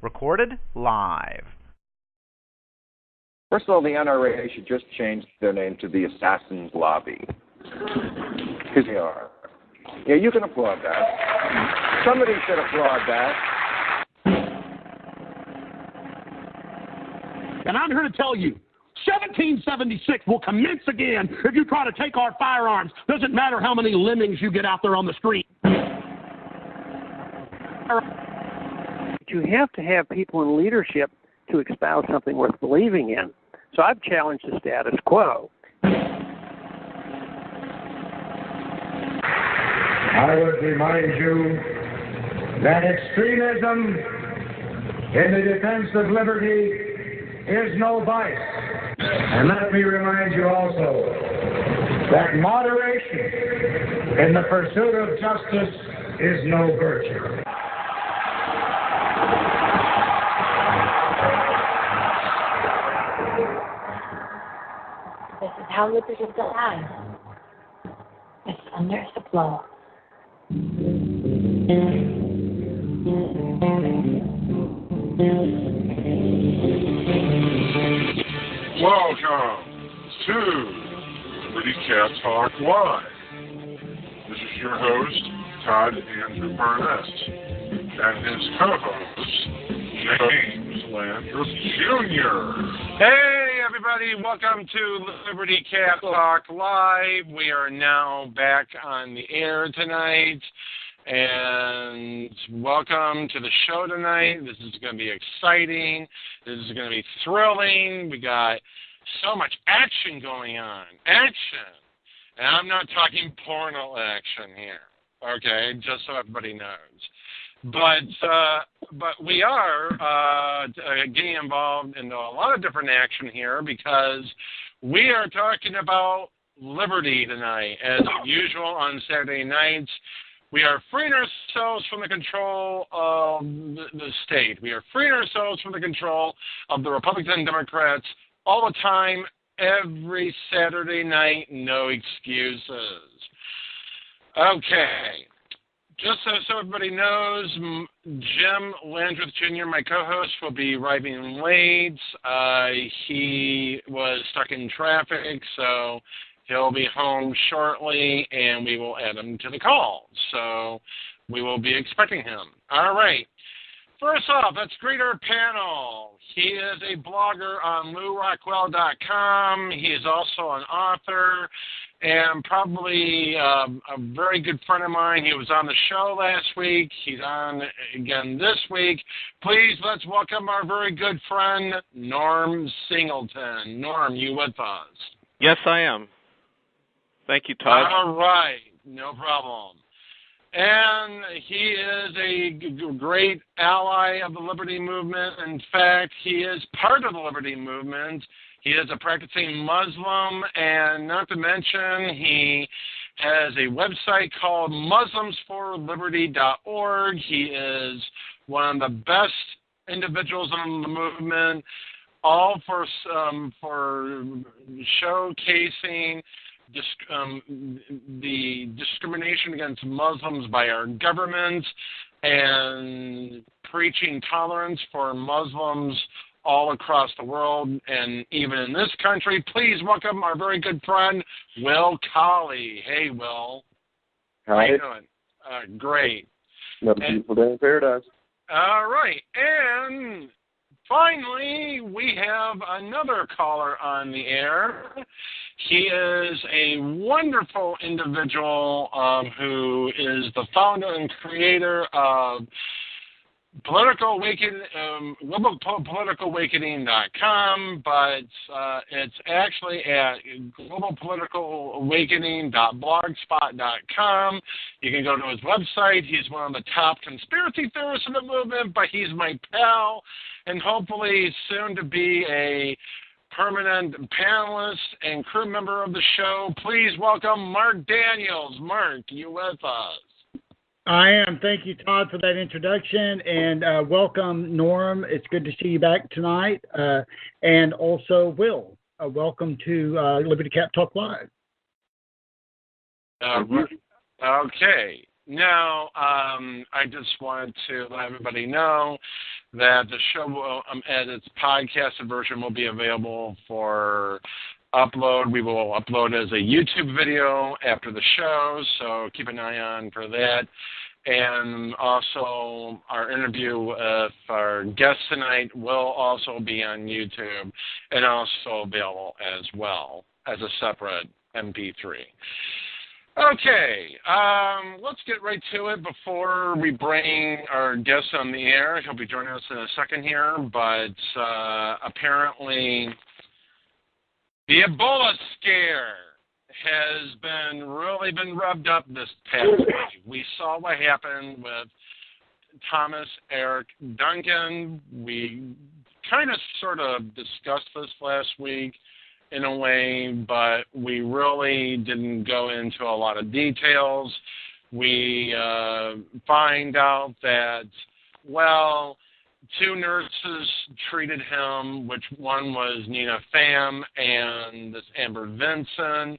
Recorded live. First of all, the NRA should just change their name to the Assassin's Lobby. Because they are. Yeah, you can applaud that. Somebody should applaud that. And I'm here to tell you, 1776 will commence again if you try to take our firearms. Doesn't matter how many lemmings you get out there on the street. You have to have people in leadership to espouse something worth believing in. So I've challenged the status quo. I would remind you that extremism in the defense of liberty is no vice. And let me remind you also that moderation in the pursuit of justice is no virtue. This is how liberty is alive. It's under supply. Welcome to Liberty Cat Talk Live. This is your host, Todd Andrew Barnett, and his co-host, James Landreth Jr. Hey, everybody. Welcome to Liberty Cat Talk Live. We are now back on the air tonight. And welcome to the show tonight. This is going to be exciting. This is going to be thrilling. We got so much action going on. Action. And I'm not talking porno action here. Okay, just so everybody knows. But we are getting involved in a lot of different action here because we are talking about liberty tonight. As usual on Saturday nights, we are freeing ourselves from the control of the state. We are freeing ourselves from the control of the Republicans and Democrats all the time, every Saturday night, no excuses. Okay. Just so everybody knows, Jim Landreth Jr., my co-host, will be arriving late. He was stuck in traffic, so he'll be home shortly, and we will add him to the call. So we will be expecting him. All right. First off, let's greet our panel. He is a blogger on LouRockwell.com. He is also an author and probably a very good friend of mine. He was on the show last week. He's on again this week. Please, let's welcome our very good friend, Norm Singleton. Norm, you with us? Yes, I am. Thank you, Todd. All right. No problem. And he is a great ally of the Liberty Movement. In fact, he is part of the Liberty Movement. He is a practicing Muslim, and not to mention, he has a website called MuslimsForLiberty.org. He is one of the best individuals in the movement, all for showcasing the discrimination against Muslims by our government and preaching tolerance for Muslims all across the world and even in this country. Please welcome our very good friend, Will Coley. Hey, Will. Hi. How you doing? Great. Another beautiful day in paradise. All right. And finally, we have another caller on the air. He is a wonderful individual who is the founder and creator of globalpoliticalawakening.com, but it's actually at globalpoliticalawakening.blogspot.com. You can go to his website. He's one of the top conspiracy theorists in the movement, but he's my pal, and hopefully soon to be a permanent panelist and crew member of the show. Please welcome Mark Daniels. Mark, you with us? I am. Thank you, Todd, for that introduction, and welcome, Norm. It's good to see you back tonight, and also Will. Welcome to Liberty Cat Talk Live. Okay. Now, I just want to let everybody know that the show will, at its podcasted version, will be available for upload. We will upload as a YouTube video after the show, so keep an eye on for that. And also, our interview with our guest tonight will also be on YouTube and also available as well as a separate MP3. Okay, let's get right to it before we bring our guest on the air. He'll be joining us in a second here, but apparently the Ebola scare has really been rubbed up this past week. We saw what happened with Thomas Eric Duncan. We kind of sort of discussed this last week in a way, but we really didn't go into a lot of details. We find out that, well, 2 nurses treated him, which one was Nina Phram and this Amber Vinson.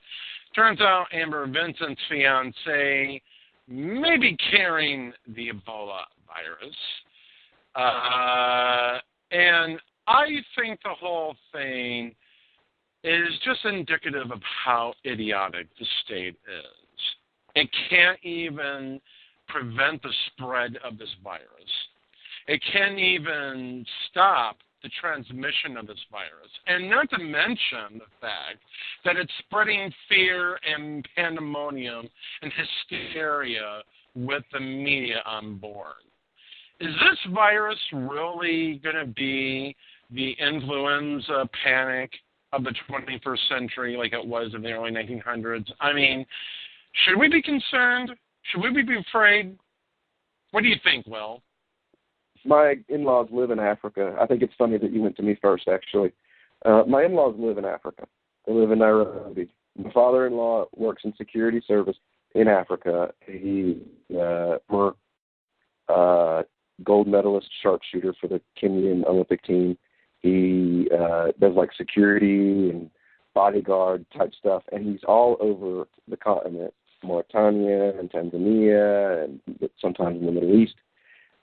Turns out Amber Vinson's fiance may be carrying the Ebola virus. And I think the whole thing is just indicative of how idiotic the state is. It can't even prevent the spread of this virus. It can't even stop the transmission of this virus. And not to mention the fact that it's spreading fear and pandemonium and hysteria with the media on board. Is this virus really going to be the influenza panic of the 21st century like it was in the early 1900s? I mean, should we be concerned? Should we be afraid? What do you think, Will? My in-laws live in Africa. I think it's funny that you went to me first, actually. My in-laws live in Africa. They live in Nairobi. My father-in-law works in security service in Africa. He former gold medalist sharpshooter for the Kenyan Olympic team. He does like security and bodyguard type stuff, and he's all over the continent, Mauritania and Tanzania, and sometimes in the Middle East.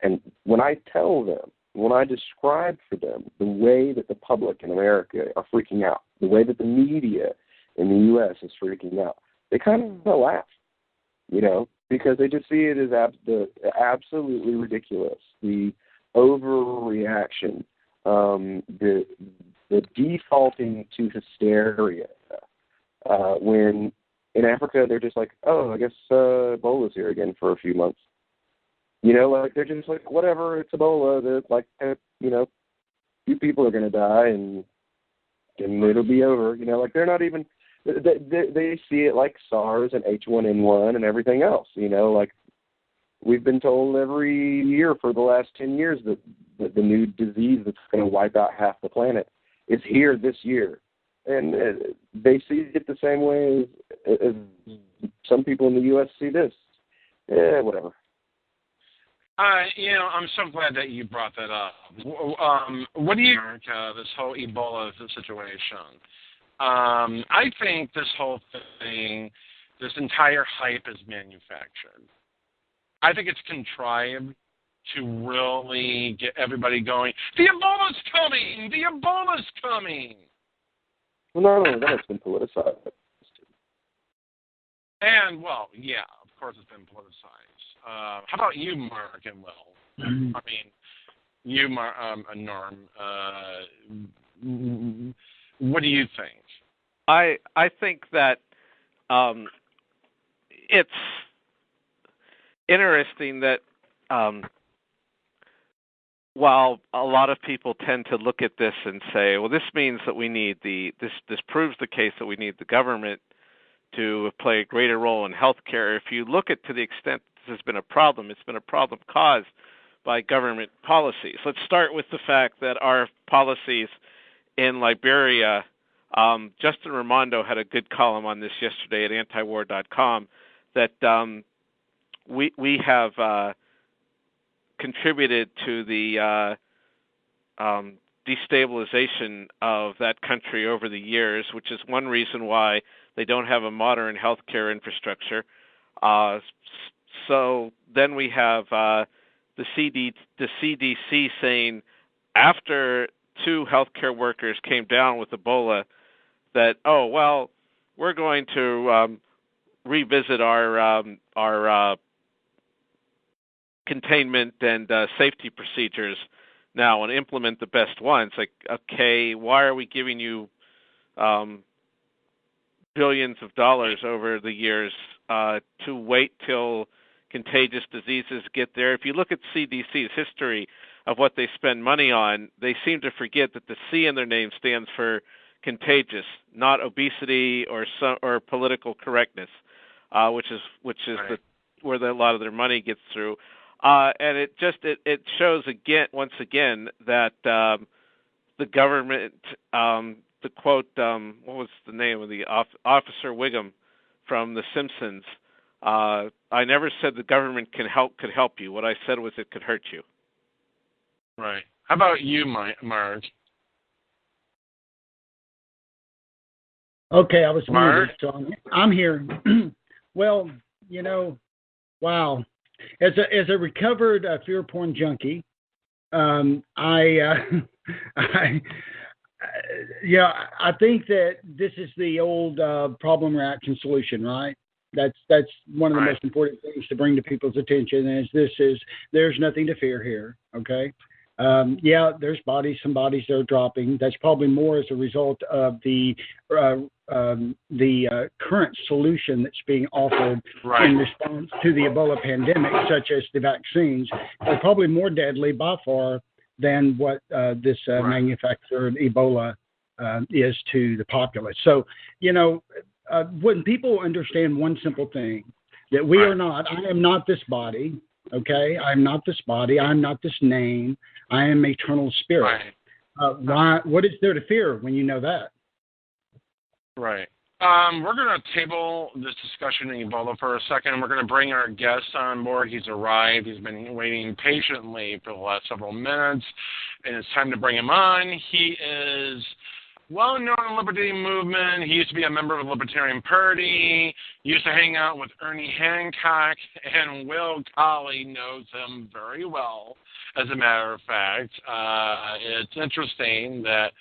And when I tell them, when I describe for them the way that the public in America are freaking out, the way that the media in the U.S. is freaking out, they kind of laugh, you know, because they just see it as absolutely ridiculous, the overreaction, the defaulting to hysteria, when in Africa they're just like, oh, I guess Ebola's here again for a few months. You know, like they're just like, whatever, it's Ebola. Like, you know, few people are going to die and it'll be over. You know, like they're not even, they see it like SARS and H1N1 and everything else. You know, like we've been told every year for the last 10 years that the new disease that's going to wipe out half the planet is here this year. And they see it the same way as some people in the U.S. see this. Whatever. You know, I'm so glad that you brought that up. What do you think this whole Ebola situation? I think this whole thing, this entire hype is manufactured. I think it's contrived to really get everybody going, the Ebola's coming! The Ebola's coming! Well, not only that, it's been politicized. And, well, yeah, of course it's been politicized. How about you, Mark and Will? I mean, you, Norm. What do you think? I think that it's interesting that while a lot of people tend to look at this and say, well, this means that we need this proves the case that we need the government to play a greater role in healthcare. If you look at to the extent this has been a problem, it's been a problem caused by government policies. Let's start with the fact that our policies in Liberia, Justin Raimondo had a good column on this yesterday at antiwar.com, that we have contributed to the destabilization of that country over the years, which is one reason why they don't have a modern healthcare infrastructure. so then we have the CDC saying after 2 healthcare workers came down with Ebola that, oh, well, we're going to revisit our containment and safety procedures now and implement the best ones. Like, okay, why are we giving you billions of dollars over the years to wait till contagious diseases get there? If you look at CDC's history of what they spend money on, they seem to forget that the C in their name stands for contagious, not obesity or political correctness, which is right. Where a lot of their money gets through. And it shows once again that the government, the quote, what was the name of the Officer Wiggum from The Simpsons? I never said the government could help you. What I said was it could hurt you. Right. How about you, Mark? Okay, I was Mark? muted, so I'm here. Well, wow. As a recovered fear porn junkie, I think that this is the old problem, reaction, solution, right? That's one of the most important things to bring to people's attention. There's nothing to fear here. Okay. There's some bodies that are dropping. That's probably more as a result of the current solution that's being offered in response to the Ebola pandemic, such as the vaccines, are probably more deadly by far than what this manufactured Ebola is to the populace. So, when people understand one simple thing, that we are not, I am not this body, okay? I am not this body. I am not this name. I am eternal spirit. What is there to fear when you know that? Right. We're going to table this discussion in Ebola for a second. We're going to bring our guest on board. He's arrived. He's been waiting patiently for the last several minutes, and it's time to bring him on. He is well-known in the Liberty Movement. He used to be a member of the Libertarian Party. He used to hang out with Ernie Hancock, and Will Coley knows him very well, as a matter of fact. It's interesting that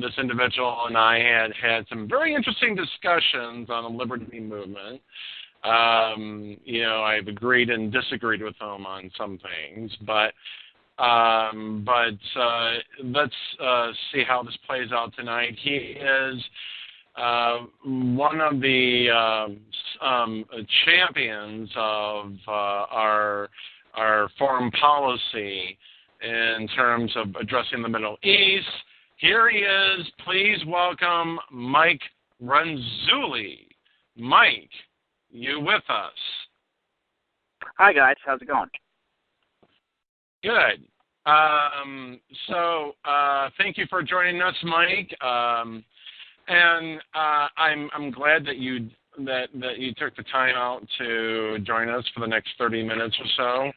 this individual and I had some very interesting discussions on the Liberty Movement. I've agreed and disagreed with him on some things, but let's see how this plays out tonight. He is one of the champions of our foreign policy in terms of addressing the Middle East. Here he is. Please welcome Mike Renzulli. Mike, you with us? Hi, guys. How's it going? Good. Thank you for joining us, Mike. And I'm glad that you took the time out to join us for the next 30 minutes or so.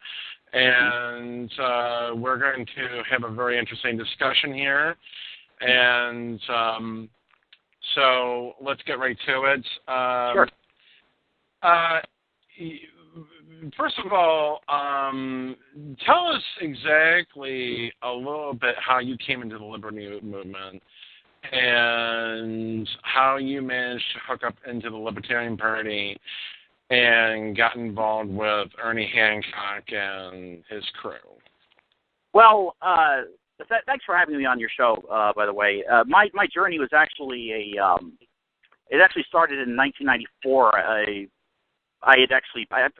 And we're going to have a very interesting discussion here. And so let's get right to it. Sure. First of all, tell us exactly a little bit how you came into the Liberty Movement and how you managed to hook up into the Libertarian Party and got involved with Ernie Hancock and his crew. Well, thanks for having me on your show, by the way. My journey was actually it actually started in 1994. I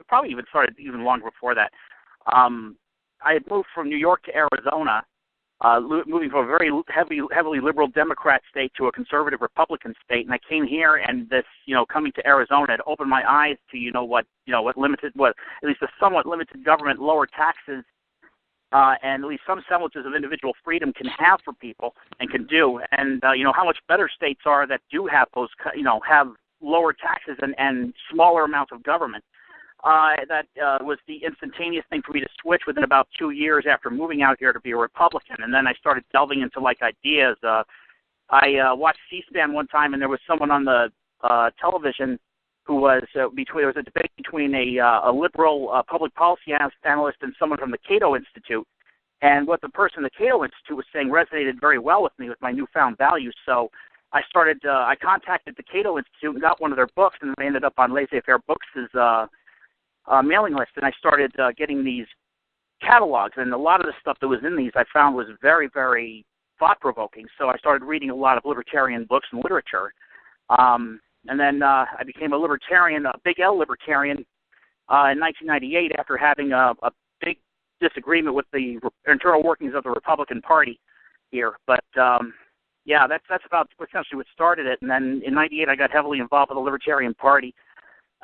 probably even started even longer before that. I had moved from New York to Arizona, moving from a very heavily liberal Democrat state to a conservative Republican state, and I came here, and this, coming to Arizona had opened my eyes to, what at least a somewhat limited government, lower taxes, and at least some semblances of individual freedom can have for people and can do, and how much better states are that do have those, have lower taxes and smaller amounts of government. That was the instantaneous thing for me to switch within about 2 years after moving out here to be a Republican. And then I started delving into ideas. I watched C-SPAN one time, and there was someone on the television who was there was a debate between a liberal public policy analyst and someone from the Cato Institute. And what the person at the Cato Institute was saying resonated very well with me, with my newfound values. So I contacted the Cato Institute and got one of their books, and I ended up on Laissez-Faire Books' mailing list, and I started getting these catalogs. And a lot of the stuff that was in these I found was very, very thought-provoking. So I started reading a lot of libertarian books and literature. And then I became a libertarian, a big L libertarian, in 1998 after having a big disagreement with the internal workings of the Republican Party here. But, yeah, that's about essentially what started it. And then in 98 I got heavily involved with the Libertarian Party.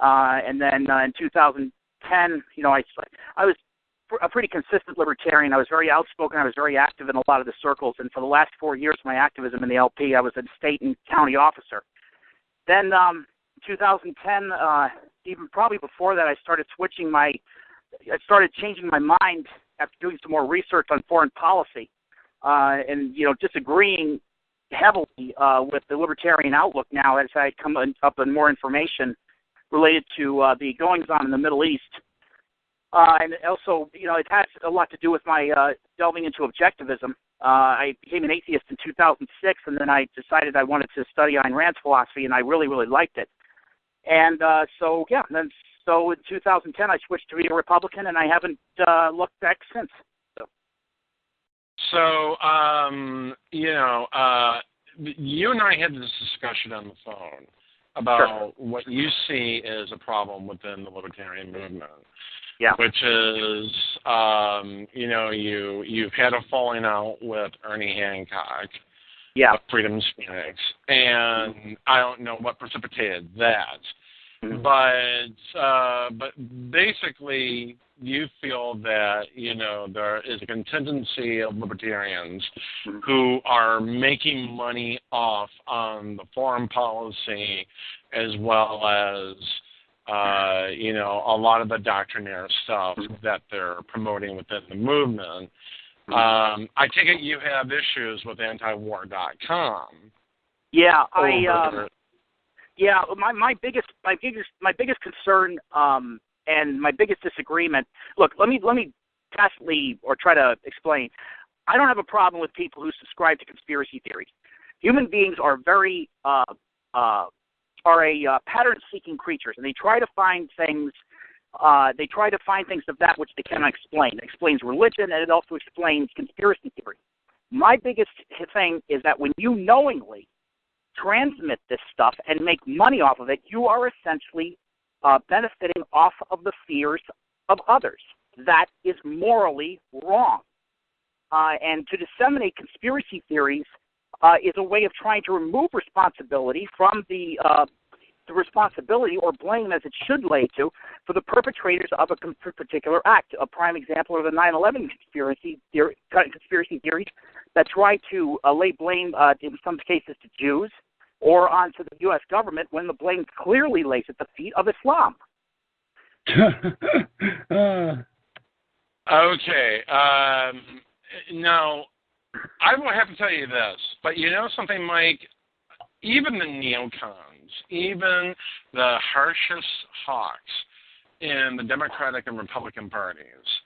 And then in 2010, I was a pretty consistent libertarian. I was very outspoken. I was very active in a lot of the circles. And for the last 4 years of my activism in the LP, I was a state and county officer. Then 2010, even probably before that, I started changing my mind after doing some more research on foreign policy, and disagreeing heavily with the libertarian outlook now as I come up with more information related to the goings-on in the Middle East. And also, it has a lot to do with my delving into objectivism. I became an atheist in 2006, and then I decided I wanted to study Ayn Rand's philosophy, and I really, really liked it. And so in 2010, I switched to be a Republican, and I haven't looked back since. So, you and I had this discussion on the phone about what you see as a problem within the libertarian movement. Yeah. Which is, you've had a falling out with Ernie Hancock. Yeah. Of Freedom's Phoenix. And I don't know what precipitated that. Mm-hmm. But basically, you feel that, there is a contingency of libertarians who are making money off on the foreign policy as well as, a lot of the doctrinaire stuff that they're promoting within the movement. I take it you have issues with antiwar.com. Yeah, my biggest concern and my biggest disagreement. Look, let me tacitly or try to explain. I don't have a problem with people who subscribe to conspiracy theories. Human beings are very pattern-seeking creatures, and they try to find things. They try to find things of that which they cannot explain. It explains religion, and it also explains conspiracy theory. My biggest thing is that when you knowingly transmit this stuff and make money off of it, you are essentially benefiting off of the fears of others. That is morally wrong. And to disseminate conspiracy theories is a way of trying to remove responsibility from the responsibility or blame, as it should lay to, for the perpetrators of a particular act. A prime example are the 9/11 conspiracy theories that try to lay blame, in some cases, to Jews or onto the U.S. government when the blame clearly lays at the feet of Islam. Okay. Now, I will have to tell you this, but something, Mike? Even the neocons, even the harshest hawks in the Democratic and Republican parties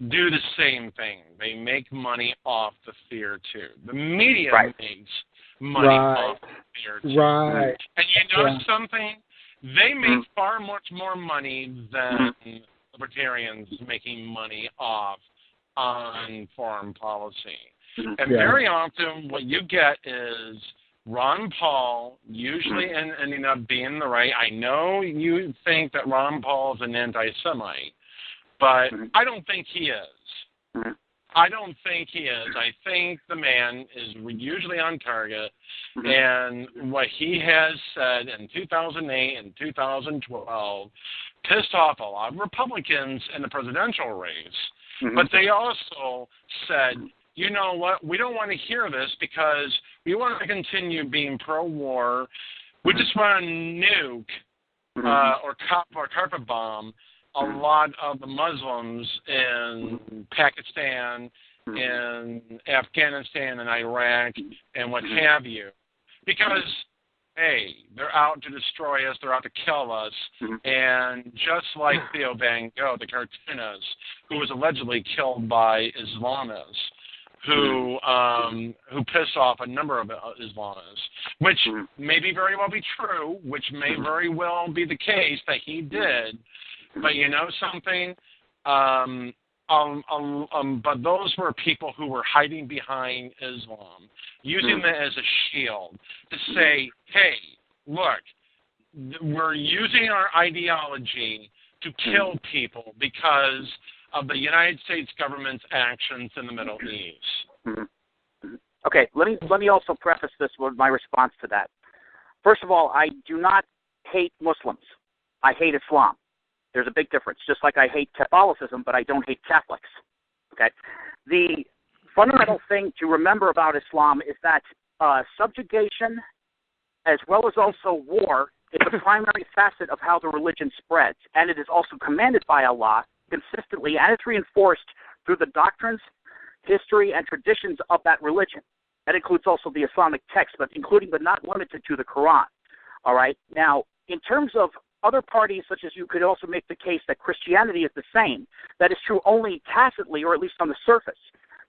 do the same thing. They make money off the fear, too. The media makes money off the fear, too. Right. And something? They make far much more money than libertarians making money off on foreign policy. And very often what you get is Ron Paul usually ending up being the right. I know you think that Ron Paul is an anti-Semite, but I don't think he is. I don't think he is. I think the man is usually on target, and what he has said in 2008 and 2012 pissed off a lot of Republicans in the presidential race, but they also said, you know what, we don't want to hear this because we want to continue being pro-war. We just want to nuke or carpet bomb a lot of the Muslims in Pakistan, in Afghanistan, and Iraq, and what have you. Because hey, they're out to destroy us, they're out to kill us, and just like Theo Van Gogh, the cartoonist, who was allegedly killed by Islamists, who pissed off a number of Islamists, which may very well be true, which may very well be the case that he did, but you know something? But those were people who were hiding behind Islam, using it as a shield to say, hey, look, we're using our ideology to kill people because of the United States government's actions in the Middle East. Okay, let me also preface this with my response to that. First of all, I do not hate Muslims. I hate Islam. There's a big difference. Just like I hate Catholicism, but I don't hate Catholics. Okay? The fundamental thing to remember about Islam is that subjugation, as well as also war, is a primary facet of how the religion spreads. And it is also commanded by Allah consistently, and it's reinforced through the doctrines, history, and traditions of that religion. That includes also the Islamic text, but including but not limited to the Quran. All right? Now, in terms of other parties, such as you could also make the case that Christianity is the same. That is true only tacitly, or at least on the surface,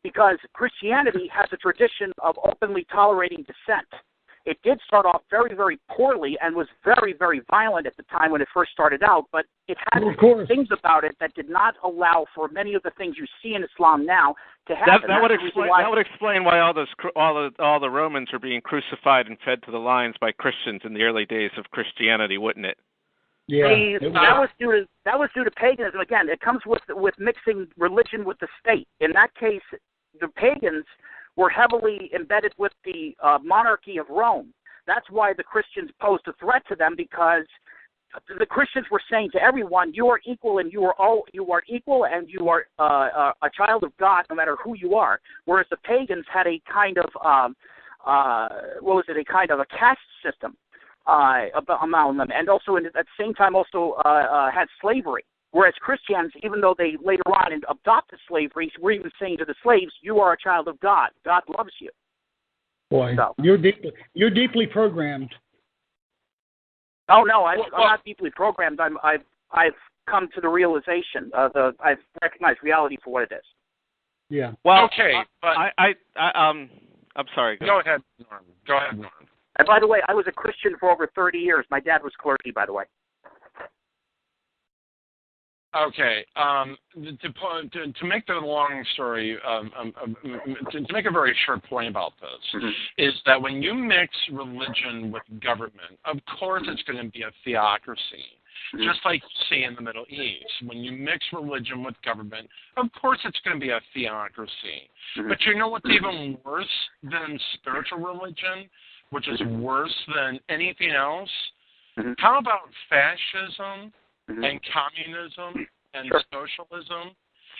because Christianity has a tradition of openly tolerating dissent. It did start off very, very poorly and was very, very violent at the time when it first started out, but it had things about it that did not allow for many of the things you see in Islam now to happen. That would explain why all the Romans are being crucified and fed to the lions by Christians in the early days of Christianity, wouldn't it? Yeah, that was due to paganism. Again, it comes with mixing religion with the state. In that case, the pagans were heavily embedded with the monarchy of Rome. That's why the Christians posed a threat to them, because the Christians were saying to everyone, "You are equal, and you are equal, and you are a child of God, no matter who you are." Whereas the pagans had a kind of a kind of a caste system among them, and also at the same time also had slavery. Whereas Christians, even though they later on adopted slavery, were even saying to the slaves, "You are a child of God. God loves you." Boy, so. You're deeply programmed. Oh no, I'm not deeply programmed. I've come to the realization I've recognized reality for what it is. Yeah. Well, okay, but I'm sorry. Go ahead, Norm. Go ahead, Norm. And by the way, I was a Christian for over 30 years. My dad was clergy, by the way. Okay. To make the long story, to make a very short point about this, is that when you mix religion with government, of course it's going to be a theocracy, just like you see in the Middle East. When you mix religion with government, of course it's going to be a theocracy. But you know what's even worse than spiritual religion, which is worse than anything else? How about fascism and communism and socialism?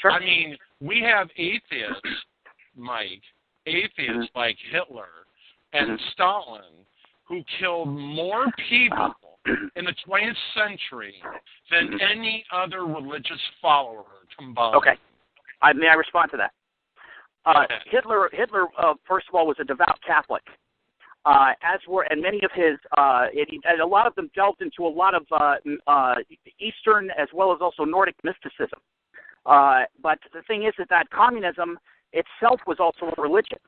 I mean, we have atheists, Mike, like Hitler and Stalin, who killed more people in the 20th century than any other religious follower combined. Okay. May I respond to that? Hitler, first of all, was a devout Catholic. And many of his, and a lot of them delved into a lot of Eastern as well as also Nordic mysticism. But the thing is that communism itself was also a religion.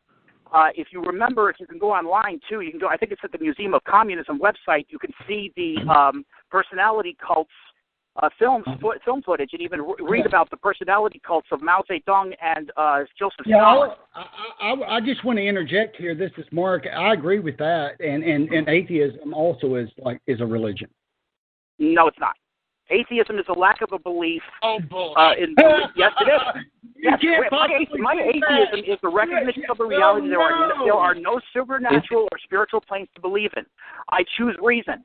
If you remember, if you can go online too, you can go. I think it's at the Museum of Communism website. You can see the personality cults, film footage, and even read about the personality cults of Mao Zedong and Joseph Stalin. I just want to interject here. This is Mark. I agree with that, and atheism also is a religion. No, it's not. Atheism is a lack of a belief. Oh, bullshit. Yes, it is. Yes, my atheism is the recognition of the reality there are no supernatural or spiritual planes to believe in. I choose reason.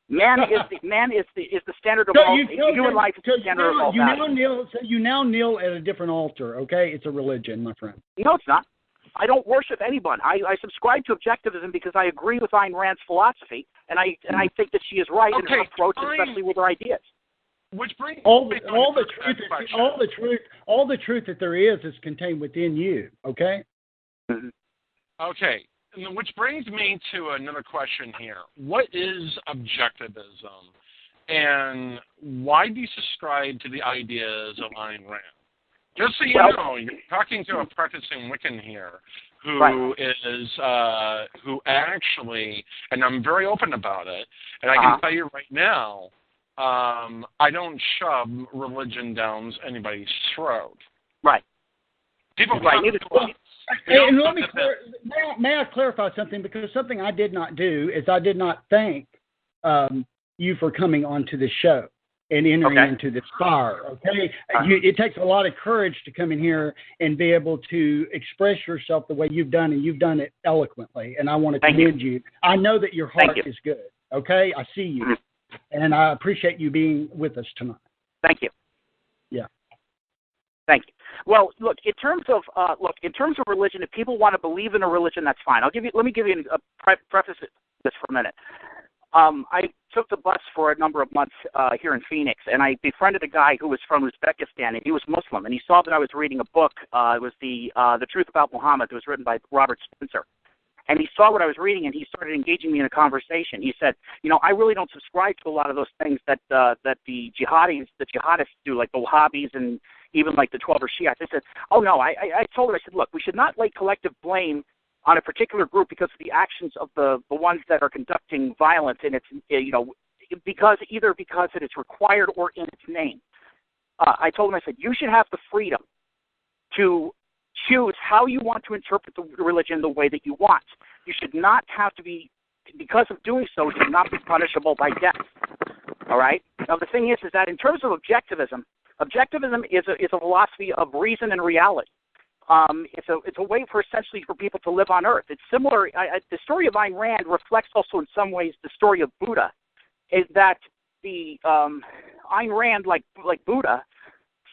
Man is the standard of all. Human life is the standard of all. You now kneel at a different altar. Okay, it's a religion, my friend. No, it's not. I don't worship anyone. I subscribe to objectivism because I agree with Ayn Rand's philosophy, and I think that she is right in her approach, especially with her ideas. Which brings all the truth that there is contained within you. Okay. Okay. which brings me to another question here. What is objectivism, and why do you subscribe to the ideas of Ayn Rand? Just so you know, you're talking to a practicing Wiccan here who is who actually, and I'm very open about it, and I can tell you right now, I don't shove religion down anybody's throat. Right. People and let me may I clarify something, because something I did not do is I did not thank you for coming onto the show and entering into this fire. Okay, it takes a lot of courage to come in here and be able to express yourself the way you've done, and you've done it eloquently. And I want to commend you. I know that your heart is good. Okay, I see you, and I appreciate you being with us tonight. Thank you. Yeah. Thank you. Well, look, in terms of religion, if people want to believe in a religion, that's fine. Let me give you a preface this for a minute. I took the bus for a number of months here in Phoenix, and I befriended a guy who was from Uzbekistan, and he was Muslim, and he saw that I was reading a book. It was the Truth About Muhammad. It was written by Robert Spencer. And he saw what I was reading, and he started engaging me in a conversation. He said, I really don't subscribe to a lot of those things that the jihadists do, like the Wahhabis and even like the 12 or Shiites. I said, oh, no. I told her, I said, look, we should not lay collective blame on a particular group because of the actions of the ones that are conducting violence, and it's, because it is required or in its name. I told him, I said, you should have the freedom to choose how you want to interpret the religion the way that you want. You should not have to be, because of doing so, should not be punishable by death. All right? Now, the thing is that in terms of objectivism is a philosophy of reason and reality. It's a way for essentially for people to live on Earth. It's similar. The story of Ayn Rand reflects also in some ways the story of Buddha, is that the Ayn Rand, like Buddha,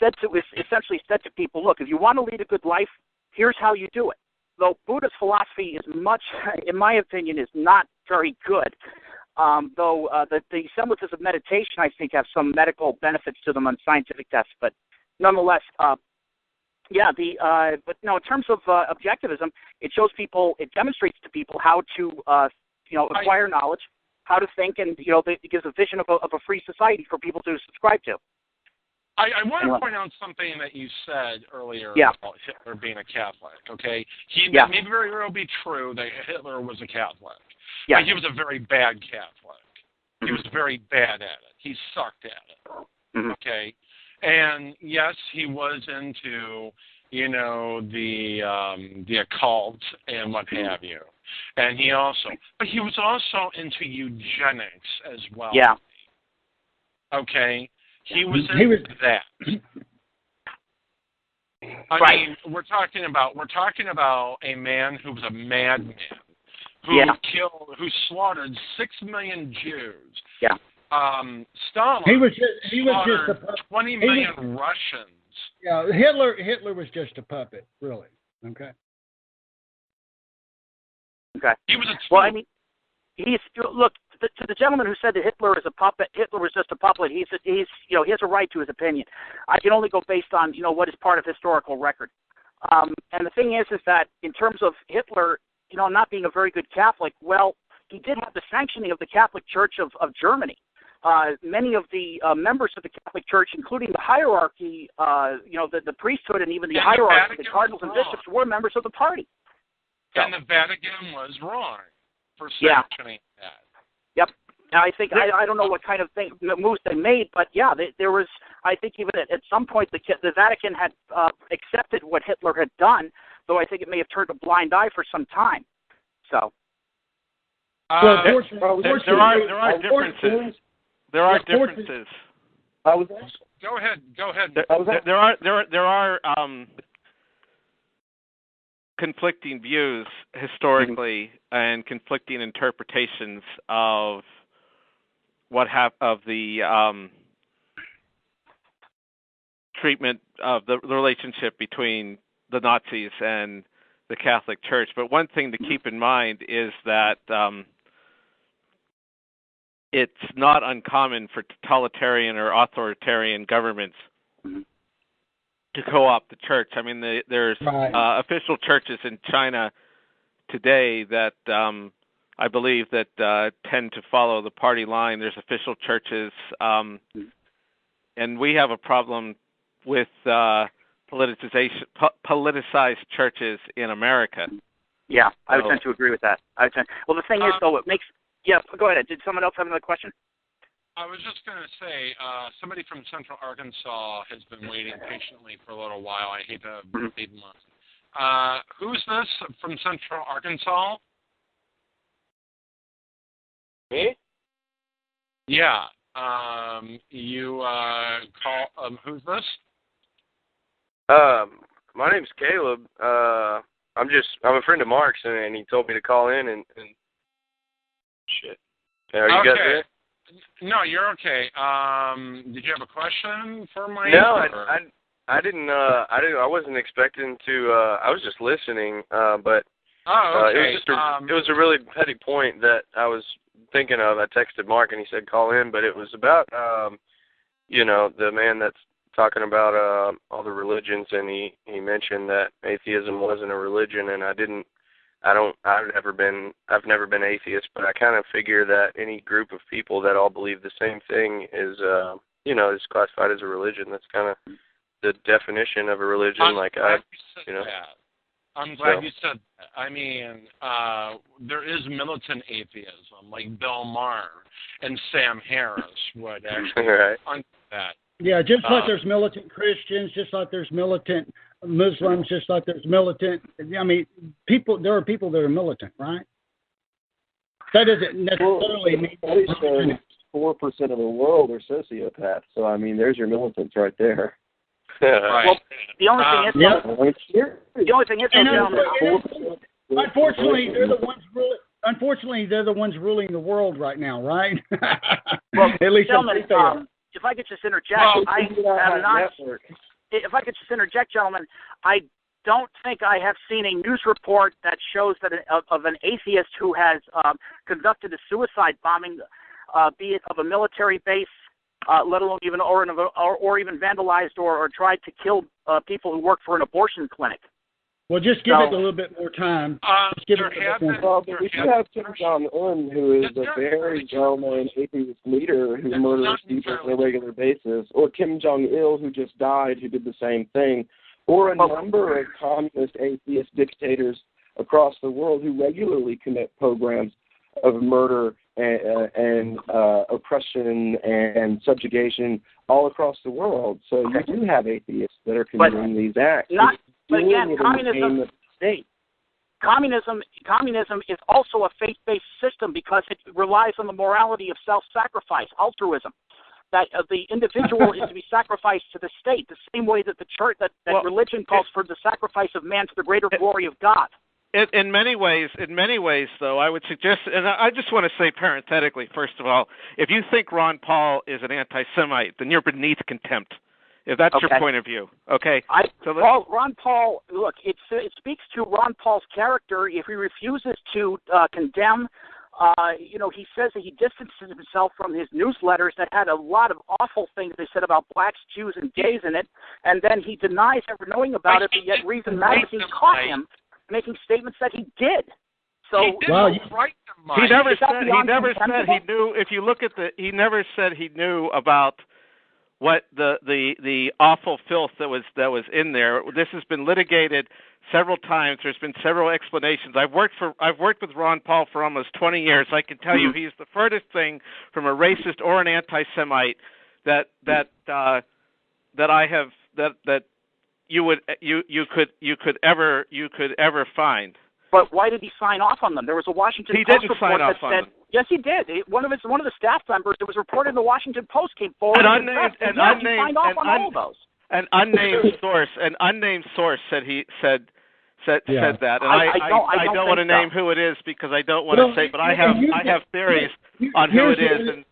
essentially said to people, look, if you want to lead a good life, here's how you do it. Though Buddha's philosophy is much, in my opinion, is not very good. Though the semblances of meditation, I think, have some medical benefits to them on scientific tests. But nonetheless, but no, in terms of objectivism, it demonstrates to people how to, acquire knowledge, how to think, and it gives a vision of a free society for people to subscribe to. I want to point out something that you said earlier about Hitler being a Catholic, okay? It may very well be true that Hitler was a Catholic, but he was a very bad Catholic. He was very bad at it. He sucked at it, okay? And, yes, he was into, the occult and what have you. And he was also into eugenics as well. Yeah. Okay? He was into that. I mean, we're talking about a man who was a madman, who slaughtered 6 million Jews. Yeah. Stalin. He was just 20 million Russians. Yeah, Hitler was just a puppet, really. Okay. Okay. He was a tool. Well, I mean, to the gentleman who said that Hitler is a puppet, Hitler was just a puppet. He has a right to his opinion. I can only go based on what is part of historical record. And the thing is that in terms of Hitler, not being a very good Catholic, well, he did have the sanctioning of the Catholic Church of Germany. Many of the members of the Catholic Church, including the hierarchy, the priesthood, and even the hierarchy, the cardinals and bishops, were members of the party. And the Vatican was wrong for sanctioning that. Yep. And I think I don't know what kind of moves they made, but there was. I think even at some point the Vatican had accepted what Hitler had done, though I think it may have turned a blind eye for some time. So. There are differences. There are differences. Go ahead. There are conflicting views historically and conflicting interpretations of the treatment of the relationship between the Nazis and the Catholic Church. But one thing to keep in mind is that it's not uncommon for totalitarian or authoritarian governments to co-opt the church. I mean, there's official churches in China today that I believe that tend to follow the party line. There's official churches, and we have a problem with politicized churches in America. Yeah, I would tend to agree with that. Well, the thing is, though, it makes... Yeah, go ahead. Did someone else have another question? I was just going to say, somebody from Central Arkansas has been waiting patiently for a little while. I hate to leave them on. Who's this from Central Arkansas? Me? Yeah. You call. Who's this? My name's Caleb. I'm a friend of Mark's, and he told me to call in and shit. Are you guys there? No, you're okay. Did you have a question for Mike? No, I didn't. I wasn't expecting to. I was just listening. But okay. It was a really petty point that I was thinking of. I texted Mark and he said call in, but it was about the man that's talking about all the religions, and he mentioned that atheism wasn't a religion, and I've never been atheist, but I kind of figure that any group of people that all believe the same thing is classified as a religion. That's kind of the definition of a religion. I'm glad you said that. I mean, there is militant atheism, like Bill Maher and Sam Harris would actually under that. Yeah, just like there's militant Christians, just like there's militant Muslims, just like there's militant. I mean, there are people that are militant, right? That doesn't necessarily mean 4% of the world are sociopaths. So I mean, there's your militants right there. Right. Well, the only thing is, unfortunately, they're the ones ruling. Unfortunately, they're the ones ruling the world right now, right? Well, at least if I could just interject, if I could just interject, gentlemen, I don't think I have seen a news report that shows that of an atheist who has conducted a suicide bombing, be it of a military base, let alone even or even vandalized or tried to kill people who work for an abortion clinic. Well, just give it a little bit more time. But we do have Kim Jong-un, who is a very well-known atheist leader who murders people on a regular basis, or Kim Jong-il, who just died, who did the same thing, or a number of communist atheist dictators across the world who regularly commit programs of murder and oppression and subjugation all across the world. So you do have atheists that are committing these acts. But again, communism is also a faith-based system because it relies on the morality of self-sacrifice, altruism, that the individual is to be sacrificed to the state, the same way that the church, that religion calls for the sacrifice of man to the greater glory of God. In many ways, though, I would suggest, and I just want to say parenthetically, first of all, if you think Ron Paul is an anti-Semite, then you're beneath contempt. If that's your point of view, okay. Ron Paul, look, it speaks to Ron Paul's character if he refuses to condemn. He says that he distances himself from his newsletters that had a lot of awful things they said about blacks, Jews, and gays in it, and then he denies ever knowing about it, but yet Reason Magazine caught him making statements that he did. So he never said he knew. If you look at he never said he knew about what the awful filth that was in there. This has been litigated several times. There's been several explanations. I've worked with Ron Paul for almost 20 years. I can tell you he's the furthest thing from a racist or an anti-Semite that you could ever find. But why did he sign off on them? There was a Washington Post report that said, yes, he did. One of the staff members, it was reported in the Washington Post, came forward he signed off on all of those. An unnamed source said that, and I don't want to name who it is because I don't want to say, but I have theories on who it is. And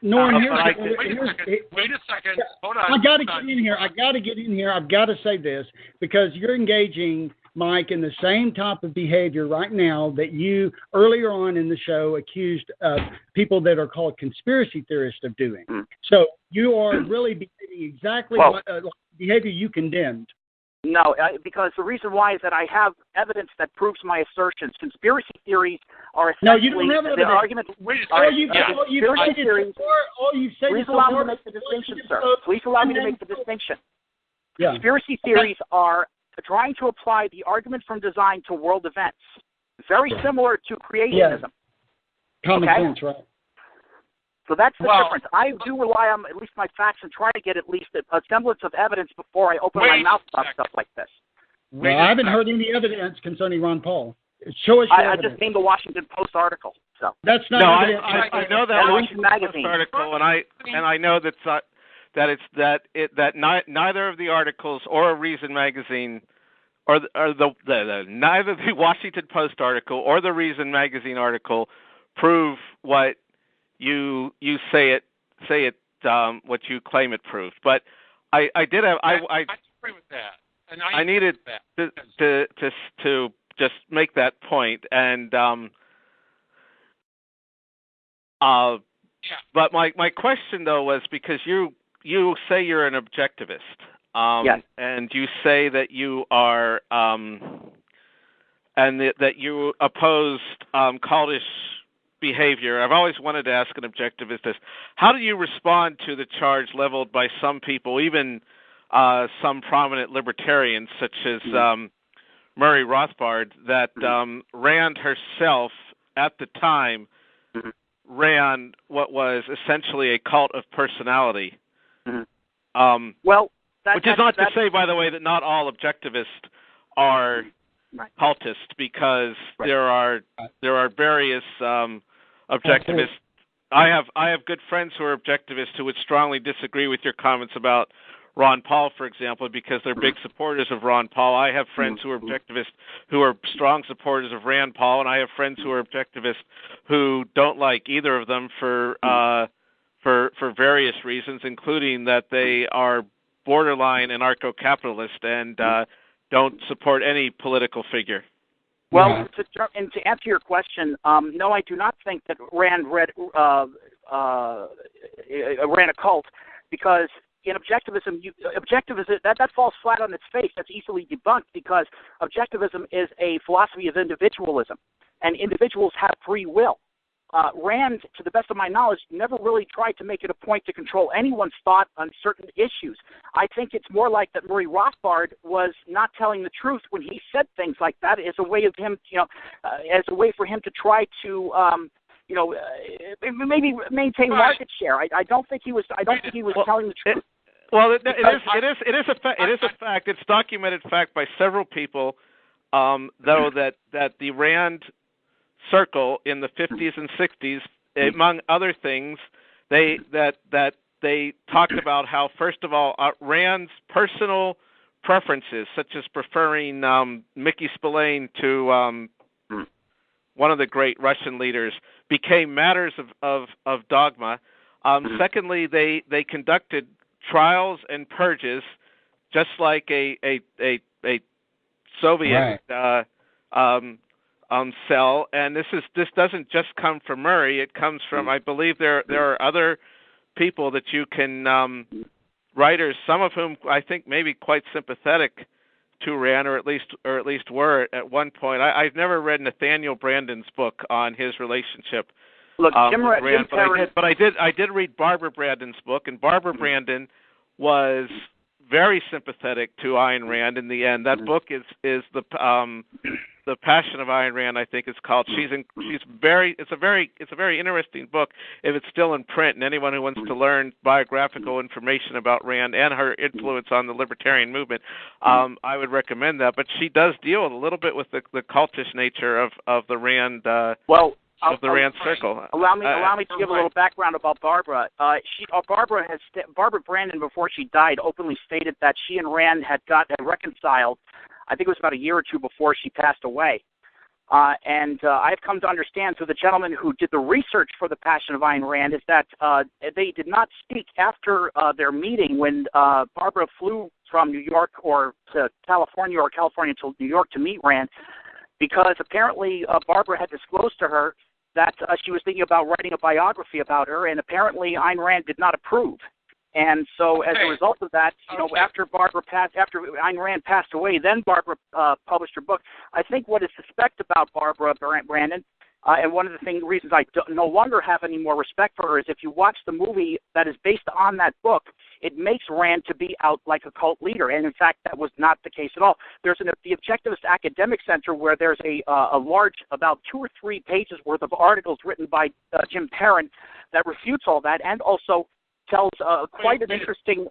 Norm, wait a second. Hold on. I got to get in here. I've got to say this because you're engaging, Mike, in the same type of behavior right now that you earlier on in the show accused people that are called conspiracy theorists of doing. So you are really behaving exactly what behavior you condemned. No, because the reason why is that I have evidence that proves my assertions. Conspiracy theories are essentially you don't have evidence. the argument. All you've said please is allow me to make the distinction, sir. Please allow me to make the distinction. Yeah. Conspiracy theories are trying to apply the argument from design to world events. Very similar to creationism. Yeah. Common sense, right? So that's the difference. I do rely on at least my facts and try to get at least a semblance of evidence before I open my mouth about stuff like this. Well, I haven't heard any evidence concerning Ron Paul. Show us your I evidence. just named the Washington Post article. So that's not. No, evidence. I know that Washington Post article, and I know that neither of the articles or Reason magazine, or neither the Washington Post article or the Reason magazine article prove what you say it what you claim it proved. But I agree with that, and I needed to just make that point, and but my question though was because you say you're an objectivist, yes. and you say that you are and that you opposed cultish behavior. I've always wanted to ask an objectivist this: how do you respond to the charge leveled by some people, even some prominent libertarians such as Murray Rothbard, that Rand herself at the time ran what was essentially a cult of personality? Which is not to say, by the way, that not all objectivists are cultists, because there are various objectivists. I have good friends who are objectivists who would strongly disagree with your comments about Ron Paul, for example, because they're big supporters of Ron Paul. I have friends who are objectivists who are strong supporters of Rand Paul, and I have friends who are objectivists who don't like either of them for various reasons, including that they are borderline anarcho-capitalist and don't support any political figure. Well, to answer your question, no, I do not think that Rand ran a cult, because in objectivism, that falls flat on its face. That's easily debunked, because objectivism is a philosophy of individualism, and individuals have free will. Rand, to the best of my knowledge, never really tried to make it a point to control anyone's thought on certain issues. I think it's more like that Murray Rothbard was not telling the truth when he said things like that, as a way of him, as a way for him to try to, maybe maintain market share. I don't think he was. I don't think he was telling the truth. Well, it is a fact. It's documented fact by several people, though, that the Rand circle in the 50s and 60s, among other things, they talked about how, first of all, Rand's personal preferences, such as preferring Mickey Spillane to one of the great Russian leaders, became matters of dogma. Secondly, they conducted trials and purges, just like a Soviet cell, and this doesn't just come from Murray. It comes from, I believe there are other people that you can writers, some of whom I think may be quite sympathetic to Rand, or at least were at one point. I've never read Nathaniel Brandon's book on his relationship. Look, with Rand, but I did read Barbara Brandon's book, and Barbara Brandon was very sympathetic to Ayn Rand in the end. That book is the Passion of Ayn Rand, I think it's called. It's a very interesting book if it's still in print, and anyone who wants to learn biographical information about Rand and her influence on the libertarian movement, I would recommend that. But she does deal a little bit with the cultish nature of the Rand Rand circle. Allow me to give a little background about Barbara. Barbara Brandon, before she died, openly stated that she and Rand had reconciled. I think it was about a year or two before she passed away. And I've come to understand through the gentleman who did the research for The Passion of Ayn Rand is that they did not speak after their meeting when Barbara flew from New York or to California or California to New York to meet Rand, because apparently Barbara had disclosed to her that she was thinking about writing a biography about her, and apparently Ayn Rand did not approve. And so as a result of that, after Ayn Rand passed away, then Barbara published her book. I think what is suspect about Barbara Brandon, and one of the reasons I no longer have any more respect for her is if you watch the movie that is based on that book, it makes Rand to be out like a cult leader. And in fact, that was not the case at all. There's the Objectivist Academic Center where there's a large, about 2 or 3 pages worth of articles written by Jim Perrin that refutes all that, and also tells quite an interesting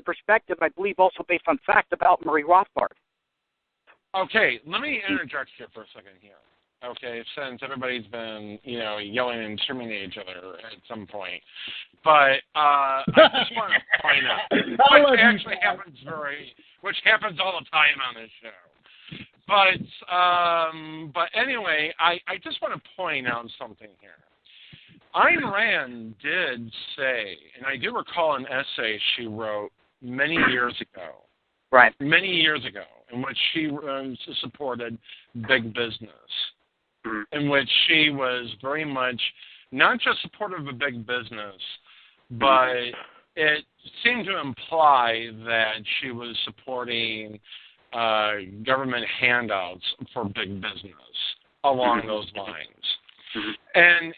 perspective, I believe also based on fact, about Murray Rothbard. Okay, let me interject here for a second here. Okay, since everybody's been, yelling and screaming at each other at some point. But I just want to point out, which happens all the time on this show. But anyway, I just want to point out something here. Ayn Rand did say, and I do recall an essay she wrote many years ago. Right. Many years ago, in which she supported big business. In which she was very much not just supportive of big business, but it seemed to imply that she was supporting government handouts for big business along those lines. And,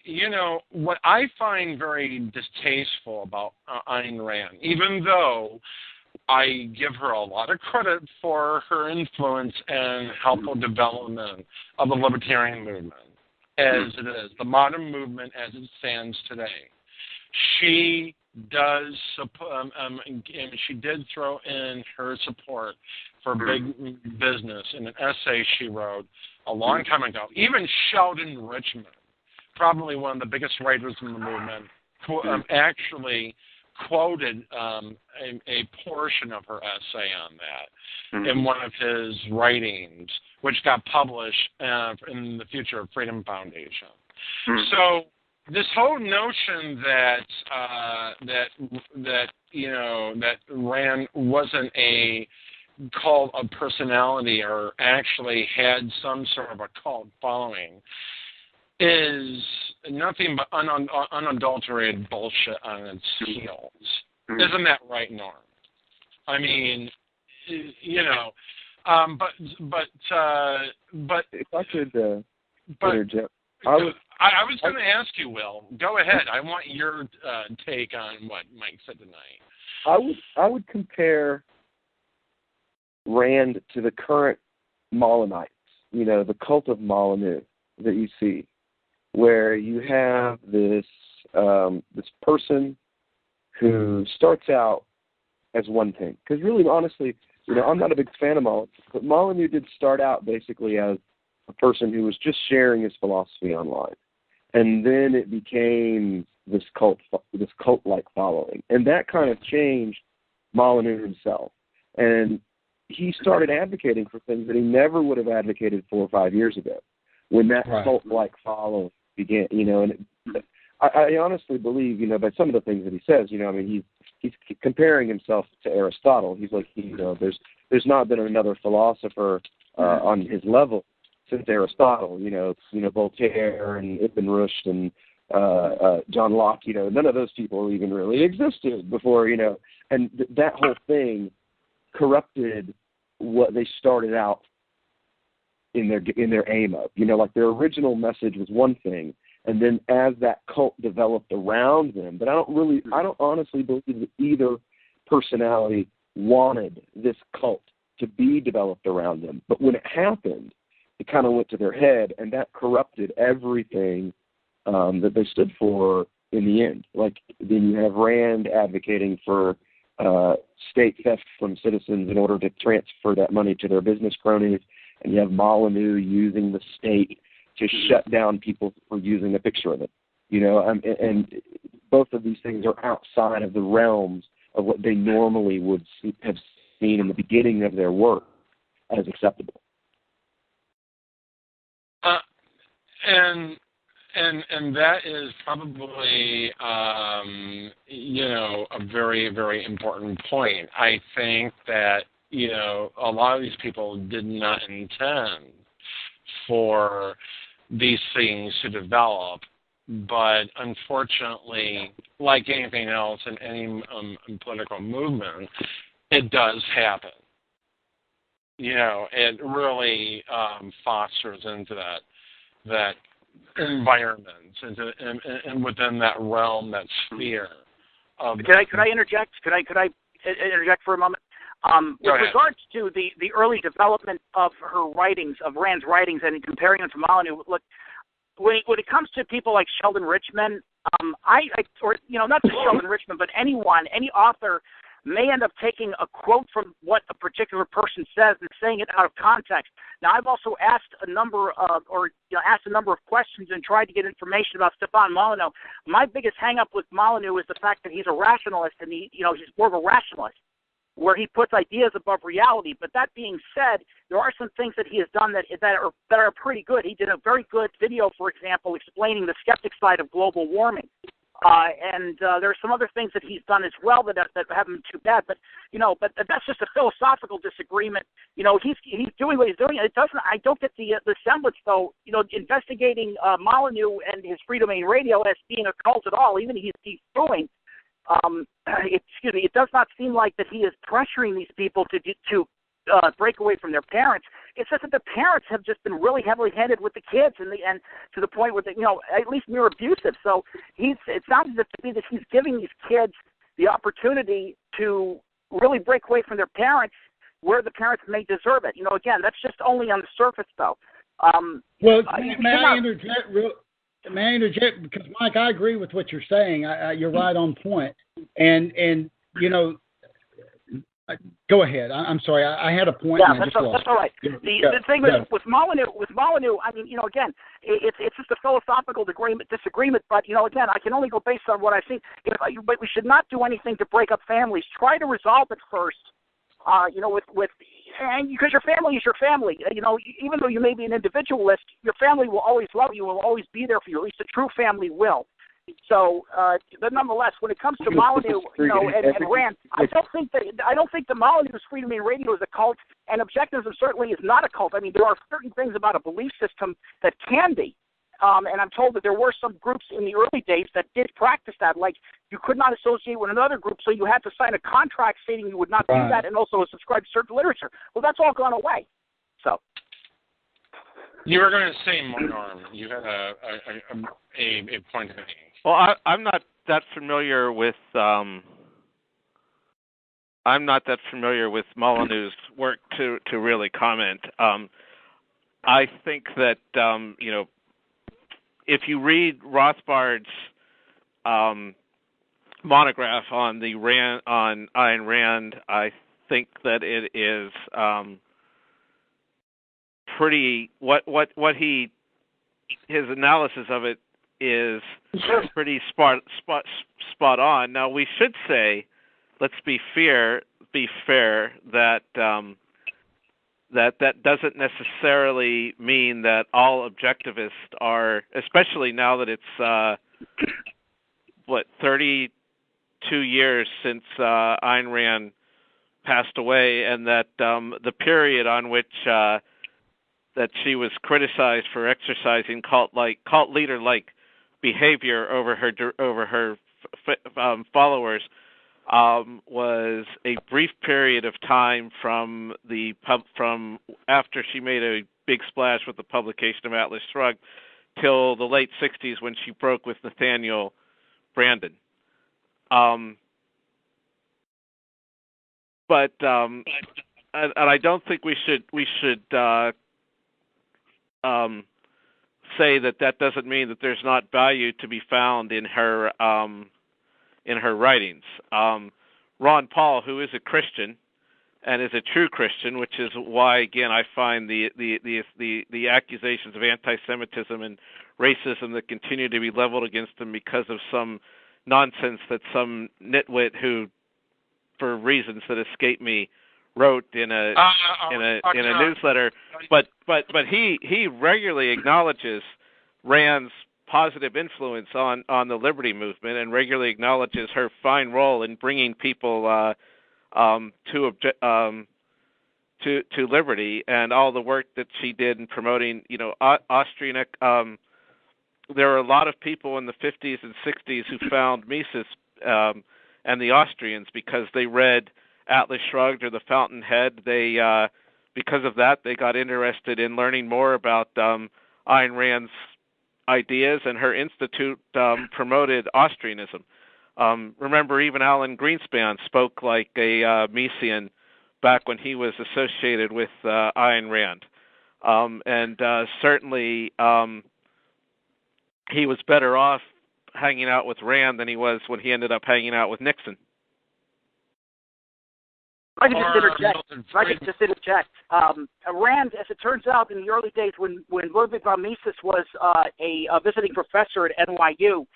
what I find very distasteful about Ayn Rand, even though I give her a lot of credit for her influence and helpful development of the libertarian movement, as it is, the modern movement as it stands today. She does, she did throw in her support for big business in an essay she wrote a long time ago. Even Sheldon Richman, probably one of the biggest writers in the movement, actually quoted a portion of her essay on that in one of his writings, which got published in the Future of Freedom Foundation. So this whole notion that Rand wasn't a cult of personality or actually had some sort of a cult following is nothing but unadulterated bullshit on its heels. Isn't that right, Norm? I mean, but if I could interject, I was going to ask you, Will. Go ahead. I want your take on what Mike said tonight. I would compare Rand to the current Molinites. The cult of Molyneux that you see, where you have this person who starts out as one thing. Because really, honestly, I'm not a big fan of Molyneux, but Molyneux did start out basically as a person who was just sharing his philosophy online, and then it became this cult-like following, and that kind of changed Molyneux himself, and he started advocating for things that he never would have advocated 4 or 5 years ago, when that cult-like following began, and I honestly believe, by some of the things that he says, he's comparing himself to Aristotle. He's like, there's not been another philosopher on his level since Aristotle. Voltaire and Ibn Rushd and John Locke. None of those people even really existed before. And that whole thing corrupted what they started out in their aim of. Like their original message was one thing, and then as that cult developed around them, but I don't honestly believe that either personality wanted this cult to be developed around them. But when it happened, it kind of went to their head, and that corrupted everything that they stood for in the end. Like then you have Rand advocating for state theft from citizens in order to transfer that money to their business cronies, and you have Molyneux using the state to shut down people for using a picture of it. And both of these things are outside of the realms of what they normally would have seen in the beginning of their work as acceptable. And that is probably, a very, very important point. I think that, a lot of these people did not intend for these things to develop But unfortunately, like anything else in any political movement, it does happen. It really fosters into that environment and within that realm, that sphere. Could I interject? Could I interject for a moment? With regards to the early development of her writings, of Rand's writings, and comparing them to Molyneux, look, when it comes to people like Sheldon Richman, not just Sheldon Richman, but any author may end up taking a quote from what a particular person says and saying it out of context. Now, I've also asked a number of questions and tried to get information about Stefan Molyneux. My biggest hang-up with Molyneux is the fact that he's a rationalist, and he's more of a rationalist, where he puts ideas above reality. But that being said, there are some things that he has done that are pretty good. He did a very good video, for example, explaining the skeptic side of global warming. And there are some other things that he's done as well that haven't been too bad. But that's just a philosophical disagreement. He's doing what he's doing. I don't get the semblance, though. Investigating Molyneux and his Free Domain Radio as being a cult at all. Even he's doing. It does not seem like that he is pressuring these people to break away from their parents. It's just that the parents have just been really heavily handed with the kids, and to the point where at least near abusive. So it sounds as if that he's giving these kids the opportunity to really break away from their parents, where the parents may deserve it. Again, that's just only on the surface, though. May I interject? Because Mike, I agree with what you're saying. You're right on point, and go ahead. I'm sorry. I had a point. Yeah, that's all right. The thing with Molyneux, I mean, again, it's just a philosophical disagreement. But again, I can only go based on what I've seen. But we should not do anything to break up families. Try to resolve it first. And because your family is your family. Even though you may be an individualist, your family will always love you. Will always be there for you. At least a true family will. So, but nonetheless, when it comes to Molyneux, and Rand, I don't think the Molyneux's Free Domain Radio is a cult, and Objectivism certainly is not a cult. I mean, there are certain things about a belief system that can be, and I'm told that there were some groups in the early days that did practice that, like you could not associate with another group, so you had to sign a contract stating you would not do that, and also subscribe to certain literature. Well, that's all gone away. So. You were going to say more, Norm. You had a point to make. Well, I'm not that familiar with Molyneux's work to really comment. I think that if you read Rothbard's monograph on on Ayn Rand, I think that it is pretty his analysis of it is pretty spot on. Now we should say, let's be fair that that doesn't necessarily mean that all objectivists are, especially now that it's 32 years since Ayn Rand passed away, and that the period on which that she was criticized for exercising cult leader-like behavior over her followers was a brief period of time from after she made a big splash with the publication of Atlas Shrugged till the late 60s when she broke with Nathaniel Branden. But I don't think we should say that doesn't mean that there's not value to be found in her writings. Ron Paul, who is a Christian and is a true Christian, which is why again I find the accusations of anti-Semitism and racism that continue to be leveled against him because of some nonsense that some nitwit who, for reasons that escape me, wrote in a newsletter, but he regularly acknowledges Rand's positive influence on the liberty movement and regularly acknowledges her fine role in bringing people to liberty and all the work that she did in promoting Austrian there were a lot of people in the 50s and 60s who found Mises and the Austrians because they read Atlas Shrugged or The Fountainhead. They because of that, they got interested in learning more about Ayn Rand's ideas, and her institute promoted Austrianism. Remember, even Alan Greenspan spoke like a Misesian back when he was associated with Ayn Rand. And certainly he was better off hanging out with Rand than he was when he ended up hanging out with Nixon. I can just interject. Rand, as it turns out, in the early days when Ludwig von Mises was a visiting professor at NYU,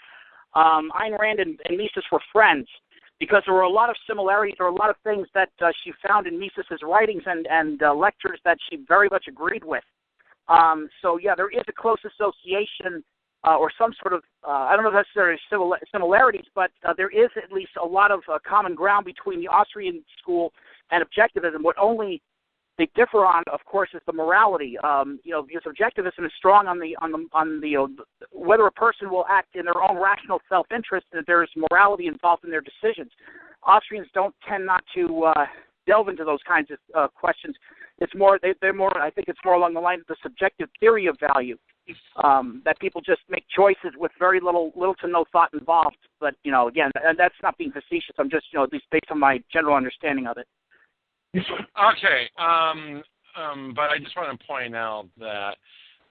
Ayn Rand and Mises were friends because there were a lot of similarities. There were a lot of things that she found in Mises's writings and lectures that she very much agreed with. So, yeah, there is a close association or some sort of, I don't know if necessarily similarities, but there is at least a lot of common ground between the Austrian school and objectivism. What only they differ on, of course, is the morality. Because objectivism is strong on the whether a person will act in their own rational self-interest, and there is morality involved in their decisions. Austrians don't tend not to delve into those kinds of questions. It's more, they're more. I think it's more along the line of the subjective theory of value. That people just make choices with very little to no thought involved. But, again, that's not being facetious. I'm just, at least based on my general understanding of it. Okay. But I just want to point out that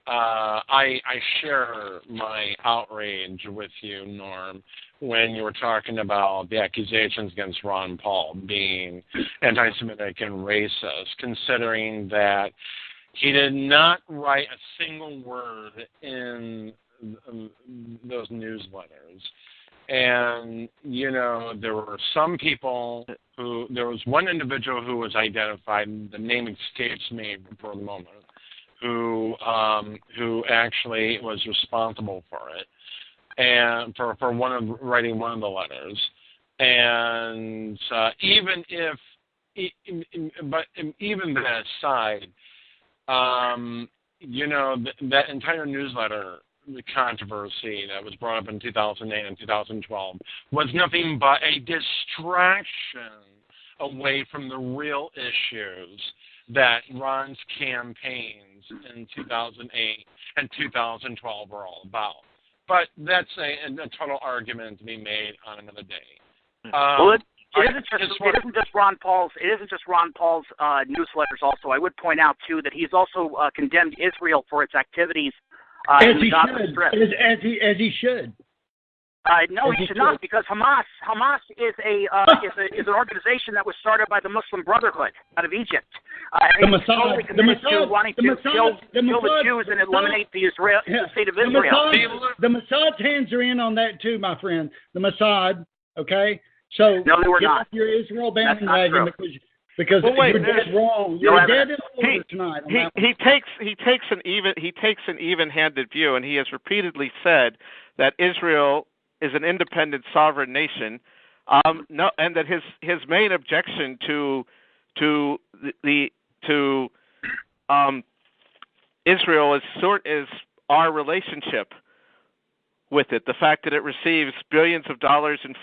I share my outrage with you, Norm, when you were talking about the accusations against Ron Paul being anti-Semitic and racist, considering that he did not write a single word in those newsletters. And, there were some people there was one individual who was identified, the name escapes me for the moment, who actually was responsible for it, and for writing one of the letters. And even that aside, that entire newsletter, the controversy that was brought up in 2008 and 2012 was nothing but a distraction away from the real issues that Ron's campaigns in 2008 and 2012 were all about. But that's a total argument to be made on another day. It isn't just Ron Paul's newsletters. Also, I would point out too that he's also condemned Israel for its activities in the Gaza Strip. As he should. No, he should not, because Hamas is is an organization that was started by the Muslim Brotherhood out of Egypt. The Mossad, wanting to kill the Jews and eliminate the state of Israel. The Mossad's hands are in on that too, my friend. The Mossad, okay. So no, they were get not. Off your Israel bandwagon because wait, you're dead wrong. You're dead in order tonight. He takes an even-handed view, and he has repeatedly said that Israel is an independent sovereign nation. And that his main objection to Israel is our relationship with it, the fact that it receives billions of dollars in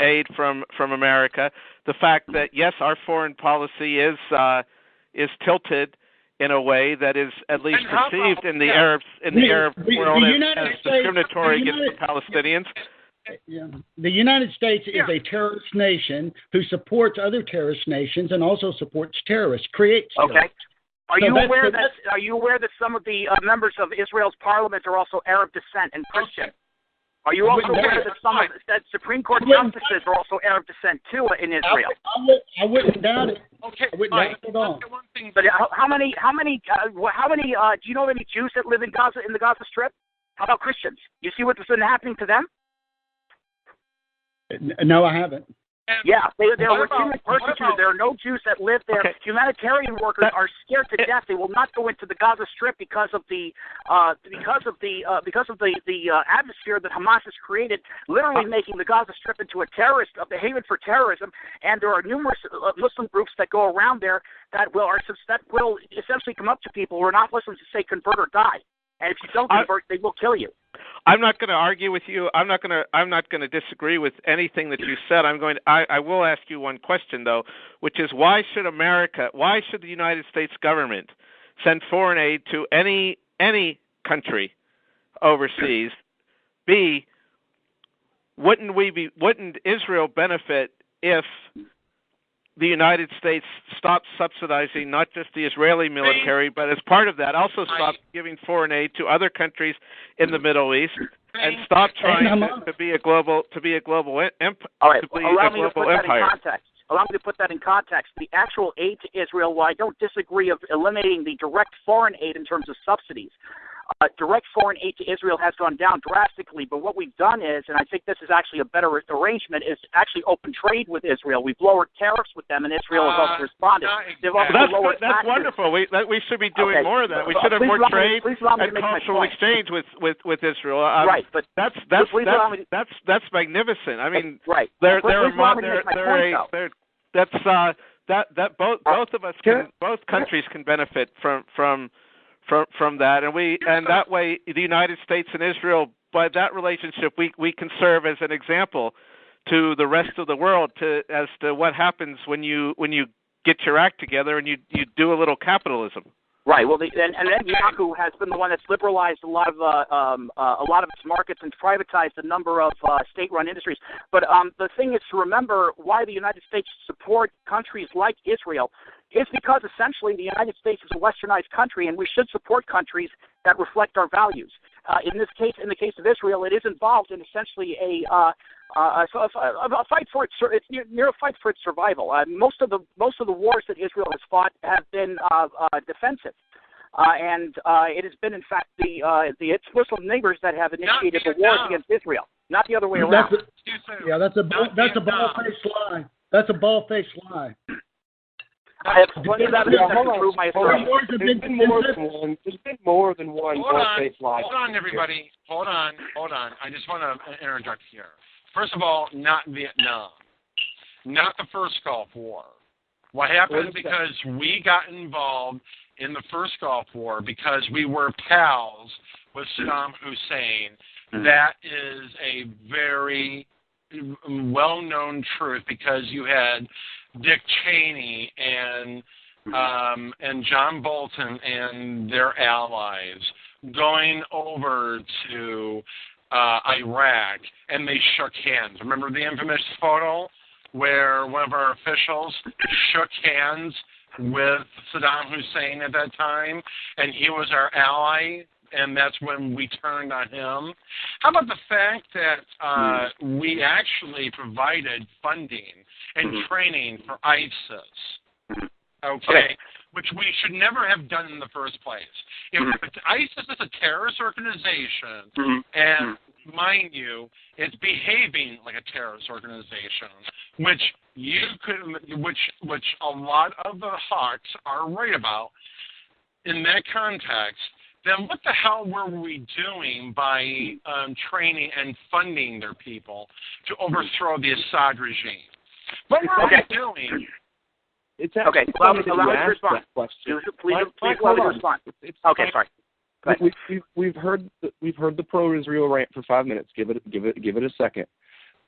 aid from America, the fact that yes, our foreign policy is tilted in a way that is at least perceived in the Arab world as discriminatory against the Palestinians. Yeah. The United States is a terrorist nation who supports other terrorist nations and also supports terrorists, creates terrorists. Okay. Are you aware that some of the members of Israel's parliament are also Arab descent and Christian? Are you also aware that Supreme Court justices are also Arab descent too in Israel? I wouldn't doubt it. Okay, I wouldn't doubt it at all. But how many? Do you know any Jews that live in Gaza, in the Gaza Strip? How about Christians? You see what's been happening to them? No, I haven't. Yeah, they are routinely persecuted. There are no Jews that live there. Okay. Humanitarian workers are scared to death. They will not go into the Gaza Strip because of the atmosphere that Hamas has created, literally making the Gaza Strip into a haven for terrorism. And there are numerous Muslim groups that go around there that will essentially come up to people who are not Muslims and say, "Convert or die." And if you don't convert, they will kill you. I'm not going to argue with you. I'm not going to disagree with anything that you said. I will ask you one question though, which is why should the United States government send foreign aid to any country overseas? B, wouldn't Israel benefit if the United States stopped subsidizing not just the Israeli military, but as part of that, also stopped giving foreign aid to other countries in the Middle East, and stop trying to be a global empire. All right, allow me to put that in context. Allow me to put that in context. The actual aid to Israel, while I don't disagree of eliminating the direct foreign aid in terms of subsidies, direct foreign aid to Israel has gone down drastically, but what we've done is, and I think this is actually a better arrangement, is actually open trade with Israel. We've lowered tariffs with them, and Israel has also responded. They've also lowered taxes. That's wonderful. We should be doing more of that. We should have more trade and cultural exchange with Israel. Right, but that's magnificent. I mean, right. Both of us both countries can benefit from that, and that way the United States and Israel, by that relationship, we can serve as an example to the rest of the world as to what happens when you get your act together and you do a little capitalism. Right. Well, and Netanyahu has been the one that's liberalized a lot of its markets and privatized a number of state-run industries. But the thing is to remember why the United States support countries like Israel is because essentially the United States is a westernized country, and we should support countries that reflect our values. In the case of Israel, it is involved in essentially a fight for its fight for its survival. Most of the wars that Israel has fought have been defensive, and it has been in fact its Muslim neighbors that have initiated the wars against Israel, not the other way around. That's a ball-faced lie. That's a ball-faced lie. I have plenty of evidence that can prove my assertion. There's been more than one ball-faced lie. Hold on, everybody. Hold on. I just want to interject here. First of all, not Vietnam. Not the first Gulf War. What happened because we got involved in the first Gulf War because we were pals with Saddam Hussein. That is a very well-known truth because you had Dick Cheney and John Bolton and their allies going over to Iraq, and they shook hands. Remember the infamous photo where one of our officials shook hands with Saddam Hussein at that time, and he was our ally, and that's when we turned on him. How about the fact that we actually provided funding and training for ISIS, okay, which we should never have done in the first place. If ISIS is a terrorist organization, and mind you, it's behaving like a terrorist organization, which a lot of the hawks are right about. In that context, then what the hell were we doing by training and funding their people to overthrow the Assad regime? What were we doing? It's okay. Allow me to respond. Please allow me to respond. Okay, sorry. We've heard the pro-Israel rant for 5 minutes. Give it a second.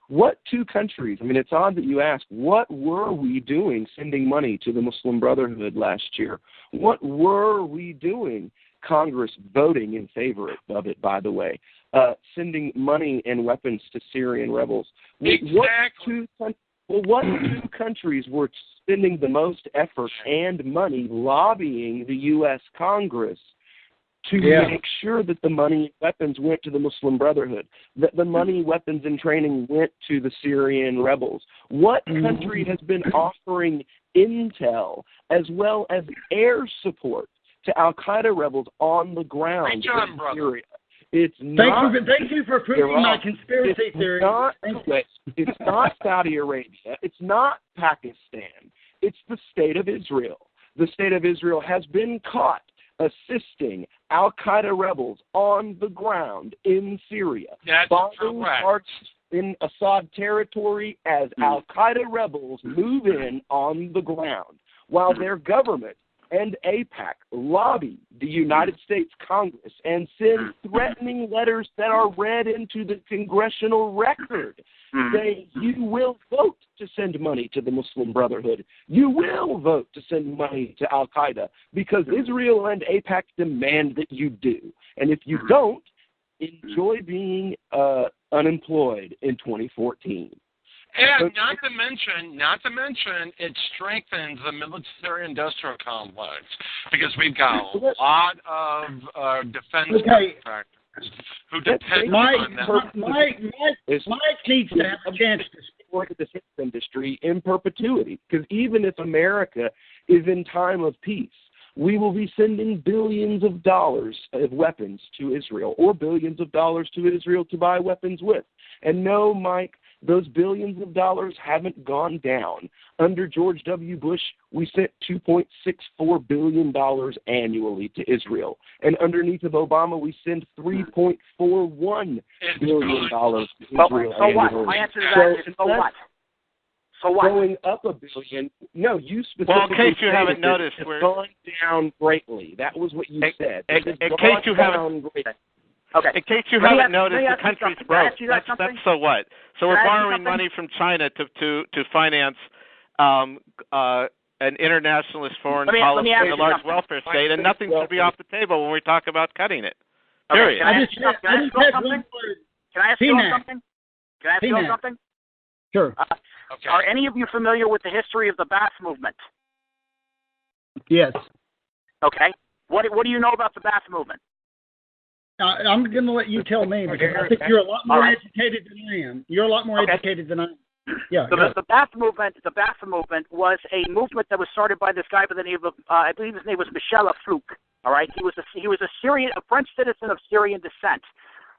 What two countries? I mean, it's odd that you ask. What were we doing sending money to the Muslim Brotherhood last year? What were we doing? Congress voting in favor of it, by the way, sending money and weapons to Syrian rebels. Exactly. What two countries were spending the most effort and money lobbying the U.S. Congress to make sure that the money and weapons went to the Muslim Brotherhood, that the money, weapons, and training went to the Syrian rebels? What country has been offering intel as well as air support to Al-Qaeda rebels on the ground in Syria? It's not. Thank you for proving my conspiracy theory. It's not Saudi Arabia. It's not Pakistan. It's the State of Israel. The State of Israel has been caught assisting Al-Qaeda rebels on the ground in Syria. That's correct. Parts in Assad territory as Al-Qaeda rebels move in on the ground, while their government and AIPAC lobby the United States Congress and send threatening letters that are read into the congressional record saying you will vote to send money to the Muslim Brotherhood. You will vote to send money to Al-Qaeda because Israel and AIPAC demand that you do. And if you don't, enjoy being unemployed in 2014. And not to mention, it strengthens the military-industrial complex because we've got a lot of defense contractors who depend on that. Mike needs to have a chance to support the defense industry in perpetuity because even if America is in time of peace, we will be sending billions of dollars of weapons to Israel or billions of dollars to Israel to buy weapons with. And no, Mike, those billions of dollars haven't gone down. Under George W. Bush, we sent $2.64 billion annually to Israel. And underneath of Obama, we send $3.41 billion to Israel so what? My answer to that is so what? So what? Going up $1 billion. No, you specifically in case you haven't noticed, it's gone down greatly. That was what you said. In case you haven't... Okay. In case you haven't noticed, the country's broke. That's so what? So we're borrowing money from China to finance an internationalist foreign policy, a large welfare state, and nothing should be off the table when we talk about cutting it. Period. Can I ask you something? Can I ask you something? Sure. Are any of you familiar with the history of the Ba'ath movement? Yes. Okay. What do you know about the Ba'ath movement? I'm going to let you tell me because I think you're a lot more educated than I am. You're a lot more educated than I am. Yeah. The Ba'ath movement was a movement that was started by this guy by the name of I believe his name was Michel Afrouk. All right. He was a French citizen of Syrian descent.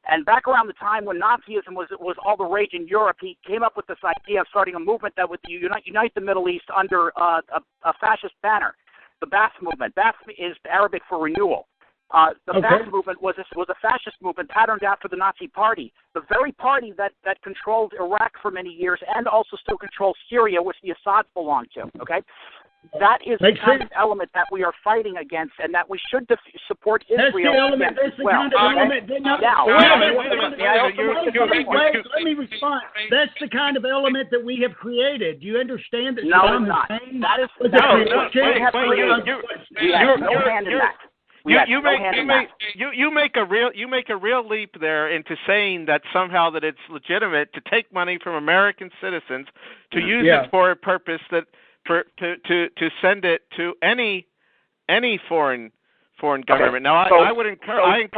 And back around the time when Nazism was all the rage in Europe, he came up with this idea of starting a movement that would unite the Middle East under a fascist banner. The Ba'ath movement. Ba'ath is Arabic for renewal. The Ba'ath movement was a fascist movement patterned after the Nazi Party, the very party that controlled Iraq for many years and also still controls Syria, which the Assads belong to. Okay, that is the kind of element that we are fighting against, and that we should support Israel against as well. Let me respond. That's the kind of element that we have created. Do you understand that? No, it's not. That is we have no hand in that. You make a real leap there into saying that somehow that it's legitimate to take money from American citizens to use it for a purpose to send it to any foreign government. Now I would encourage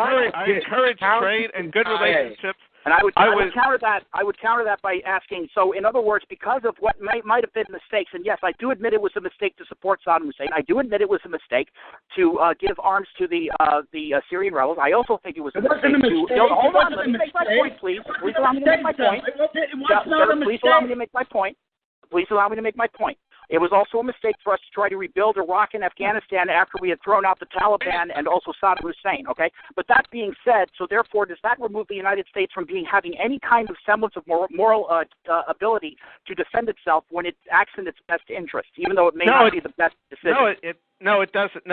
trade and good relationships. And I would counter that by asking, so in other words, because of what might have been mistakes, and yes, I do admit it was a mistake to support Saddam Hussein. I do admit it was a mistake to give arms to the Syrian rebels. I also think it was a mistake hold on, let me make my point, please. Please allow me to make my point. Please allow me to make my point. Please allow me to make my point. It was also a mistake for us to try to rebuild Iraq and Afghanistan after we had thrown out the Taliban and also Saddam Hussein, okay? But that being said, so therefore, does that remove the United States from having any kind of semblance of moral ability to defend itself when it acts in its best interest, even though it may not be the best decision? No, it doesn't.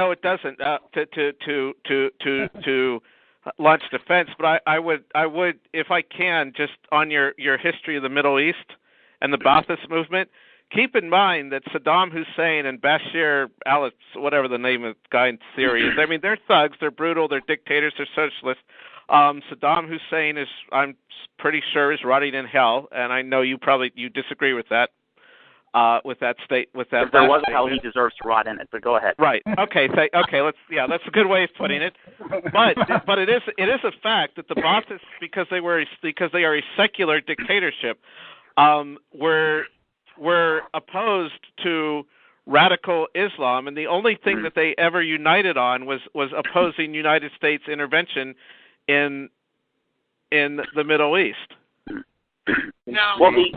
To launch defense, but I would, if I can, just on your history of the Middle East and the Ba'athist movement. Keep in mind that Saddam Hussein and Bashir al, whatever the name of the guy in Syria is, I mean, they're thugs, they're brutal, they're dictators, they're socialists. Saddam Hussein is, I'm pretty sure, is rotting in hell, and I know you disagree with that. With that. If there was hell, he deserves to rot in it. But go ahead. Right. Okay. That's a good way of putting it. But it is a fact that the Ba'athists, because they are a secular dictatorship, were opposed to radical Islam, and the only thing that they ever united on was opposing United States intervention in the Middle East. Now, wait.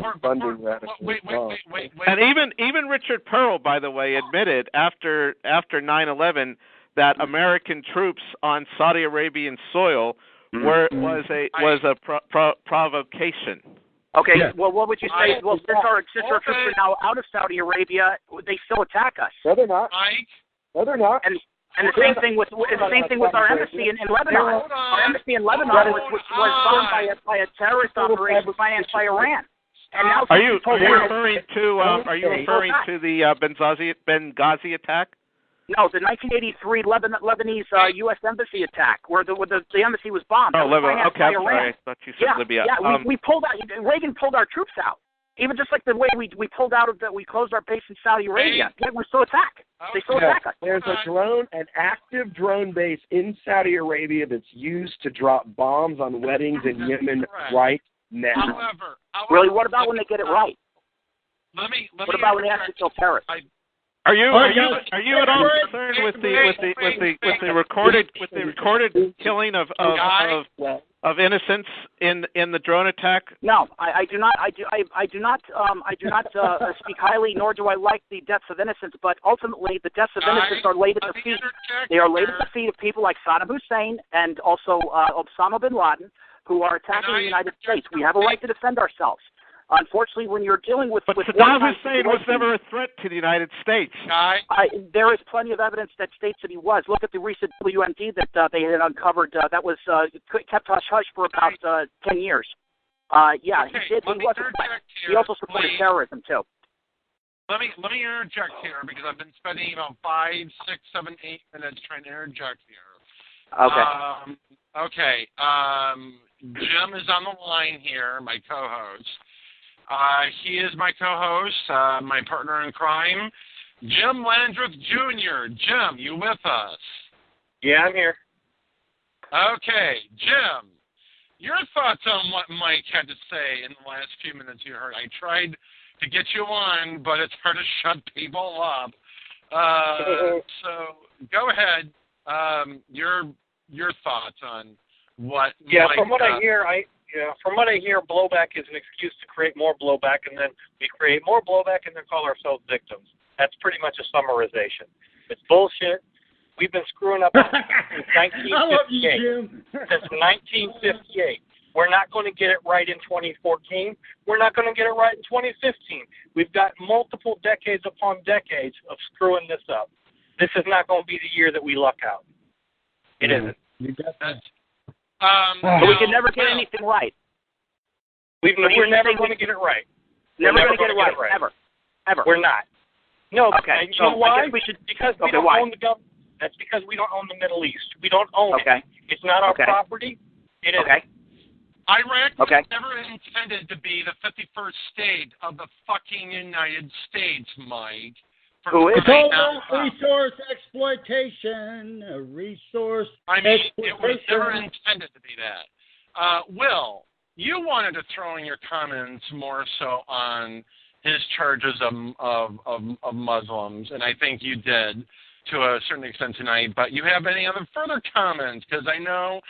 And even Richard Pearl, by the way, admitted after 9/11 that American troops on Saudi Arabian soil was a provocation. Okay, well, what would you say? Well, since our troops are now out of Saudi Arabia, they still attack us. No, they're not. No, they're not. And the same thing with our embassy in Lebanon. Our embassy in Lebanon was bombed by a terrorist operation financed by Iran. And now are you referring to the Benghazi attack? No, the 1983 Lebanese U.S. embassy attack, where the embassy was bombed. Oh, Lebanon. Okay, I'm sorry. I thought you said Libya. Yeah, we pulled out. Reagan pulled our troops out. Even just like the way we pulled out of we closed our base in Saudi Arabia. Yeah, we're still attacked. They still attack us. There's an active drone base in Saudi Arabia that's used to drop bombs on weddings in Yemen right now. However, really, what about when they get it right? What about when they actually kill terrorists? Are you at all concerned with the recorded killing of innocents in the drone attack? No, I do not. I do not speak highly, nor do I like the deaths of innocents. But ultimately, the deaths of innocents are laid at the feet. They are laid at the feet of people like Saddam Hussein and also Osama bin Laden, who are attacking the United States. We have a right to defend ourselves. Unfortunately, when you're dealing with Saddam Hussein was never a threat to the United States. There is plenty of evidence that states that he was. Look at the recent WMD that they had uncovered. That was kept hush-hush for about 10 years. He did. He was a threat. He also supported terrorism, too. Let me interject here because I've been spending 5, 6, 7, 8 minutes trying to interject here. Okay. Jim is on the line here, my co-host. He is my co-host, my partner in crime, Jim Landreth Jr. Jim, you with us? Yeah, I'm here. Okay, Jim, your thoughts on what Mike had to say in the last few minutes you heard. I tried to get you on, but it's hard to shut people up. So go ahead. Your thoughts on what Mike, from what I hear, blowback is an excuse to create more blowback, and then we create more blowback and then call ourselves victims. That's pretty much a summarization. It's bullshit. We've been screwing up since 1958. I love you, Jim. Since 1958. We're not going to get it right in 2014. We're not going to get it right in 2015. We've got multiple decades upon decades of screwing this up. This is not going to be the year that we luck out. It isn't. You got that. But we can never get anything right. We're never going to get it right. Never going to get it right. Ever. We're not. No. Okay. You know why? Because we don't why? own the government. That's because we don't own the Middle East. We don't own it. It's not our property. It is. Iraq was never intended to be the 51st state of the fucking United States, Mike. It's all about resource exploitation. It was never intended to be that. Will, you wanted to throw in your comments more so on his charges of Muslims, and I think you did to a certain extent tonight. But you have any other further comments? Because I know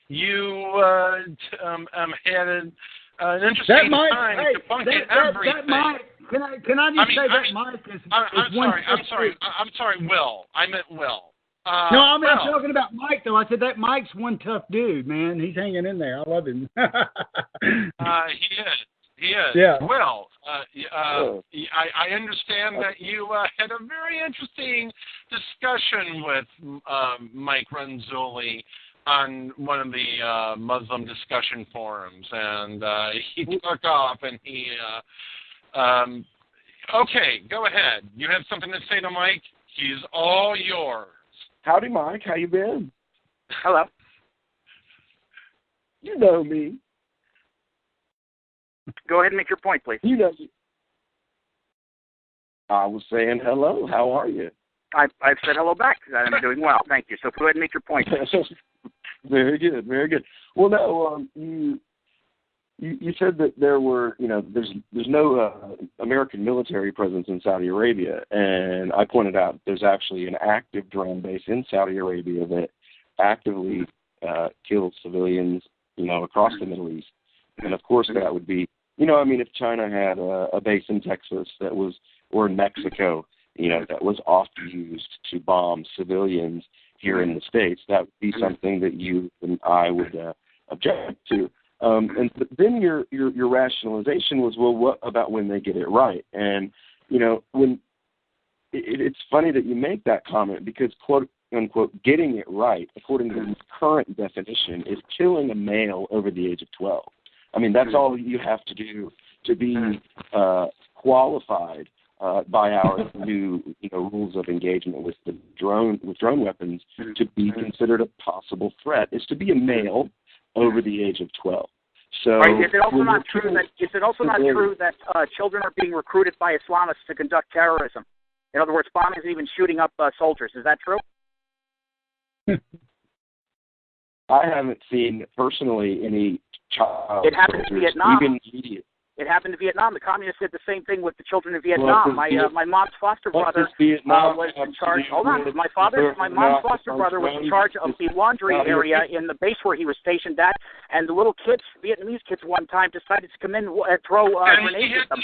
you had an interesting time debunking everything. Can I just say that Mike is I'm sorry, Will. I meant Will. No, I'm talking about Mike, though. I said that Mike's one tough dude, man. He's hanging in there. I love him. He is. Yeah. Will, I understand that you had a very interesting discussion with Mike Renzulli on one of the Muslim discussion forums, and he took off and he... okay, go ahead. You have something to say to Mike? He's all yours. Howdy, Mike. How you been? Hello. You know me. Go ahead and make your point, please. You know me. I was saying hello. How are you? I've said hello back. I'm doing well. Thank you. So go ahead and make your point, please. Very good. Very good. Well, no, You said that there were, there's no American military presence in Saudi Arabia, and I pointed out there's actually an active drone base in Saudi Arabia that actively kills civilians, across the Middle East. And of course, that would be, if China had a base in Texas or in Mexico, that was often used to bomb civilians here in the States, that would be something that you and I would object to. And then your rationalization was, well, what about when they get it right? And, when it's funny that you make that comment because, quote unquote, getting it right, according to the current definition, is killing a male over the age of 12. I mean, that's all you have to do to be qualified by our new rules of engagement with drone weapons to be considered a possible threat is to be a male over the age of 12. So is it also not true that children are being recruited by Islamists to conduct terrorism? In other words, bombing and even shooting up soldiers. Is that true? I haven't seen personally any child. It happened in Vietnam. Even immediate. It happened in Vietnam. The communists did the same thing with the children in Vietnam. My mom's foster brother was in charge. Hold on, my mom's foster brother was in charge of the laundry area in the base where he was stationed at, and the little kids, Vietnamese kids, one time decided to come in and throw grenades at them.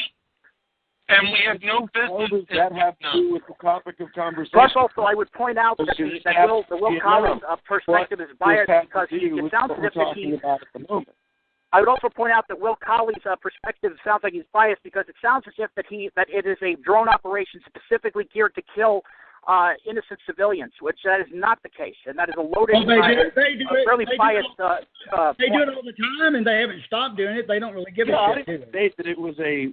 And we have no business. How does that have to do with the topic of conversation? Plus, also, I would point out that the Will Coley perspective is biased because it sounds as if he. I would also point out that Will Coley's perspective sounds like he's biased because it sounds as if that it is a drone operation specifically geared to kill innocent civilians, which that is not the case, and that is a loaded, fairly biased. They do it all the time, and they haven't stopped doing it. They don't really give a shit. I didn't state that it was a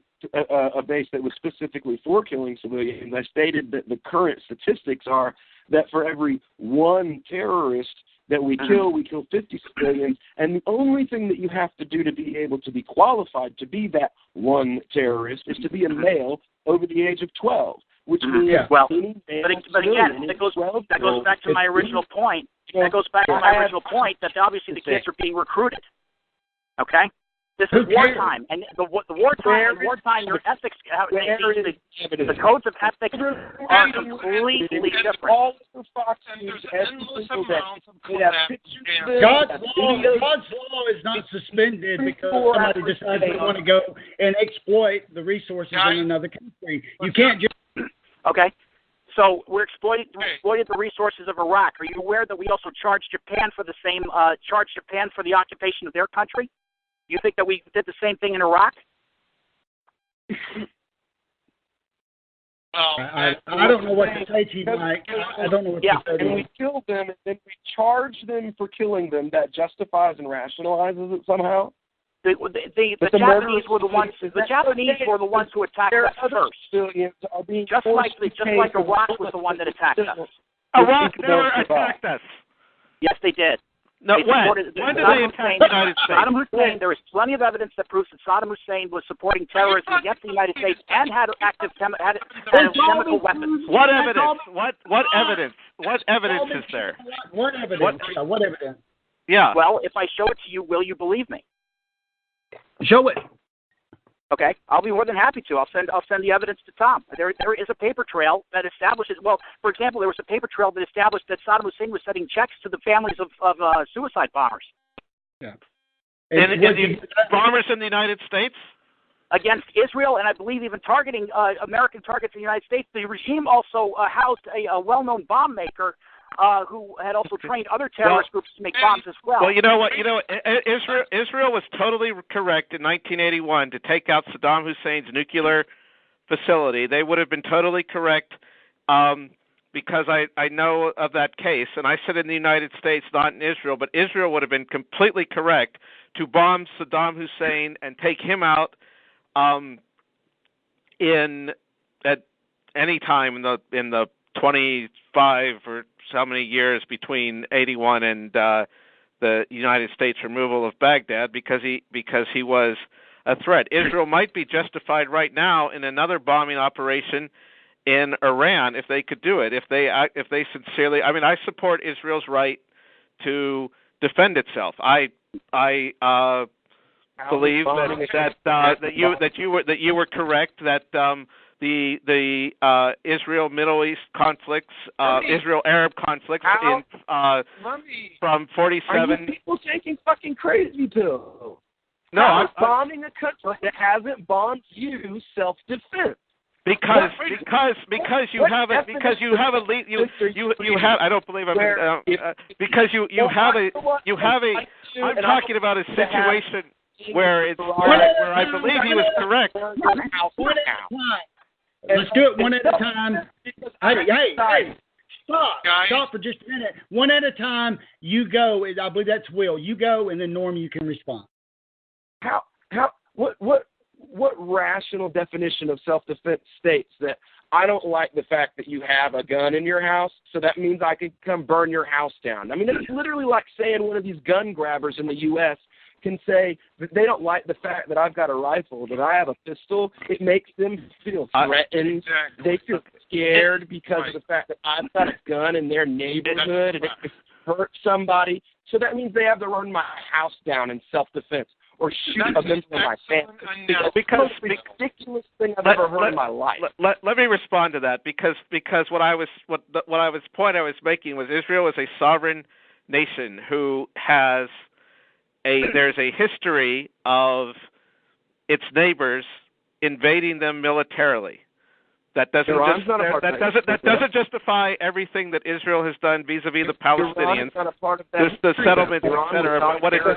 base that was specifically for killing civilians. I stated that the current statistics are that for every one terrorist that we kill 50 civilians, and the only thing that you have to do to be able to be qualified to be that one terrorist is to be a male over the age of 12, which means but again, that goes back to my original point. That goes back to my original point that obviously the kids are being recruited. Okay? This is wartime, and the wartime, your ethics, the codes of ethics are completely different. God's law is not suspended because somebody decides they want to go and exploit the resources in another country. You can't just... Okay. So we exploited the resources of Iraq. Are you aware that we also charged Japan for the same, for the occupation of their country? You think that we did the same thing in Iraq? I don't know what to say to you, Mike. I don't know what to say to you. And we killed them, and then we charge them for killing them. That justifies and rationalizes it somehow? The Japanese were the ones. The Japanese were the ones who attacked us first. Just like Iraq was the one that attacked us. Iraq never attacked us. Yes, they did. No, when did they attack the United States? Saddam Hussein. There is plenty of evidence that proves that Saddam Hussein was supporting terrorism against the United States and had active chemical weapons. What evidence? What evidence? What evidence is there? What evidence? What evidence? Yeah. Well, if I show it to you, will you believe me? Show it. Okay, I'll be more than happy to. I'll send the evidence to Tom. There is a paper trail that establishes. Well, for example, there was a paper trail that established that Saddam Hussein was sending checks to the families of suicide bombers. Yeah. And the bombers in the United States against Israel, and I believe even targeting American targets in the United States. The regime also housed a well-known bomb maker. Who had also trained other terrorist groups to make bombs as well. Well, you know what? Israel was totally correct in 1981 to take out Saddam Hussein's nuclear facility. They would have been totally correct because I know of that case, and I said in the United States, not in Israel, but Israel would have been completely correct to bomb Saddam Hussein and take him out at any time in the 25 or how many years between 81 and the United States removal of Baghdad because he was a threat. Israel might be justified right now in another bombing operation in Iran if they could do it. If they sincerely, I mean, I support Israel's right to defend itself. I believe that you were correct that the Israel Middle East conflicts, Israel Arab conflicts from 47. Are you people taking fucking crazy pills? No, I'm bombing a country that hasn't bombed you self-defense. Because you have a I don't believe I'm because you have a I'm talking about a situation where I believe he was correct. Let's do it one at a time. Hey, stop. Guys. Stop for just a minute. One at a time. You go. I believe that's Will. You go, and then Norm, you can respond. What rational definition of self-defense states that I don't like the fact that you have a gun in your house, so that means I could come burn your house down? I mean, it's literally like saying one of these gun grabbers in the U.S. can say that they don't like the fact that I've got a rifle, that I have a pistol. It makes them feel threatened. Exactly. They feel scared because of the fact that I've got a gun in their neighborhood and it could hurt somebody. So that means they have to run my house down in self-defense or shoot a member of my family. Because the most ridiculous thing I've ever heard in my life. Let me respond to that because the point I was making was Israel is a sovereign nation who has there's a history of its neighbors invading them militarily. That doesn't justify everything that Israel has done vis-a-vis the Palestinians, the settlement, etc.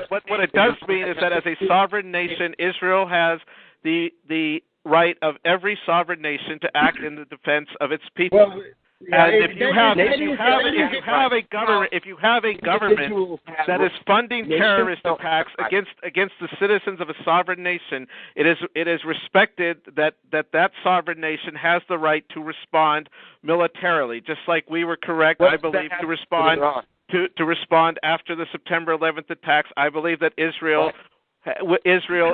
But what it does mean is that as a sovereign nation, Israel has the right of every sovereign nation to act in the defense of its people. Well, and if you have a government that is funding terrorist attacks against the citizens of a sovereign nation, it is respected that sovereign nation has the right to respond militarily, just like we were correct, I believe, to respond after the September 11th attacks. I believe that Israel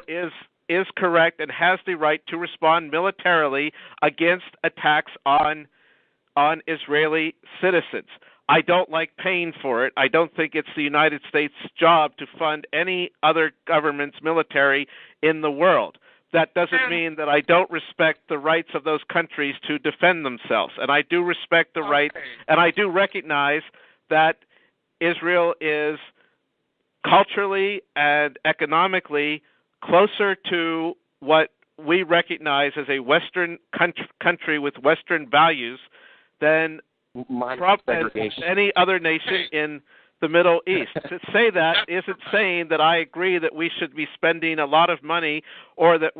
is correct and has the right to respond militarily against attacks on Israeli citizens. I don't like paying for it. I don't think it's the United States' job to fund any other government's military in the world. That doesn't mean that I don't respect the rights of those countries to defend themselves. And I do respect the right, and I do recognize that Israel is culturally and economically closer to what we recognize as a Western country with Western values than any other nation in the Middle East. To say that isn't saying that I agree that we should be spending a lot of money or that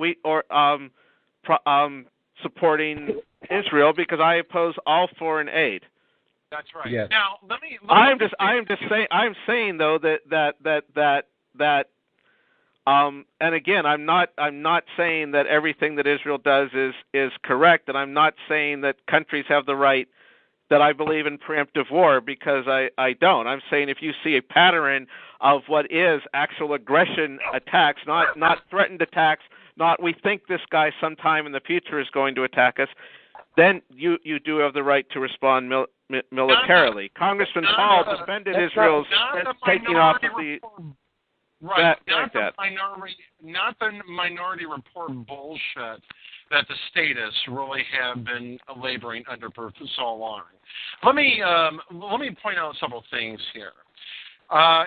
supporting Israel, because I oppose all foreign aid. That's right. Yes. Now I'm saying though that and again, I'm not saying that everything that Israel does is correct, and I'm not saying that countries have the right, that I believe in preemptive war, because I don't. I'm saying if you see a pattern of what is actual aggression attacks, not threatened attacks, not we think this guy sometime in the future is going to attack us, then you do have the right to respond militarily. Congressman Paul defended Israel's taking off of the... Right, not the minority report bullshit that the statists really have been laboring under for so long. Let me point out several things here.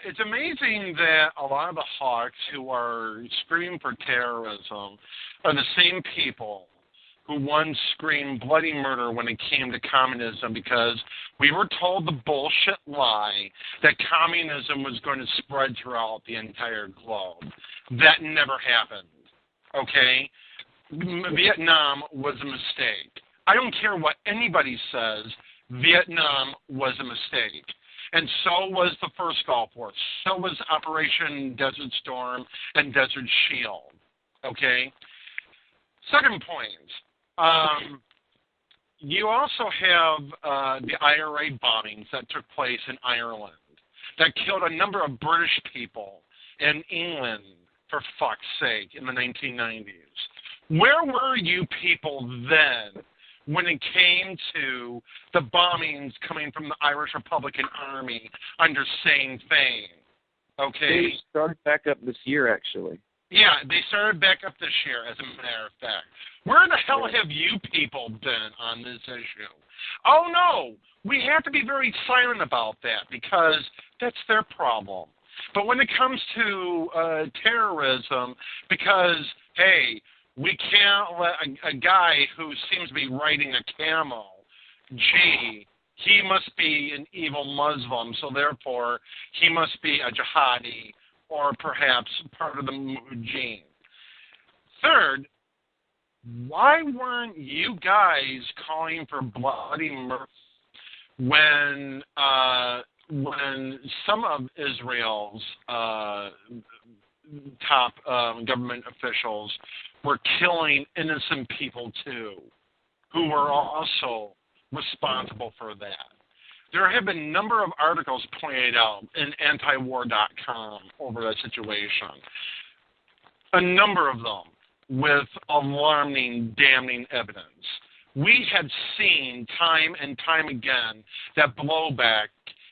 It's amazing that a lot of the hawks who are screaming for terrorism are the same people who once screamed bloody murder when it came to communism, because we were told the bullshit lie that communism was going to spread throughout the entire globe. That never happened, okay? Vietnam was a mistake. I don't care what anybody says, Vietnam was a mistake. And so was the first Gulf War. So was Operation Desert Storm and Desert Shield, okay? Second point. You also have the IRA bombings that took place in Ireland that killed a number of British people in England, for fuck's sake, in the 1990s. Where were you people then when it came to the bombings coming from the Irish Republican Army under Sinn Féin? Okay? They started back up this year, actually. Yeah, they started back up this year, as a matter of fact. Where the hell have you people been on this issue? Oh, no, we have to be very silent about that, because that's their problem. But when it comes to terrorism, because, hey, we can't let a guy who seems to be riding a camel, gee, he must be an evil Muslim, so therefore he must be a jihadi, or perhaps part of the Mujahideen. Third, why weren't you guys calling for bloody murder when some of Israel's top government officials were killing innocent people too, who were also responsible for that? There have been a number of articles pointed out in antiwar.com over that situation. A number of them with alarming, damning evidence. We had seen time and time again that blowback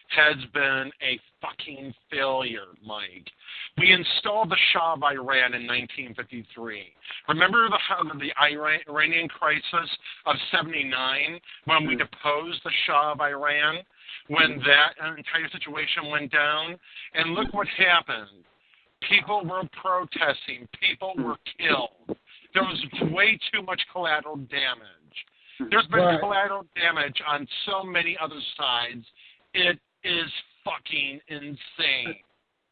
has been a fucking failure, Mike. We installed the Shah of Iran in 1953. Remember the Iranian crisis of 79 when we deposed the Shah of Iran, when that entire situation went down? And look what happened. People were protesting. People were killed. There was way too much collateral damage. There's been collateral damage on so many other sides. It is fucking insane.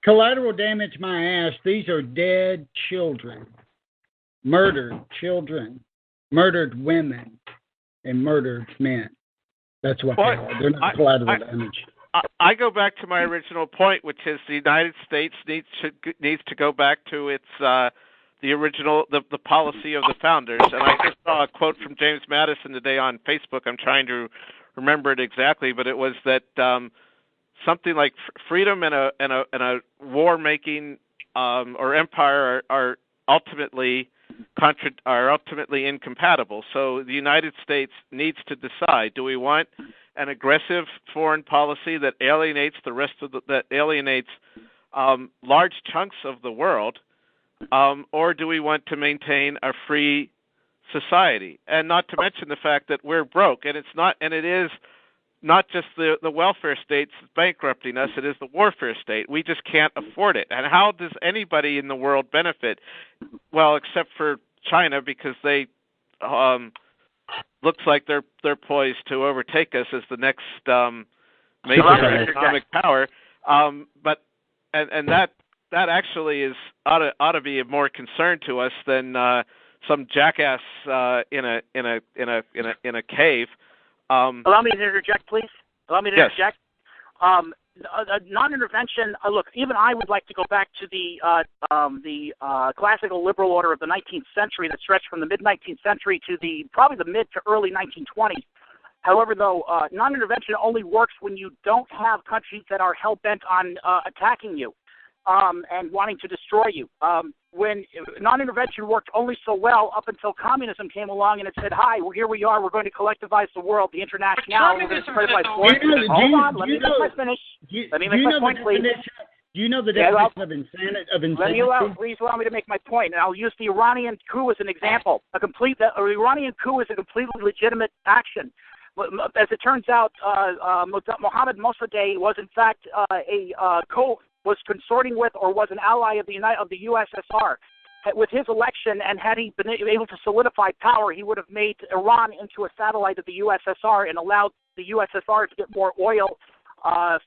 Collateral damage, my ass. These are dead children, murdered children, murdered women, and murdered men. That's what they are. They're not collateral damage. I go back to my original point, which is the United States needs to go back to its the policy of the founders. And I just saw a quote from James Madison today on Facebook. I'm trying to remember it exactly, but it was that something like freedom and a war making or empire are ultimately incompatible. So the United States needs to decide: do we want an aggressive foreign policy that alienates the rest of alienates large chunks of the world, or do we want to maintain a free society? And not to mention the fact that we're broke, and it is not just the welfare states bankrupting us, it is the warfare state. We just can't afford it. And how does anybody in the world benefit? Well, except for China, because they looks like they're poised to overtake us as the next major economic power. But that actually ought to be of more concern to us than some jackass in a cave. Allow me to interject, please. Allow me to interject. Non-intervention. Look, even I would like to go back to the classical liberal order of the 19th century that stretched from the mid-19th century to probably the mid to early 1920s. However, though, non-intervention only works when you don't have countries that are hell-bent on attacking you and wanting to destroy you. When non-intervention worked only so well up until communism came along and it said, hi, well, here we are, we're going to collectivize the world, the international, we're going to spread by force. Hold on, let me make my point, please. Do you know the definition of insanity? Please allow me to make my point, and I'll use the Iranian coup as an example. The Iranian coup is a completely legitimate action. As it turns out, Mohammad Mossadegh was in fact was consorting with or was an ally of the USSR. With his election, and had he been able to solidify power, he would have made Iran into a satellite of the USSR and allowed the USSR to get more oil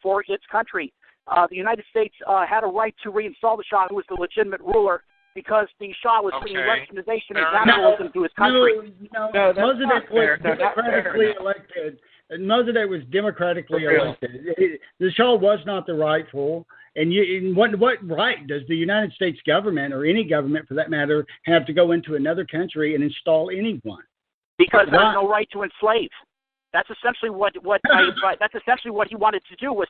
for its country. The United States had a right to reinstall the Shah, who was the legitimate ruler, because the Shah was bringing Westernization and capitalism to his country. No, Mossadegh was democratically elected. Mossadegh was democratically elected. The Shah was not the rightful. And what right does the United States government, or any government for that matter, have to go into another country and install anyone? Because there's no right to enslave. That's essentially what he wanted to do, was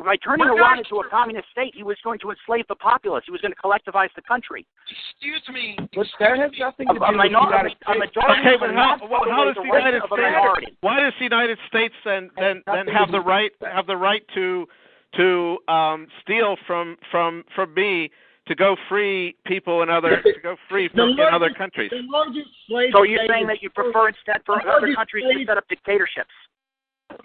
by turning Iran into a communist state, he was going to enslave the populace. He was going to collectivize the country. Excuse me. But that has nothing to do with the United States. Okay, but how does the United States? Why does the United States then have the right to steal from me to go free people in other countries? The largest slave so you're saying that you prefer instead for other countries to set up dictatorships?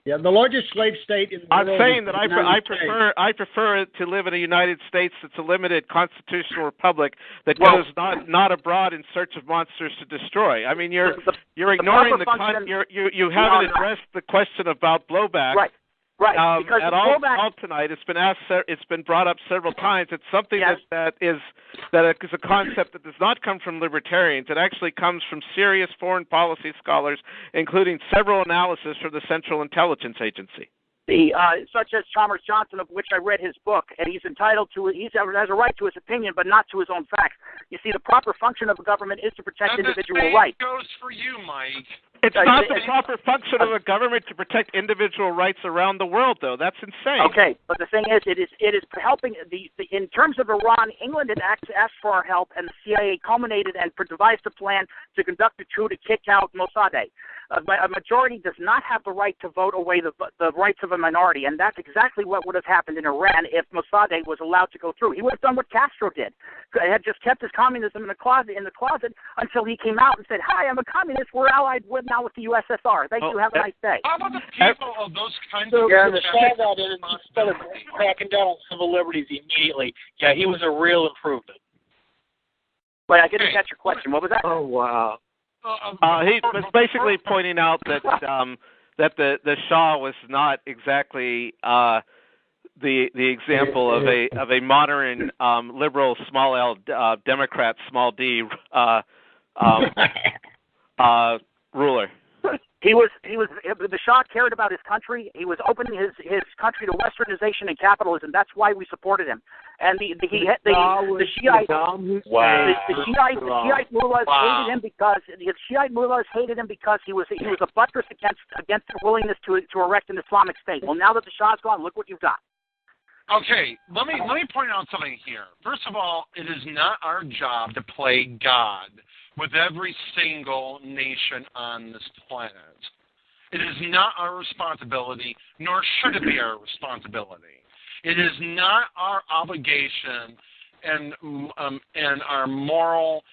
Yeah, the largest slave state in the world. I'm saying that I prefer to live in a United States that's a limited constitutional republic that goes not abroad in search of monsters to destroy. I mean, you're ignoring you haven't addressed the question about blowback. Right. Right, because at all tonight. It's been asked. It's been brought up several times. It's something that is a concept that does not come from libertarians. It actually comes from serious foreign policy scholars, including several analyses from the Central Intelligence Agency. Such as Chalmers Johnson, of which I read his book, and he has a right to his opinion, but not to his own facts. You see, the proper function of a government is to protect individual rights. The same goes for you, Mike. It's not the proper function of a government to protect individual rights around the world, though. That's insane. Okay, but the thing is, it is helping. In terms of Iran, England had asked for our help, and the CIA culminated and devised a plan to conduct a coup to kick out Mossadegh. A majority does not have the right to vote away the rights of a minority, and that's exactly what would have happened in Iran if Mossadegh was allowed to go through. He would have done what Castro did. He had just kept his communism in the closet until he came out and said, "Hi, I'm a communist. We're allied now with the USSR. Thank you. Have a nice day." How about the people of those kinds of... Yeah, the Shah got in and he started cracking down on civil liberties immediately. Yeah, he was a real improvement. Wait, I didn't catch your question. What was that? Oh, wow. He was basically pointing out that that the Shah was not exactly the example of a modern liberal small L Democrat small D ruler. The Shah cared about his country. He was opening his country to westernization and capitalism. That's why we supported him. And the Shiite mullahs hated him because he was a buttress against their willingness to erect an Islamic state. Well, now that the Shah's gone, look what you've got. Okay, let me point out something here. First of all, it is not our job to play God with every single nation on this planet. It is not our responsibility, nor should it be our responsibility. It is not our obligation and our moral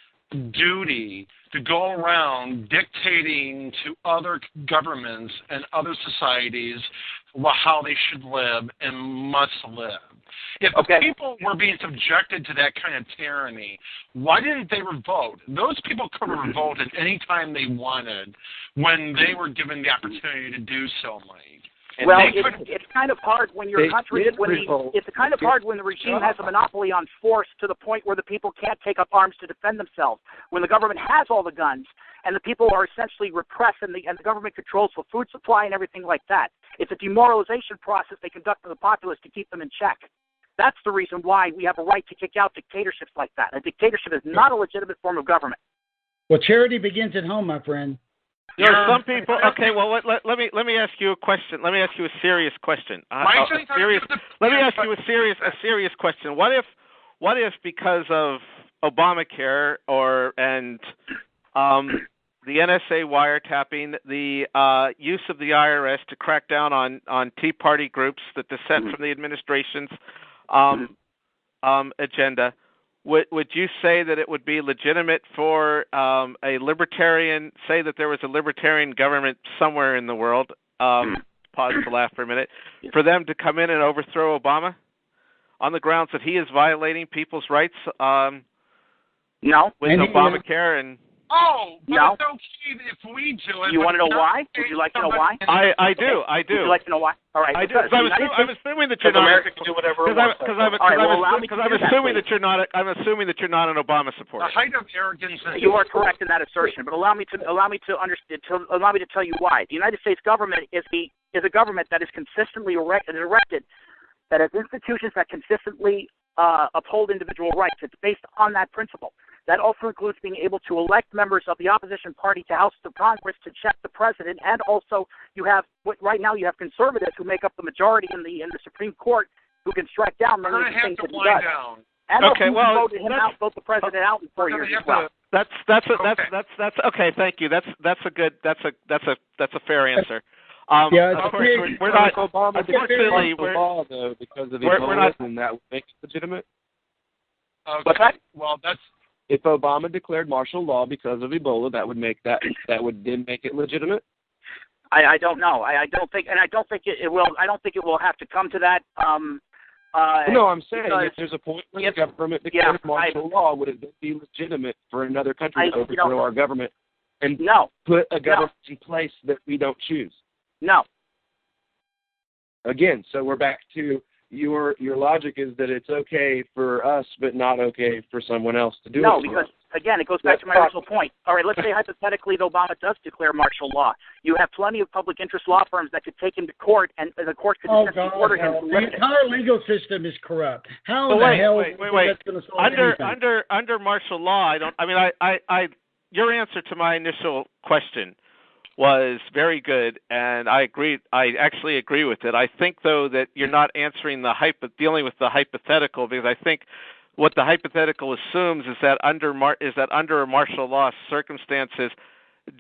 duty to go around dictating to other governments and other societies how they should live and must live. If the people were being subjected to that kind of tyranny, why didn't they revolt? Those people could have revolted any time they wanted when they were given the opportunity to do so, Mike. And well, it's kind of hard when your country, it's kind of hard when the regime has a monopoly on force to the point where the people can't take up arms to defend themselves. When the government has all the guns and the people are essentially repressed and the government controls the food supply and everything like that. It's a demoralization process they conduct to the populace to keep them in check. That's the reason why we have a right to kick out dictatorships like that. A dictatorship is not a legitimate form of government. Well, charity begins at home, my friend. There are some people. Okay, well, let me ask you a question. Let me ask you a serious question. Let me ask you a serious question. What if because of Obamacare and the NSA wiretapping, the use of the IRS to crack down on Tea Party groups that dissent from the administration's agenda, would you say that it would be legitimate for a libertarian, say that there was a libertarian government somewhere in the world, pause to laugh for a minute, for them to come in and overthrow Obama on the grounds that he is violating people's rights with Obamacare and... Oh, but no. It's okay if we do it. You want to know why? Would you like to know why? I do. Would you like to know why? All right. I do. I'm assuming that you're not. America can do whatever it wants. I'm assuming that you're not. I'm assuming that you're not an Obama supporter. The height of arrogance. You are correct in that assertion, but allow me to tell you why. The United States government is a government that is consistently erected, that has institutions that consistently uphold individual rights. It's based on that principle. That also includes being able to elect members of the opposition party to House of Congress to check the president, and also right now you have conservatives who make up the majority in the Supreme Court who can strike down many of the things that he does. And okay, well, vote the president out in 4 years as well. That's okay. Thank you. That's a fair anscer. Of course, we're not. Unfortunately, because of Ebola, and that would make it legitimate. Okay. What's that? Well, that's. If Obama declared martial law because of Ebola, that would then make it legitimate. I don't know. I don't think it will. I don't think it will have to come to that. No, I'm saying if there's a point where the government declares martial law, would it be legitimate for another country to overthrow our government and put a government in place that we don't choose? No. again, so we're back to your logic is that it's okay for us, but not okay for someone else to do it. No, because, again, it goes back to my original point. All right, let's say hypothetically that Obama does declare martial law. You have plenty of public interest law firms that could take him to court, and the court could essentially order him to lift it. The entire legal system is corrupt. How in the hell is that going to solve anything? Under martial law, your answer to my initial question was very good, and I agree. I actually agree with it. I think, though, that you're not answering dealing with the hypothetical, because I think what the hypothetical assumes is that under a martial law circumstances,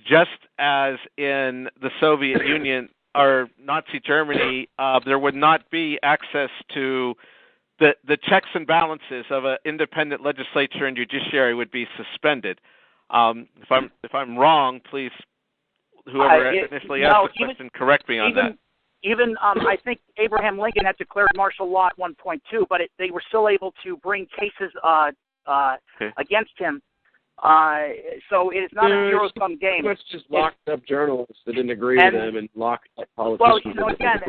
just as in the Soviet Union or Nazi Germany, there would not be access to the checks and balances of an independent legislature and judiciary would be suspended. If I'm wrong, please. Whoever initially asked the question, correct me on that. Even I think Abraham Lincoln had declared martial law at one point too, but they were still able to bring cases against him. So it is not a zero-sum game. It's just locked up journalists that didn't agree with him and locked up politicians. Well, again,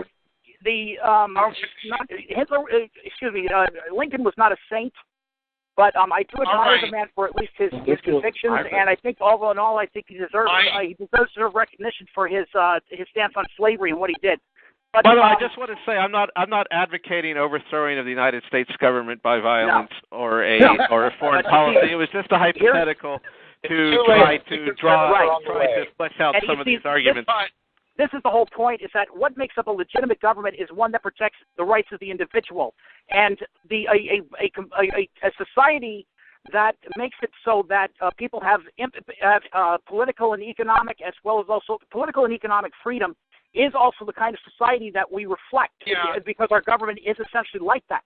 Lincoln was not a saint. But I do admire the man for at least his convictions, and I think all in all, I think he deserves recognition for his stance on slavery and what he did. But I just want to say I'm not advocating overthrowing of the United States government by violence or a foreign policy. It was just a hypothetical to try to flesh out some of these arguments. This is the whole point, is that what makes up a legitimate government is one that protects the rights of the individual. And a society that makes it so that people have political and economic, as well as also political and economic freedom, is also the kind of society that we reflect, because our government is essentially like that.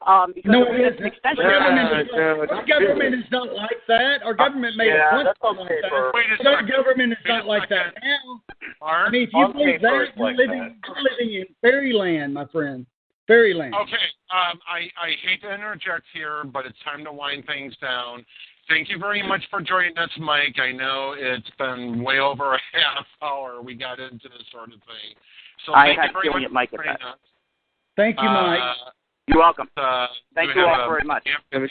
No, it isn't. Our government is not like that. Our government made it once like that. Our government is not like that now. I mean, if you believe that, you're living in fairyland, my friend. Fairyland. Okay. I hate to interject here, but it's time to wind things down. Thank you very much for joining us, Mike. I know it's been way over a half hour we got into this sort of thing. So I had feeling it, Mike. Thank you, Mike. You're welcome. Thank you all very much. I've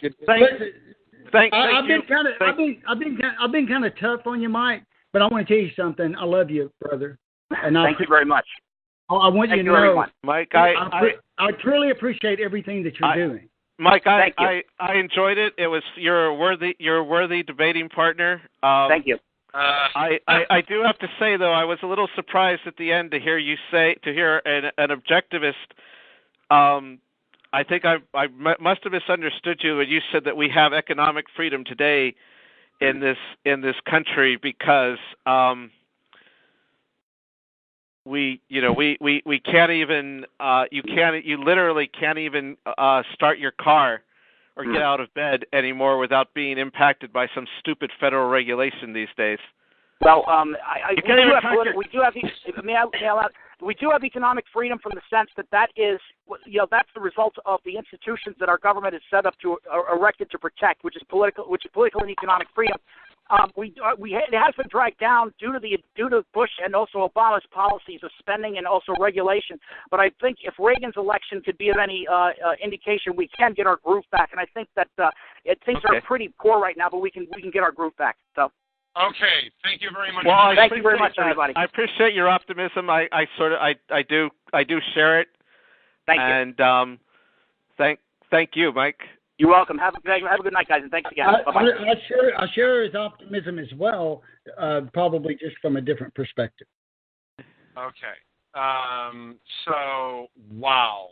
been kind of tough on you, Mike, but I want to tell you something. I love you, brother. And thank you very much. I want you to know, Mike, I truly appreciate everything that you're doing. Mike, I enjoyed it. You're a worthy debating partner. Thank you. I do have to say, though, I was a little surprised at the end to hear an objectivist. I think I must have misunderstood you when you said that we have economic freedom today in this country because we can't even you literally can't even start your car or get out of bed anymore without being impacted by some stupid federal regulation these days. Well, we do have economic freedom from the sense that is, that's the result of the institutions that our government is set up to erected to protect, which is political and economic freedom. It has been dragged down due to Bush and also Obama's policies of spending and also regulation. But I think if Reagan's election could be of any indication, we can get our groove back. And I think that things are pretty poor right now, but we can get our groove back. So. Okay, thank you very much. Well, thank you very much, everybody. I appreciate your optimism. I do share it. Thank you. And thank you, Mike. You're welcome. Have a good night, guys, and thanks again. Bye-bye. I share his optimism as well, probably just from a different perspective. Okay. So, wow.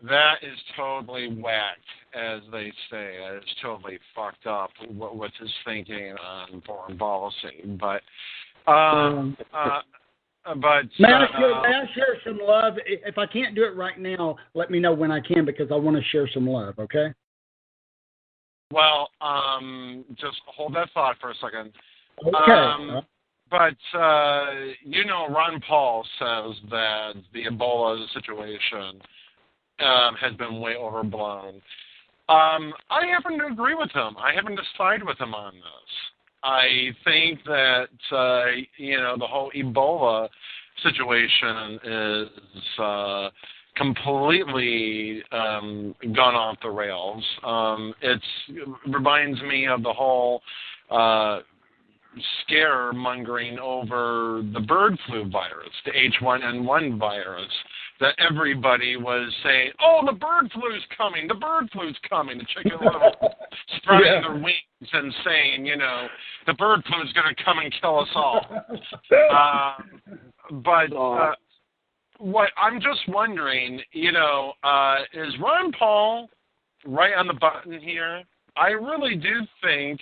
That is totally whacked, as they say. That is totally fucked up, what's his thinking on foreign policy. But, may I share some love? If I can't do it right now, let me know when I can, because I want to share some love, okay? Well, just hold that thought for a second. Okay. But, Ron Paul says that the Ebola situation has been way overblown. I happen to agree with him. I happen to side with him on this. I think that, the whole Ebola situation is completely gone off the rails. It reminds me of the whole scaremongering over the bird flu virus, the H1N1 virus, that everybody was saying, oh, the bird flu's coming, the bird flu's coming. The chicken little spreading their wings and saying, you know, the bird flu's going to come and kill us all. What I'm just wondering, you know, is Ron Paul right on the button here? I really do think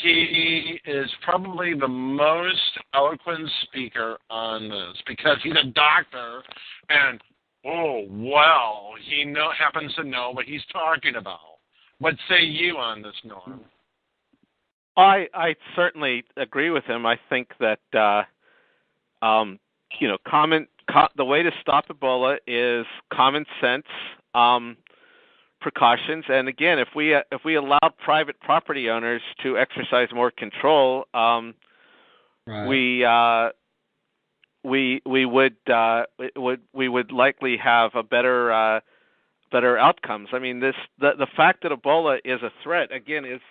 he is probably the most eloquent speaker on this, because he's a doctor and, oh, well, he happens to know what he's talking about. What say you on this, Norm? I certainly agree with him. I think that, you know, the way to stop Ebola is common sense precautions. And again, if we allow private property owners to exercise more control, we would likely have a better outcomes. I mean, the fact that Ebola is a threat again is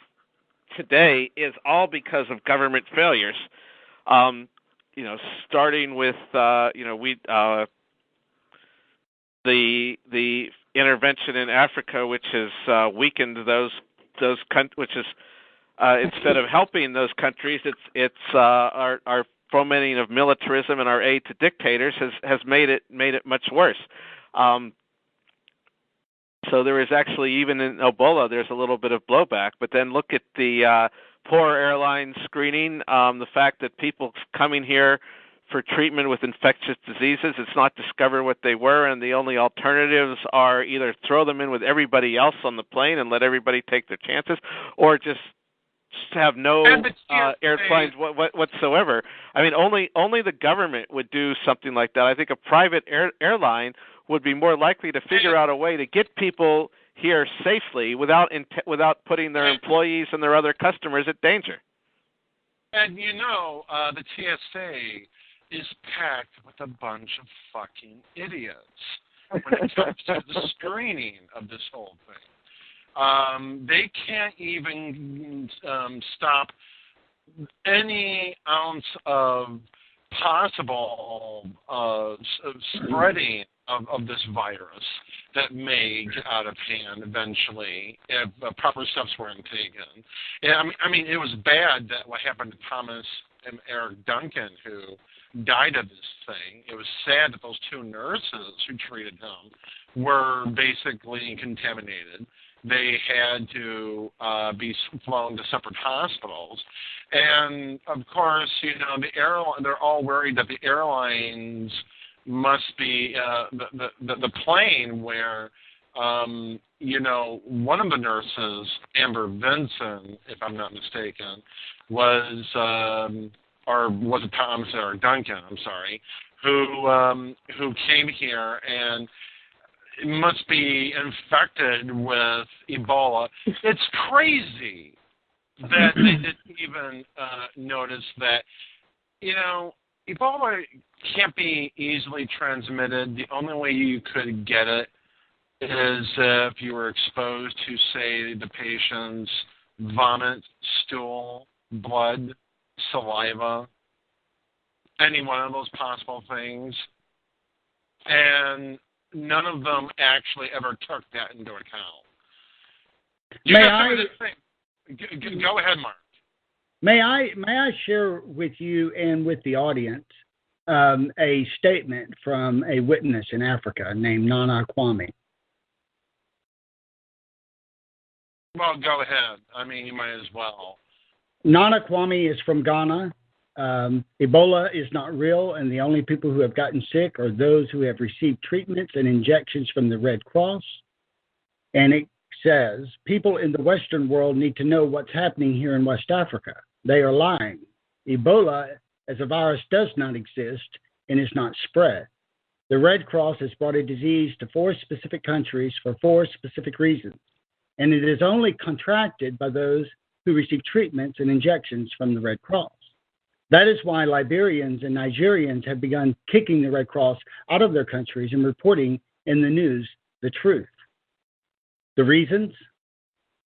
all because of government failures. You know, starting with the intervention in Africa, which has weakened those which is instead of helping those countries, it's our fomenting of militarism and our aid to dictators has made it much worse. So there is actually, even in Ebola, there's a little bit of blowback. But then look at the poor airline screening, the fact that people coming here for treatment with infectious diseases, it's not discovered what they were, and the only alternatives are either throw them in with everybody else on the plane and let everybody take their chances, or just have no airplanes whatsoever. I mean, only the government would do something like that. I think a private airline would be more likely to figure out a way to get people here safely without putting their employees and their other customers at danger. And you know, the TSA is packed with a bunch of fucking idiots when it comes to the screening of this whole thing. They can't even stop any ounce of possible spreading of this virus that may get out of hand eventually if proper steps weren't taken. And, I mean, it was bad that what happened to Thomas and Eric Duncan, who died of this thing. It was sad that those two nurses who treated him were basically contaminated. They had to be flown to separate hospitals. And, of course, you know, they're all worried that the airlines must be the plane where, you know, one of the nurses, Amber Vinson, if I'm not mistaken, was it Thomas Eric Duncan, I'm sorry, who came here and must be infected with Ebola. It's crazy that they didn't even notice that, you know, Ebola can't be easily transmitted. The only way you could get it is if you were exposed to, say, the patient's vomit, stool, blood, saliva, any one of those possible things. And none of them actually ever took that into account. Go ahead, Mark. May I share with you and with the audience a statement from a witness in Africa named Nina Phram? Well, go ahead. I mean, you might as well. Nina Phram is from Ghana. Ebola is not real, and the only people who have gotten sick are those who have received treatments and injections from the Red Cross. And it says, people in the Western world need to know what's happening here in West Africa. They are lying. Ebola as a virus does not exist and is not spread. The Red Cross has brought a disease to 4 specific countries for 4 specific reasons, and it is only contracted by those who receive treatments and injections from the Red Cross. That is why Liberians and Nigerians have begun kicking the Red Cross out of their countries and reporting in the news the truth. The reasons?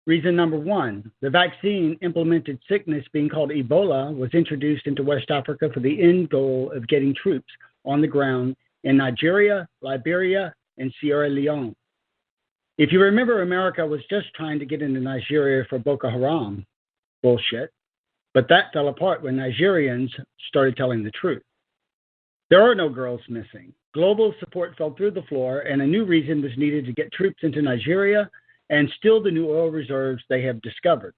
Reason number one, the vaccine implemented sickness being called Ebola was introduced into West Africa for the end goal of getting troops on the ground in Nigeria, Liberia, and Sierra Leone. If you remember, America was just trying to get into Nigeria for Boko Haram bullshit, but that fell apart when Nigerians started telling the truth. There are no girls missing. Global support fell through the floor, and a new reason was needed to get troops into Nigeria and steal the new oil reserves they have discovered.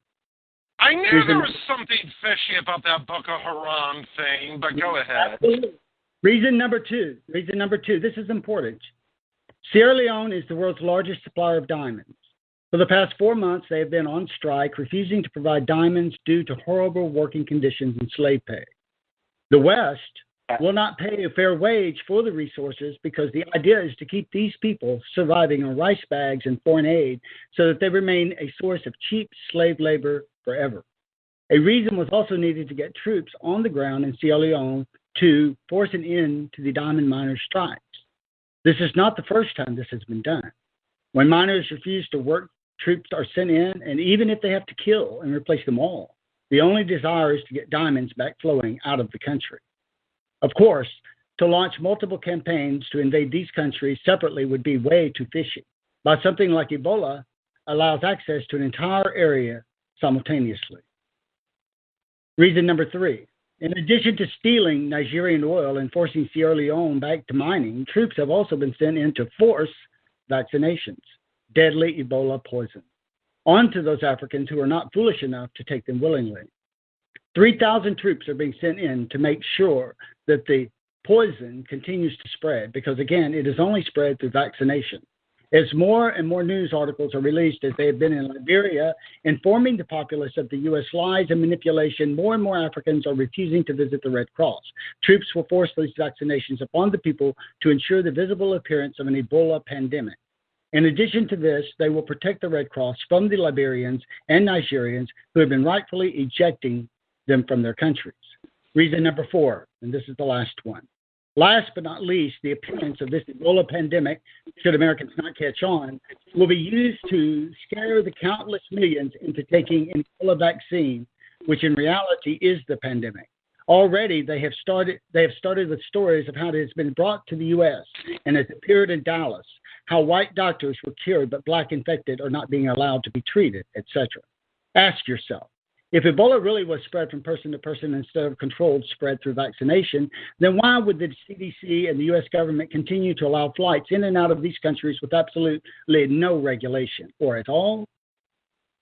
I knew there was something fishy about that Boko Haram thing, but go ahead. Absolutely. Reason number two, this is important. Sierra Leone is the world's largest supplier of diamonds. For the past 4 months, they have been on strike, refusing to provide diamonds due to horrible working conditions and slave pay. The West will not pay a fair wage for the resources because the idea is to keep these people surviving on rice bags and foreign aid so that they remain a source of cheap slave labor forever. A reason was also needed to get troops on the ground in Sierra Leone to force an end to the diamond miners' strikes. This is not the first time this has been done. When miners refuse to work, troops are sent in, and even if they have to kill and replace them all, the only desire is to get diamonds back flowing out of the country. Of course, to launch multiple campaigns to invade these countries separately would be way too fishy, but something like Ebola allows access to an entire area simultaneously. Reason number three, in addition to stealing Nigerian oil and forcing Sierra Leone back to mining, troops have also been sent in to force vaccinations, deadly Ebola poison, onto those Africans who are not foolish enough to take them willingly. 3,000 troops are being sent in to make sure that the poison continues to spread because, again, it is only spread through vaccination. As more and more news articles are released, as they have been in Liberia, informing the populace of the U.S. lies and manipulation, more and more Africans are refusing to visit the Red Cross. Troops will force these vaccinations upon the people to ensure the visible appearance of an Ebola pandemic. In addition to this, they will protect the Red Cross from the Liberians and Nigerians who have been rightfully ejecting them from their countries. Reason number four, and this is the last one. Last but not least, the appearance of this Ebola pandemic, should Americans not catch on, will be used to scare the countless millions into taking an Ebola vaccine, which in reality is the pandemic. Already, they have started with stories of how it has been brought to the U.S. and has appeared in Dallas, how white doctors were cured but black infected are not being allowed to be treated, etc. Ask yourself, if Ebola really was spread from person to person instead of controlled spread through vaccination, then why would the CDC and the U.S. government continue to allow flights in and out of these countries with absolutely no regulation or at all?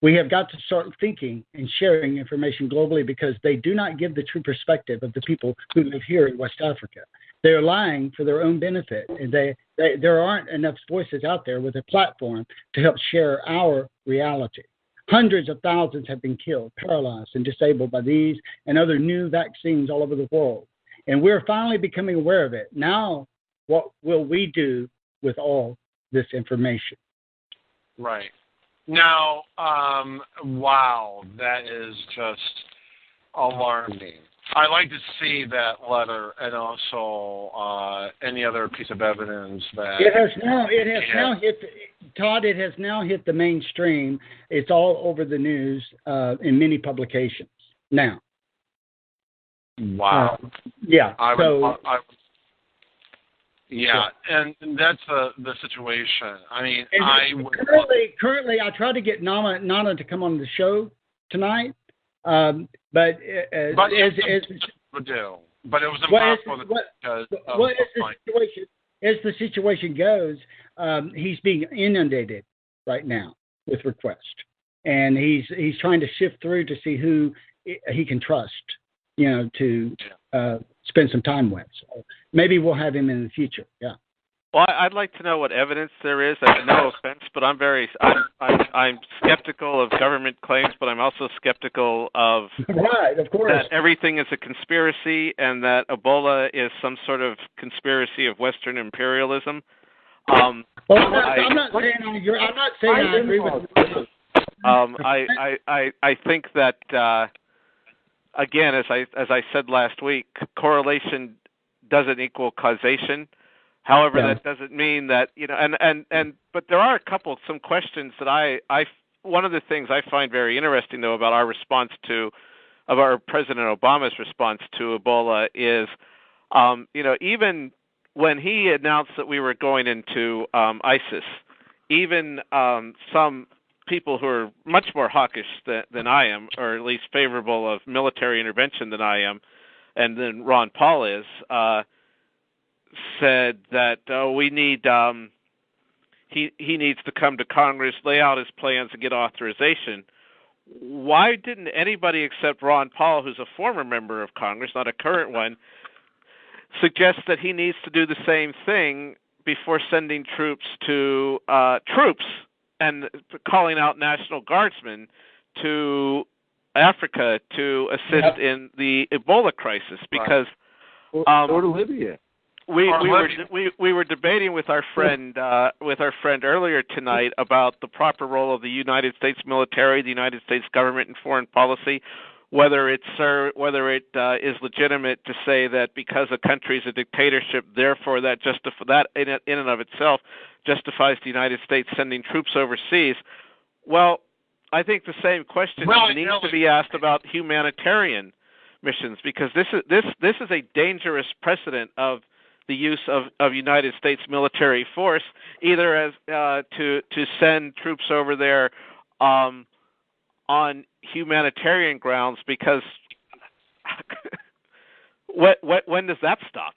We have got to start thinking and sharing information globally because they do not give the true perspective of the people who live here in West Africa. They are lying for their own benefit, and there aren't enough voices out there with a platform to help share our reality. Hundreds of thousands have been killed, paralyzed, and disabled by these and other new vaccines all over the world. And we're finally becoming aware of it. Now, what will we do with all this information? Right. Now, wow, that is just alarming. I'd like to see that letter and also any other piece of evidence that it has now hit Todd. It has now hit the mainstream. It's all over the news in many publications now. Wow. Yeah. And that's the situation. I mean, currently, I tried to get Nana to come on the show tonight. But it was impossible as the situation goes, he's being inundated right now with requests, and he's trying to sift through to see who he can trust, to spend some time with. So maybe we'll have him in the future. Yeah. Well, I'd like to know what evidence there is. No offense, but I'm skeptical of government claims, but I'm also skeptical of right, of course, that everything is a conspiracy and that Ebola is some sort of conspiracy of Western imperialism. I'm not saying I agree with you. I think that again, as I said last week, correlation doesn't equal causation. However, that doesn't mean that, but there are some questions that one of the things I find very interesting, though, about our President Obama's response to Ebola is, even when he announced that we were going into ISIS, even some people who are much more hawkish than I am, or at least favorable of military intervention than I am, and then Ron Paul is, said that we need he needs to come to Congress, lay out his plans, and get authorization. Why didn't anybody except Ron Paul, who's a former member of Congress, not a current one, suggest that he needs to do the same thing before sending troops and calling out National Guardsmen to Africa to assist in the Ebola crisis? Because or to Libya. We were debating with our friend earlier tonight about the proper role of the United States military, the United States government in foreign policy, whether it is legitimate to say that because a country is a dictatorship, therefore that in and of itself justifies the United States sending troops overseas. Well, I think the same question needs to be asked about humanitarian missions, because this is a dangerous precedent of the use of United States military force, either as to send troops over there on humanitarian grounds, because when does that stop?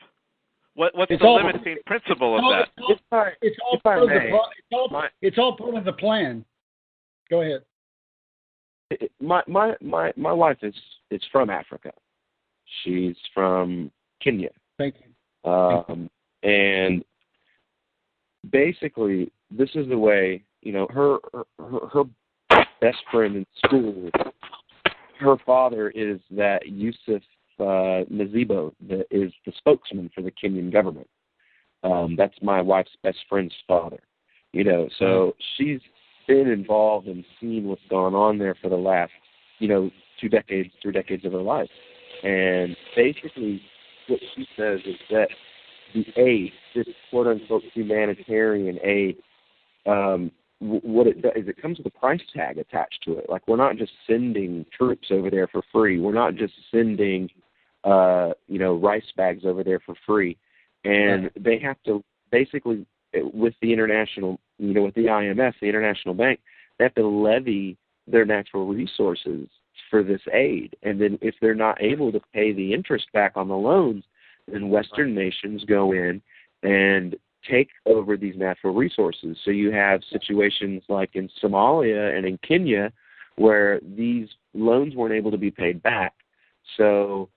What's the limiting principle of that? It's all part of the plan. Go ahead. My wife is from Africa. She's from Kenya. Thank you. And basically, this is the way, her best friend in school, her father is that Yusuf Nazibo, that is the spokesman for the Kenyan government. That's my wife's best friend's father. So she's been involved and seen what's gone on there for the last, 3 decades of her life. And basically, what she says is that the aid, this quote-unquote humanitarian aid, what it does is it comes with a price tag attached to it. Like, we're not just sending troops over there for free. We're not just sending, rice bags over there for free. And they have to basically, with the international, with the IMF, the International Bank, they have to levy their natural resources for this aid. And then if they're not able to pay the interest back on the loans, then Western nations go in and take over these natural resources. So you have situations like in Somalia and in Kenya where these loans weren't able to be paid back. So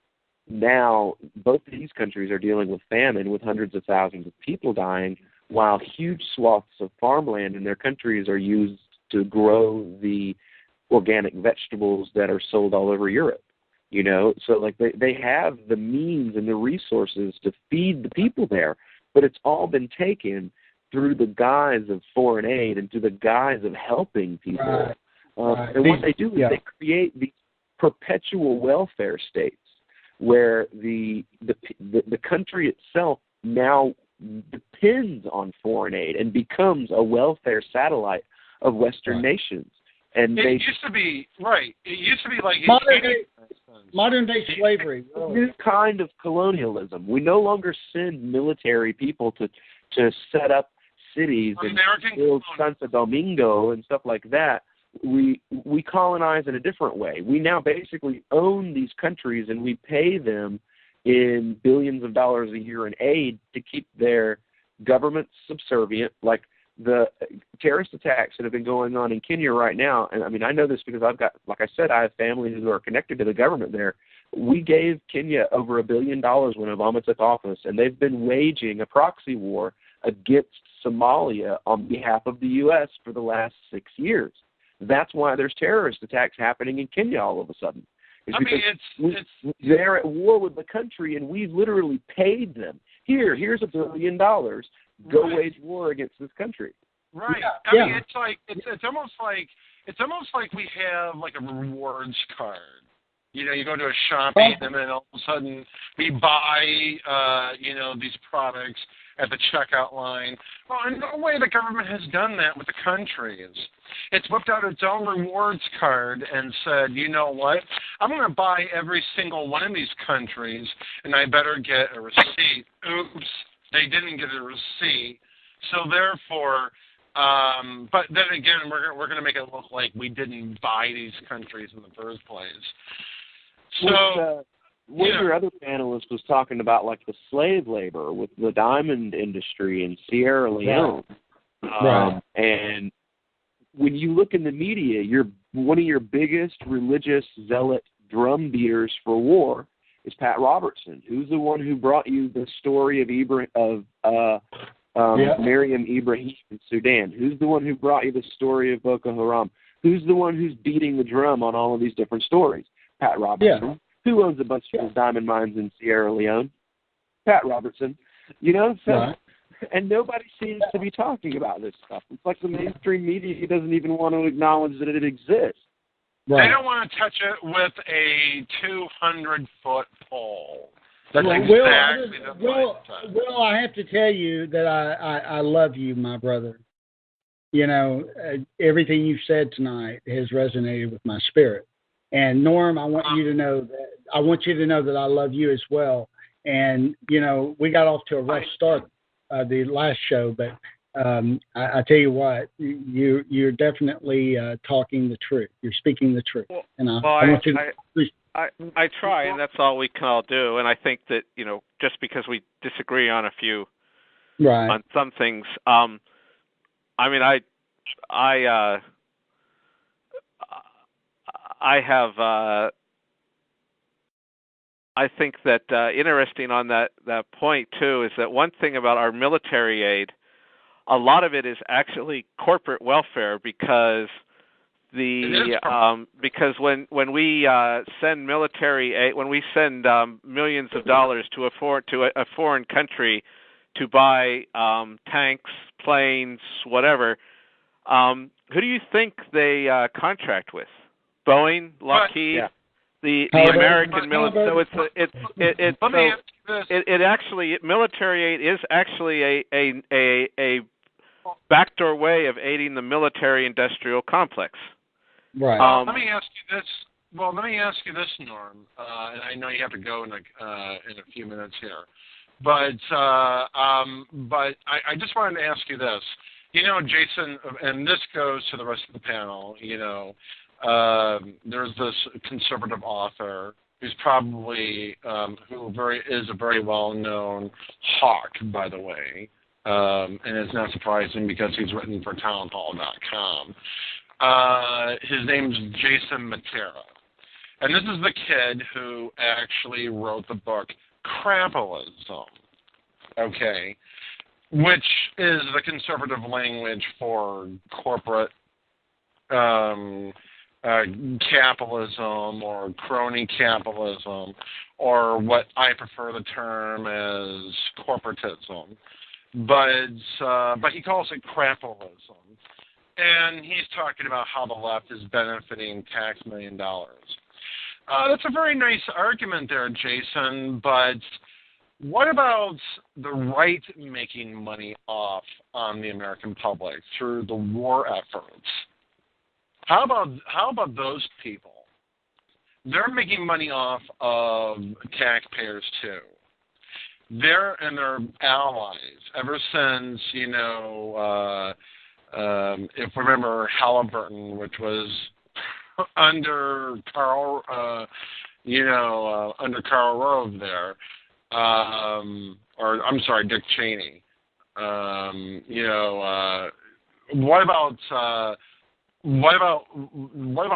now both of these countries are dealing with famine, with hundreds of thousands of people dying, while huge swaths of farmland in their countries are used to grow the organic vegetables that are sold all over Europe. So like they have the means and the resources to feed the people there, but it's all been taken through the guise of foreign aid and through the guise of helping people. And what they do is they create these perpetual welfare states where the country itself now depends on foreign aid and becomes a welfare satellite of Western nations. And it used to be right. It used to be like modern day slavery. A new kind of colonialism. We no longer send military people to set up cities and build Santo Domingo and stuff like that. We colonize in a different way. We now basically own these countries, and we pay them in billions of dollars a year in aid to keep their governments subservient. Like the terrorist attacks that have been going on in Kenya right now, and I mean, I know this because I've got, like I said, I have family who are connected to the government there. We gave Kenya over $1 billion when Obama took office, and they've been waging a proxy war against Somalia on behalf of the U.S. for the last 6 years. That's why there's terrorist attacks happening in Kenya all of a sudden. They're at war with the country, and we've literally paid them. Here's $1 billion. Go wage war against this country. Right. I mean, it's almost like we have like a rewards card. You go to a shop, eat them, and all of a sudden we buy, these products at the checkout line. Well, in no way the government has done that with the countries. It's whipped out its own rewards card and said, you know what, I'm going to buy every single one of these countries, and I better get a receipt. Oops, they didn't get a receipt. So therefore, but then again, we're going to make it look like we didn't buy these countries in the first place. So, one of your other panelists was talking about like the slave labor with the diamond industry in Sierra Leone. Right. And when you look in the media, one of your biggest religious zealot drum beaters for war is Pat Robertson, who's the one who brought you the story of Miriam Ibrahim in Sudan, who's the one who brought you the story of Boko Haram, who's the one who's beating the drum on all of these different stories. Pat Robertson. Yeah. Who owns a bunch of those diamond mines in Sierra Leone? Pat Robertson. And nobody seems to be talking about this stuff. It's like the mainstream media doesn't even want to acknowledge that it exists. Right. They don't want to touch it with a 200-foot pole. That's exactly the point. Well, I have to tell you that I love you, my brother. Everything you've said tonight has resonated with my spirit. And Norm, I want you to know that I love you as well. And we got off to a rough start the last show, but I tell you what, you're definitely talking the truth. You're speaking the truth, and I want you to. I try, and that's all we can all do. And I think that just because we disagree on a few, on some things, I think that interesting on that point too is that one thing about our military aid, a lot of it is actually corporate welfare because because when we send military aid, when we send millions of dollars to a foreign country to buy tanks, planes, whatever, who do you think they contract with? Boeing, Lockheed, the American military. So military aid is actually a backdoor way of aiding the military-industrial complex. Right. Let me ask you this. Well, let me ask you this, Norm. And I know you have to go in a few minutes here, but I just wanted to ask you this. Jason, and this goes to the rest of the panel. There's this conservative author who's probably is a very well-known hawk, by the way, and it's not surprising because he's written for townhall.com. His name's Jason Matera, and this is the kid who actually wrote the book Crapolism, which is the conservative language for corporate capitalism or crony capitalism, or what I prefer the term as corporatism. But he calls it crapolism. And he's talking about how the left is benefiting tax $1 million. That's a very nice argument there, Jason, but what about the right making money off on the American public through the war efforts? How about those people? They're making money off of taxpayers too. They're and their allies ever since if we remember Halliburton, which was under Karl Rove there, or I'm sorry, Dick Cheney. What about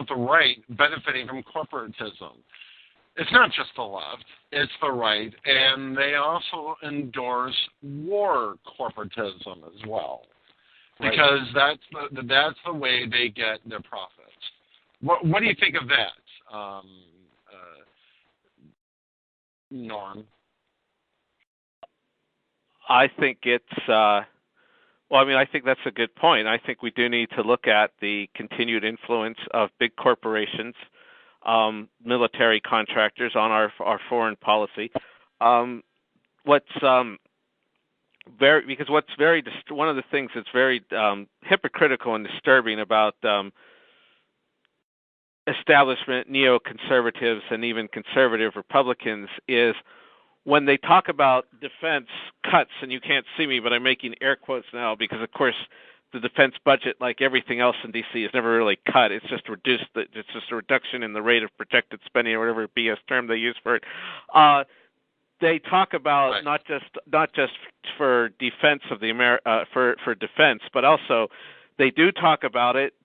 the right benefiting from corporatism? It's not just the left; it's the right, and they also endorse war corporatism as well, because that's the way they get their profits. What do you think of that, Norm? I think it's. I think that's a good point. I think we do need to look at the continued influence of big corporations military contractors on our foreign policy. One of the things that's very hypocritical and disturbing about establishment neoconservatives and even conservative Republicans is when they talk about defense cuts, and you can't see me, but I'm making air quotes now because, of course, the defense budget, like everything else in D.C., is never really cut. It's just reduced. It's just a reduction in the rate of projected spending, or whatever BS term they use for it. They talk about not just for defense of the for defense, but also they do talk about it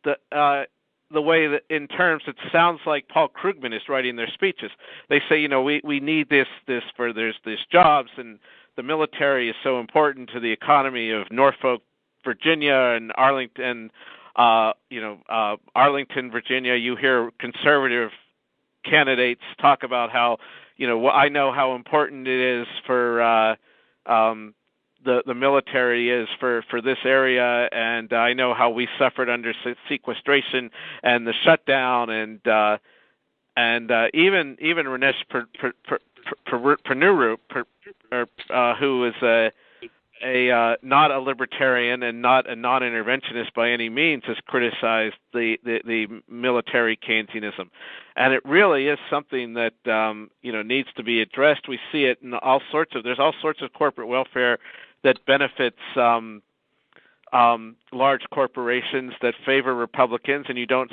the way that in terms it sounds like Paul Krugman is writing their speeches. They say, we need this for there's jobs, and the military is so important to the economy of Norfolk, Virginia, and Arlington, Virginia. You hear conservative candidates talk about how, I know how important it is for the military is for this area, and I know how we suffered under sequestration and the shutdown, and even Ranesh Pernuru, who is a not a libertarian and not a non-interventionist by any means, has criticized the military Keynesianism, and it really is something that needs to be addressed. We see it in there's all sorts of corporate welfare that benefits large corporations that favor Republicans, and you don't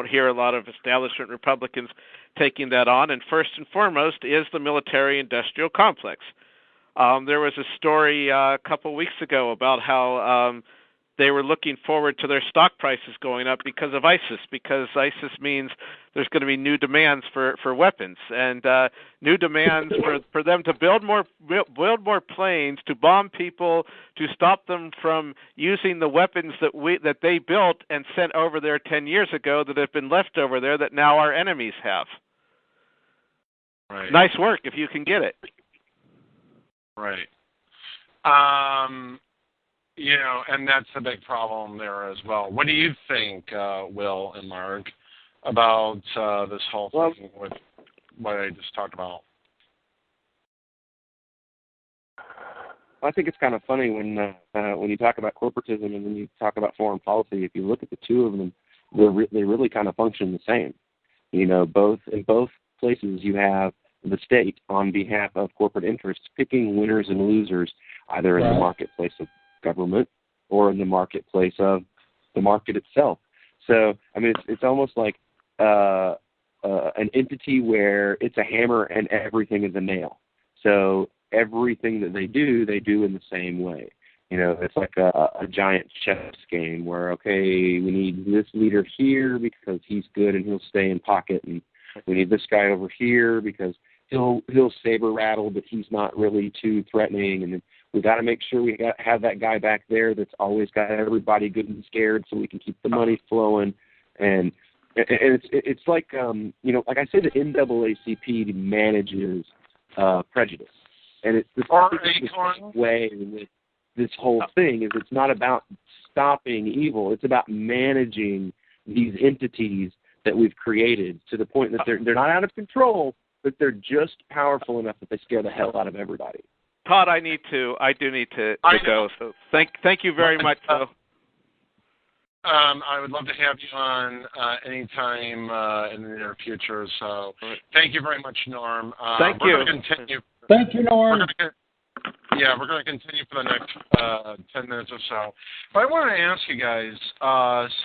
hear a lot of establishment Republicans taking that on. And first and foremost is the military-industrial complex. There was a story a couple weeks ago about how they were looking forward to their stock prices going up because of ISIS, because ISIS means there's going to be new demands for weapons, and new demands for them to build more planes, to bomb people, to stop them from using the weapons that they built and sent over there 10 years ago that have been left over there that now our enemies have. Right. Nice work if you can get it. Right. And that's a big problem there as well. What do you think, Will and Mark, about this whole thing with what I just talked about? I think it's kind of funny when you talk about corporatism and then you talk about foreign policy. If you look at the two of them, they really kind of function the same. In both places you have the state on behalf of corporate interests picking winners and losers, either in the marketplace of government or in the marketplace of the market itself. So, it's almost like an entity where it's a hammer and everything is a nail. So everything that they do in the same way. It's like a giant chess game where, okay, we need this leader here because he's good and he'll stay in pocket, and we need this guy over here because he'll saber rattle, but he's not really too threatening, and then we got to make sure we have that guy back there that's always got everybody good and scared, so we can keep the money flowing. And it's like like I say, the NAACP manages prejudice, and it's this way with this whole thing is it's not about stopping evil; it's about managing these entities that we've created to the point that they're not out of control, but they're just powerful enough that they scare the hell out of everybody. Todd, I do need to go. So thank you very much. I would love to have you on anytime in the near future. So thank you very much, Norm. Thank you. We're going to continue. Thank you, Norm. We're going to continue for the next 10 minutes or so. But I want to ask you guys,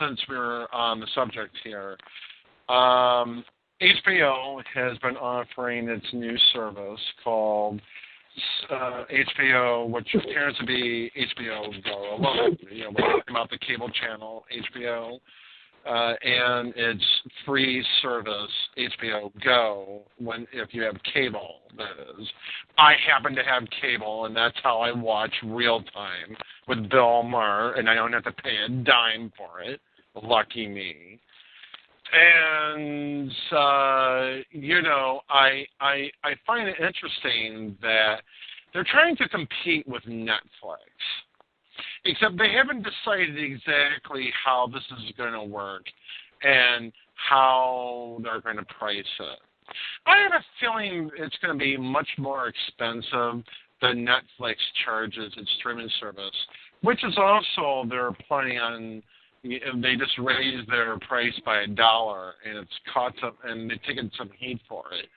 since we're on the subject here, HBO has been offering its new service called HBO, which appears to be HBO Go alone. We're talking about the cable channel HBO, and its free service HBO Go if you have cable. That is, I happen to have cable, and that's how I watch Real Time with Bill Maher, and I don't have to pay a dime for it. Lucky me. And I find it interesting that they're trying to compete with Netflix, except they haven't decided exactly how this is going to work and how they're going to price it. I have a feeling it's going to be much more expensive than Netflix charges its streaming service, which is also they're planning on. They just raised their price by $1, and it's caught up, and they've taken some heat for it.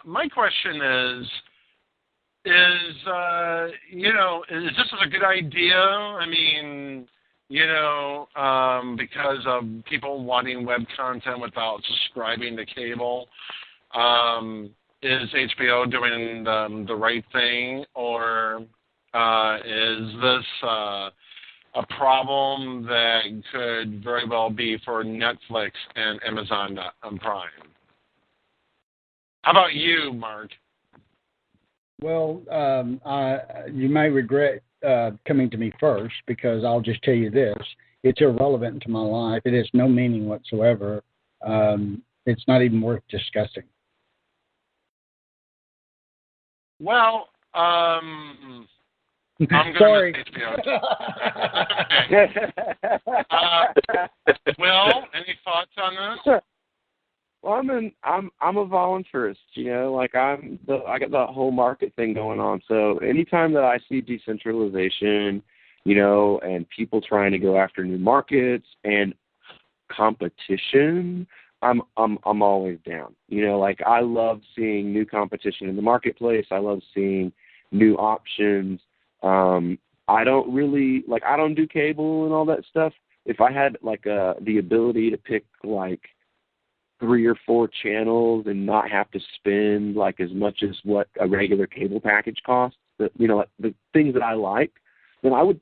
My question is this a good idea? I mean, because of people wanting web content without subscribing to cable, is HBO doing the right thing, or is this a problem that could very well be for Netflix and Amazon Prime? How about you, Mark? Well, you may regret coming to me first, because I'll just tell you this. It's irrelevant to my life. It has no meaning whatsoever. It's not even worth discussing. Well, I'm sorry. Will, any thoughts on this? Well, I'm a voluntarist, like I got the whole market thing going on. So anytime that I see decentralization, and people trying to go after new markets and competition, I'm always down. Like I love seeing new competition in the marketplace. I love seeing new options. I don't do cable and all that stuff. If I had the ability to pick 3 or 4 channels and not have to spend as much as what a regular cable package costs, the things that I like, then I would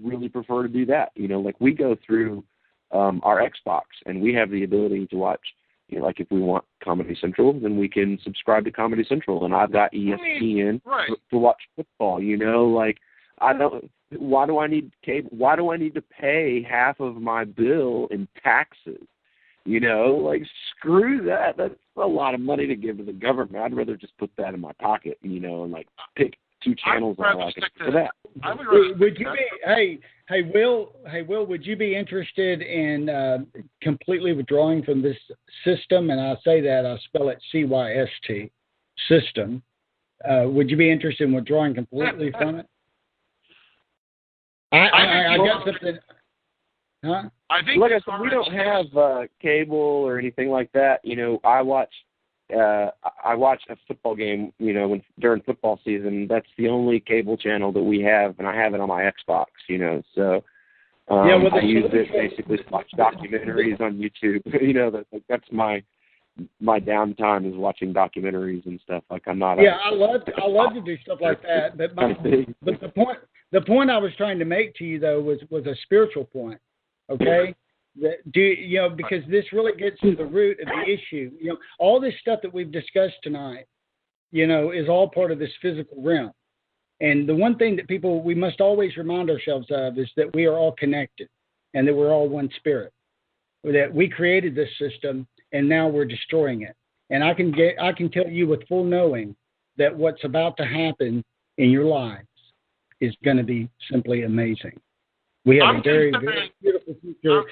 really prefer to do that. We go through our Xbox and we have the ability to watch, if we want Comedy Central, then we can subscribe to Comedy Central, and I've got ESPN to watch football. Why do I need cable? Why do I need to pay half of my bill in taxes? Screw that. That's a lot of money to give to the government. I'd rather just put that in my pocket, and pick 2 channels I like for that. Would you be, hey Will, would you be interested in completely withdrawing from this system? And I say that, I spell it CYST, system. Would you be interested in withdrawing completely from it? I got something. Huh? I think, like I said, we don't have cable or anything like that. I watch a football game. During football season, that's the only cable channel that we have, and I have it on my Xbox. So I use it basically to watch documentaries on YouTube. That's my downtime is watching documentaries and stuff. I'm not. Yeah, I love to do stuff like that. But the point I was trying to make to you though was a spiritual point. Okay, because this really gets to the root of the issue. All this stuff that we've discussed tonight, is all part of this physical realm. And the one thing that we must always remind ourselves of is that we are all connected, and that we're all one spirit. That we created this system, and now we're destroying it. And I can tell you with full knowing that what's about to happen in your lives is going to be simply amazing. We have a very, very beautiful future.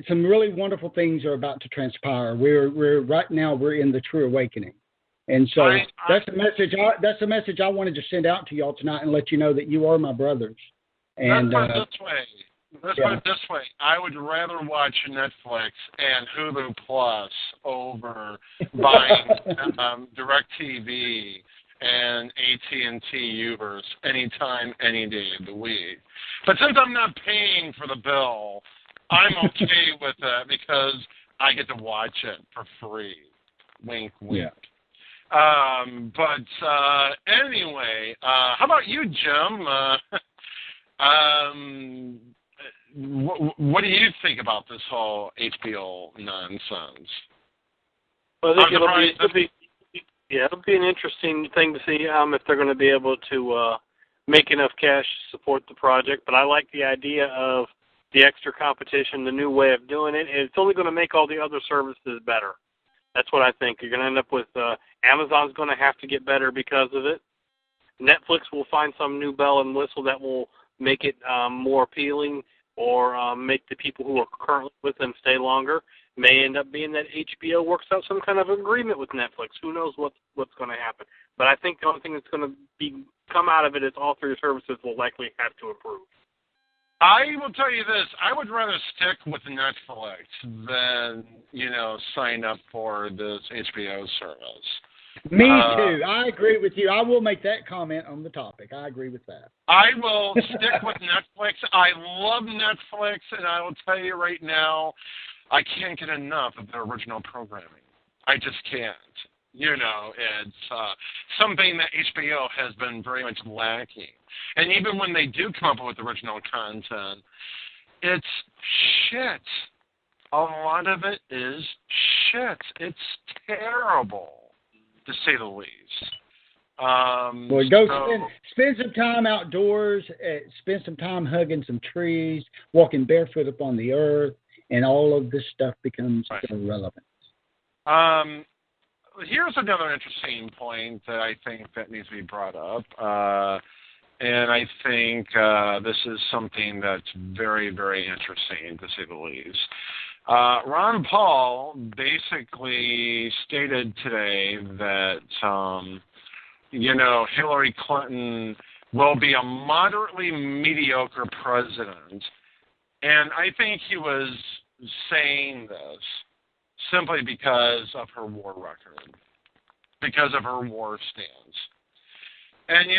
Some really wonderful things are about to transpire. We're right now in the true awakening, and so that's a message. That's a message I wanted to send out to y'all tonight and let you know that you are my brothers. And let's put it this way. I would rather watch Netflix and Hulu Plus over buying DirecTV and AT&T Uverse anytime, any day of the week. But since I'm not paying for the bill, I'm okay with that because I get to watch it for free. Wink, wink. Yeah. Anyway, how about you, Jim? What do you think about this whole HBO nonsense? Well, I think it'll be an interesting thing to see if they're going to be able to make enough cash to support the project. But I like the idea of the extra competition, the new way of doing it. And it's only going to make all the other services better. That's what I think. You're going to end up with Amazon's going to have to get better because of it. Netflix will find some new bell and whistle that will make it more appealing or make the people who are currently with them stay longer. may end up being that HBO works out some kind of agreement with Netflix. Who knows what's going to happen? But I think the only thing that's going to come out of it is all three services will likely have to improve. I will tell you this. I would rather stick with Netflix than, sign up for this HBO service. Me too. I agree with you. I will make that comment on the topic. I agree with that. I will stick with Netflix. I love Netflix, and I will tell you right now, I can't get enough of their original programming. I just can't. It's something that HBO has been very much lacking. And even when they do come up with original content, it's shit. A lot of it is shit. It's terrible, to say the least. Spend some time outdoors, spend some time hugging some trees, walking barefoot upon the earth, and all of this stuff becomes irrelevant. Here's another interesting point that I think that needs to be brought up, and I think this is something that's very, very interesting, to say the least. Ron Paul basically stated today that, Hillary Clinton will be a moderately mediocre president, and I think he was saying this simply because of her war record, because of her war stance. And,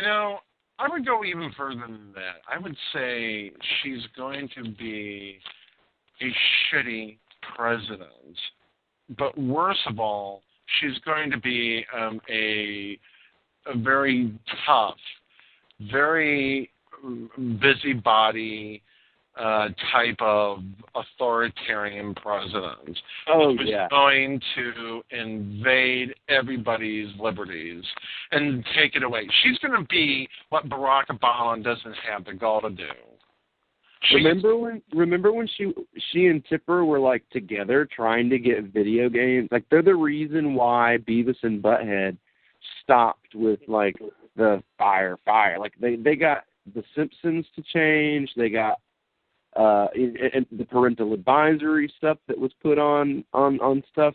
I would go even further than that. I would say she's going to be a shitty president. But worst of all, she's going to be a very tough, very busybody type of authoritarian president. Who's going to invade everybody's liberties and take it away. She's going to be what Barack Obama doesn't have the gall to do. Remember when she and Tipper were like together trying to get video games? Like they're the reason why Beavis and Butthead stopped with like the fire. Like they got the Simpsons to change. They got and the parental advisory stuff that was put on stuff,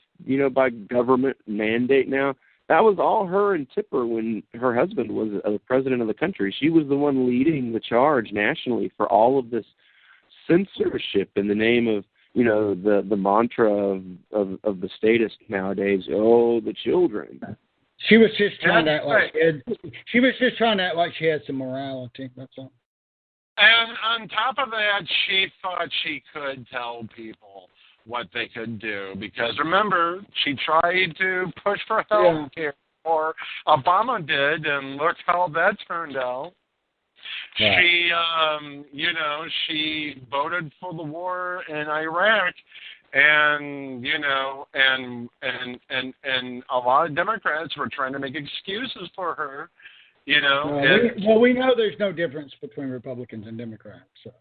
by government mandate now. That was all her and Tipper when her husband was the president of the country. She was the one leading the charge nationally for all of this censorship in the name of, the mantra of the statist nowadays, the children. She was just trying to act like she had some morality, that's all. And on top of that, she thought she could tell people what they could do. Because remember, she tried to push for health care, or Obama did, and look how that turned out. Yeah. She voted for the war in Iraq, and and a lot of Democrats were trying to make excuses for her. We know there's no difference between Republicans and Democrats. So.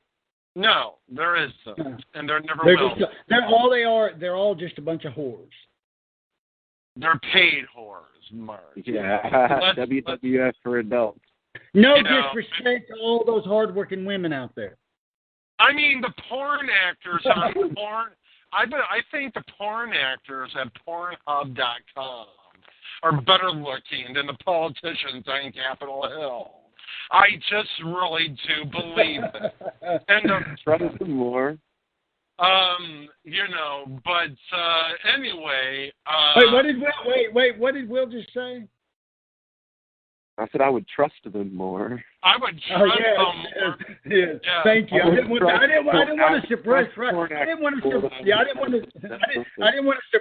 No, there isn't, and there never will. They're all just a bunch of whores. They're paid whores, Mark. Yeah, WWF for adults. No disrespect to all those hardworking women out there. I mean, the porn actors on porn. I think the porn actors at Pornhub.com are better looking than the politicians on Capitol Hill. I just really do believe it. And trust them more. But anyway. What did Will just say? I said I would trust them more. I would trust them more. Yeah. Thank you. I didn't want to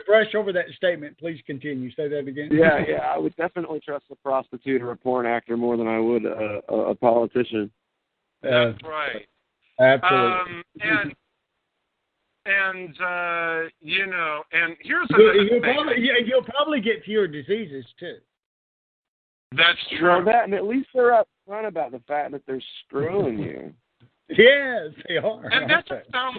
brush over that statement. Please continue. Say that again. Yeah. I would definitely trust a prostitute or a porn actor more than I would a politician. That's right. Absolutely. And here's another thing. You'll probably get fewer diseases too. That's true. Well, that, and at least they're upfront about the fact that they're screwing you. Yes, they are. And that sounds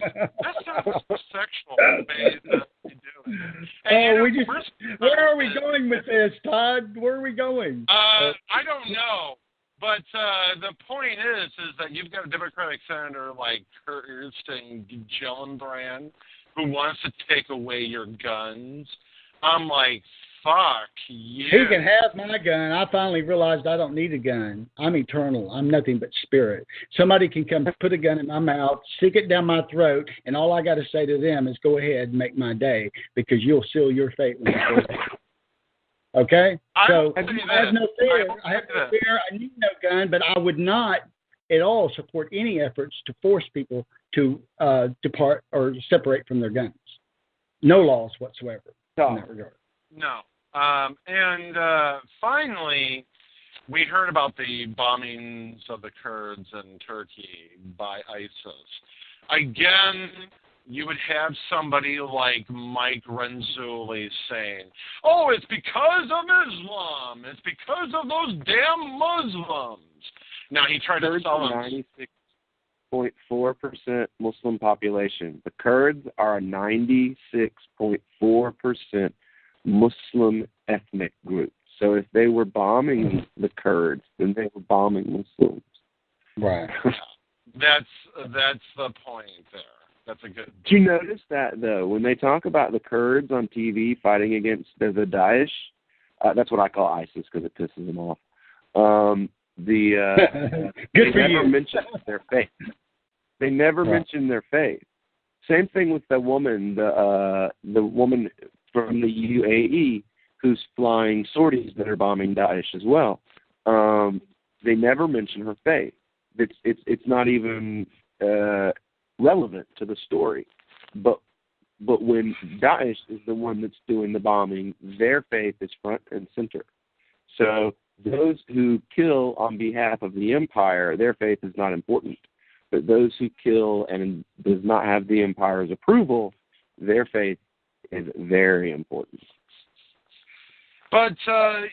sexual, the way that they do it. Where are we going with this, Todd? Where are we going? I don't know. But the point is that you've got a Democratic senator like Kirsten Gillibrand who wants to take away your guns. I'm like, fuck you. He can have my gun. I finally realized I don't need a gun. I'm eternal. I'm nothing but spirit. Somebody can come put a gun in my mouth, stick it down my throat, and all I got to say to them is go ahead and make my day, because you'll seal your fate when you go there. Okay? So I have no fear. I need no gun, but I would not at all support any efforts to force people to depart or separate from their guns. No laws whatsoever in that regard. No. And finally, we heard about the bombings of the Kurds in Turkey by ISIS. Again, you would have somebody like Mike Renzulli saying, oh, it's because of Islam. It's because of those damn Muslims. Now, he tried to sell them. 96.4% Muslim population. The Kurds are a 96.4% Muslim ethnic group. So if they were bombing the Kurds, then they were bombing Muslims. Right. That's the point there. That's a good. Do you notice that, though, when they talk about the Kurds on TV fighting against the Daesh, that's what I call ISIS because it pisses them off. They never mention their faith. They never mention their faith. Same thing with the woman from the UAE who's flying sorties that are bombing Daesh as well. They never mention her faith. It's not even relevant to the story. But when Daesh is the one that's doing the bombing, their faith is front and center. So those who kill on behalf of the empire, their faith is not important. But those who kill and does not have the empire's approval, their faith is very important. But that's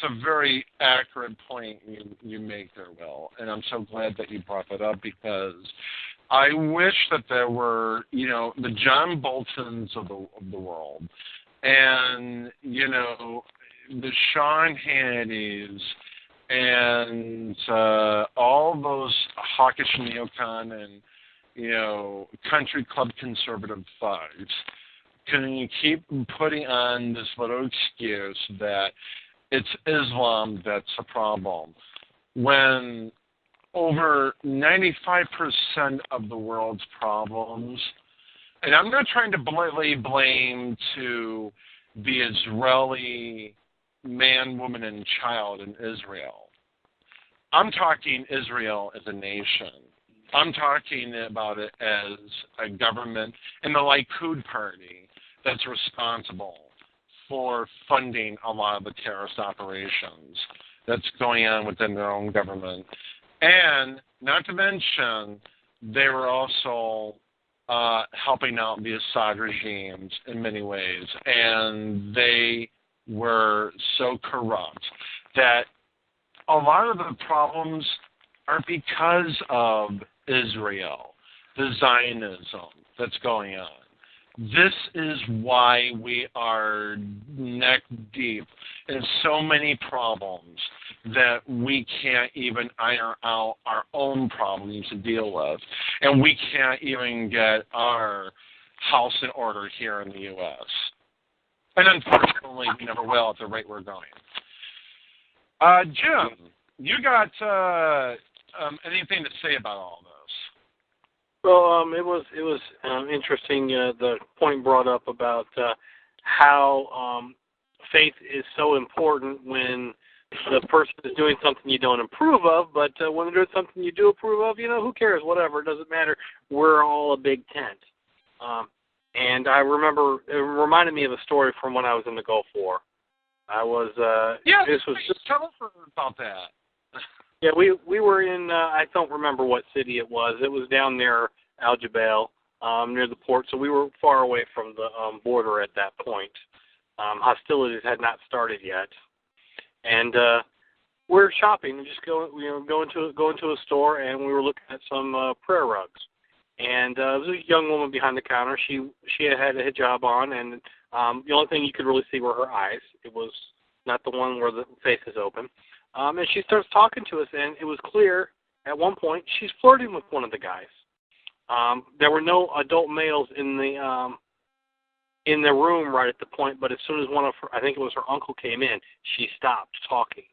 a very accurate point you make there, Will, and I'm so glad that you brought that up because I wish that there were the John Boltons of the world, and the Sean Hannitys and all those hawkish neocon and country club conservative thugs can keep putting on this little excuse that it's Islam that's a problem when over 95% of the world's problems, and I'm not trying to blatantly blame to the Israeli man, woman, and child in Israel. I'm talking Israel as a nation. I'm talking about it as a government and the Likud party that's responsible for funding a lot of the terrorist operations that's going on within their own government. And not to mention, they were also helping out the Assad regimes in many ways. And they were so corrupt that a lot of the problems are because of Israel, the Zionism that's going on. This is why we are neck deep in so many problems that we can't even iron out our own problems to deal with. And we can't even get our house in order here in the U.S. And unfortunately, we never will at the rate we're going. Jim, you got anything to say about all this? Well, it was interesting, the point brought up about how faith is so important when the person is doing something you don't approve of, but when they're doing something you do approve of, who cares, whatever, it doesn't matter. We're all a big tent. And I remember, it reminded me of a story from when I was in the Gulf War. Tell us about that. Yeah, we were in, I don't remember what city it was. It was down near Al Jabail, near the port, so we were far away from the border at that point. Hostilities had not started yet. And we're shopping and just going to a store, and we were looking at some prayer rugs. And there was a young woman behind the counter. She had a hijab on, and the only thing you could really see were her eyes. It was not the one where the face is open. And she starts talking to us, and it was clear at one point she's flirting with one of the guys. There were no adult males in the room right at the point, but as soon as one of her, I think it was her uncle, came in, she stopped talking.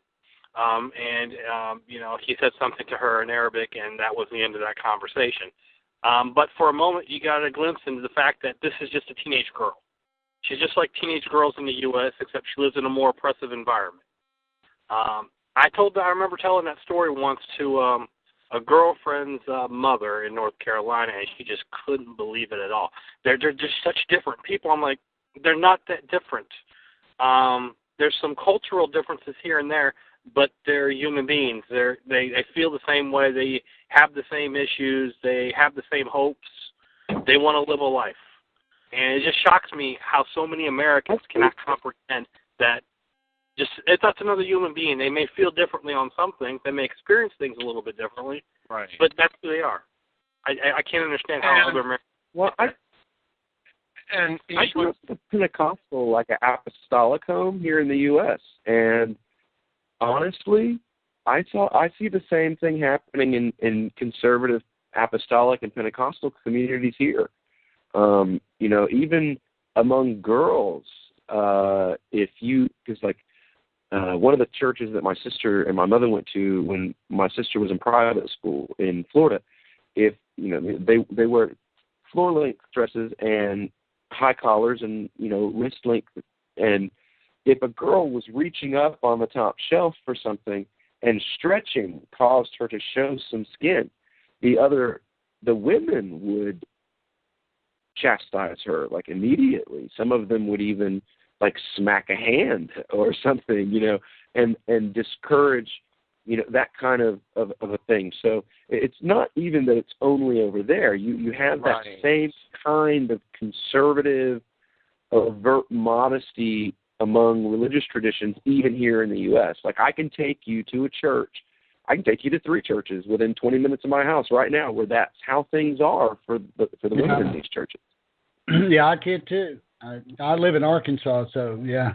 He said something to her in Arabic, and that was the end of that conversation. But for a moment, you got a glimpse into the fact that this is just a teenage girl. She's just like teenage girls in the U.S., except she lives in a more oppressive environment. I remember telling that story once to a girlfriend's mother in North Carolina, and she just couldn't believe it at all. They're just such different people. I'm like, they're not that different. There's some cultural differences here and there, but they're human beings. They feel the same way. They have the same issues. They have the same hopes. They want to live a life. And it just shocks me how so many Americans cannot comprehend that that's another human being. They may feel differently on some things. They may experience things a little bit differently. Right. But that's who they are. I can't understand how other Americans... Well, I grew up with a Pentecostal, like an apostolic home here in the U.S., and honestly, I see the same thing happening in conservative, apostolic, and Pentecostal communities here. Even among girls, one of the churches that my sister and my mother went to when my sister was in private school in Florida, they wear floor-length dresses and high collars and wrist length, and if a girl was reaching up on the top shelf for something and stretching caused her to show some skin, the women would chastise her like immediately. Some of them would even like smack a hand or something, and discourage, that kind of a thing. So it's not even that it's only over there. You have that same kind of conservative, overt modesty among religious traditions, even here in the U.S. Like, I can take you to a church. I can take you to 3 churches within 20 minutes of my house right now where that's how things are for the women in these churches. Yeah, I kid too. I live in Arkansas, so yeah,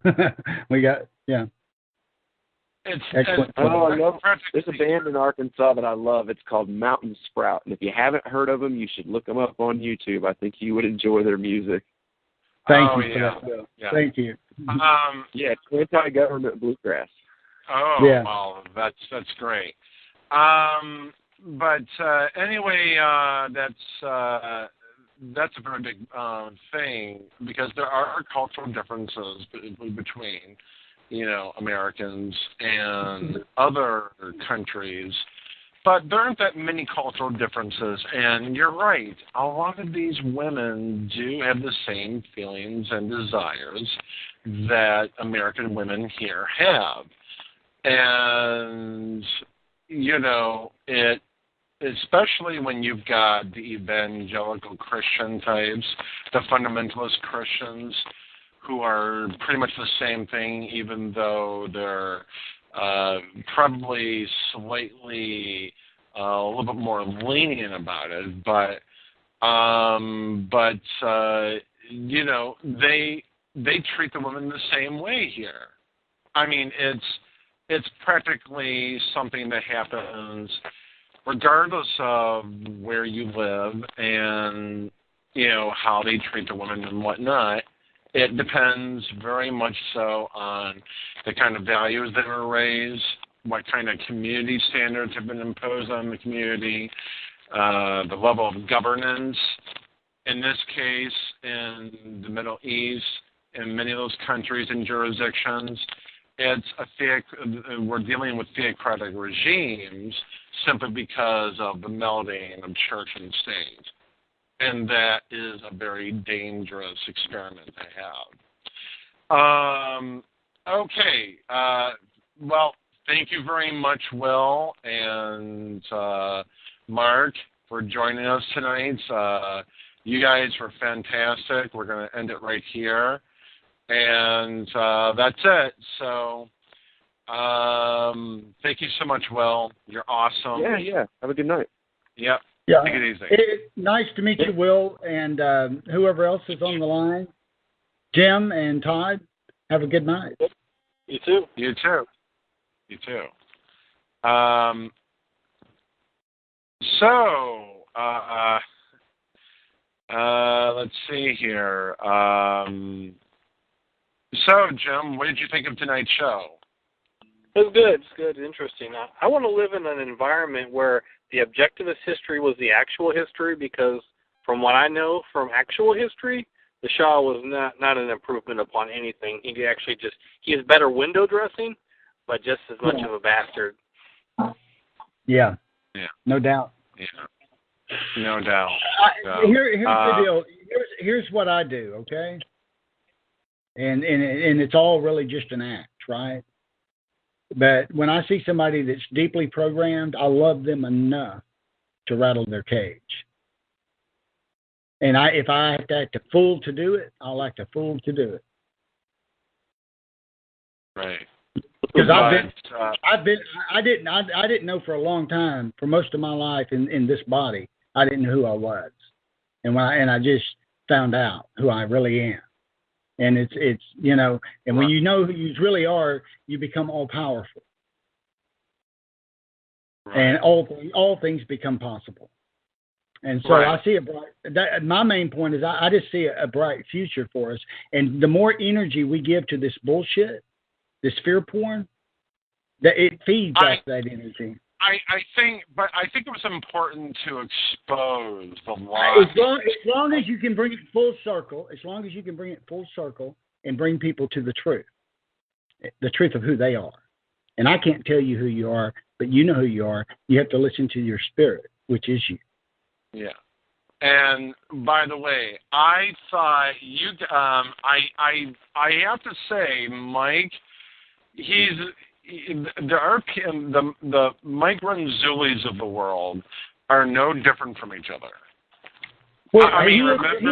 It's excellent. There's a band in Arkansas that I love. It's called Mountain Sprout, and if you haven't heard of them, you should look them up on YouTube. I think you would enjoy their music. Thank you for that, Bill. Yeah. Thank you. It's anti-government bluegrass. Oh, yeah. Well, that's great. Anyway, that's a very big thing, because there are cultural differences between, Americans and other countries, but there aren't that many cultural differences. And you're right, a lot of these women do have the same feelings and desires that American women here have. And, it, especially when you've got the evangelical Christian types, the fundamentalist Christians, who are pretty much the same thing, even though they're probably slightly a little bit more lenient about it. But they treat the women the same way here. I mean, it's practically something that happens regardless of where you live and, how they treat the women and whatnot. It depends very much so on the kind of values that are raised, what kind of community standards have been imposed on the community, the level of governance. In this case, in the Middle East, in many of those countries and jurisdictions, we're dealing with theocratic regimes simply because of the melding of church and state. And that is a very dangerous experiment to have. Okay. Well, thank you very much, Will and Mark, for joining us tonight. You guys were fantastic. We're going to end it right here. And that's it. So thank you so much, Will. You're awesome. Yeah. Have a good night. Yep. Yeah. Take it easy. Nice to meet you, Will, and whoever else is on the line. Jim and Todd, have a good night. You too. You too. You too. let's see here. So, Jim, what did you think of tonight's show? It's good. It's good. Interesting. I want to live in an environment where the objectivist history was the actual history, because from what I know from actual history, the Shah was not an improvement upon anything. He is better window dressing, but just as much of a bastard. Yeah. No doubt. Yeah. No doubt. Here's the deal. Here's what I do, okay? And it's all really just an act, right? But when I see somebody that's deeply programmed, I love them enough to rattle their cage. And if I have to act a fool to do it, I'll act a fool to do it. Right. Because I didn't know for a long time, for most of my life in this body, I didn't know who I was, and I just found out who I really am. And it's and when you know who you really are, you become all powerful, and all things become possible. And so I see my main point is I just see a bright future for us. And the more energy we give to this bullshit, this fear porn, that it feeds off that energy. I think it was important to expose the lies. As long as you can bring it full circle, and bring people to the truth of who they are. And I can't tell you who you are, but you know who you are. You have to listen to your spirit, which is you. Yeah. And by the way, I thought you. I have to say, Mike, the Mike Renzullis of the world are no different from each other. Well, he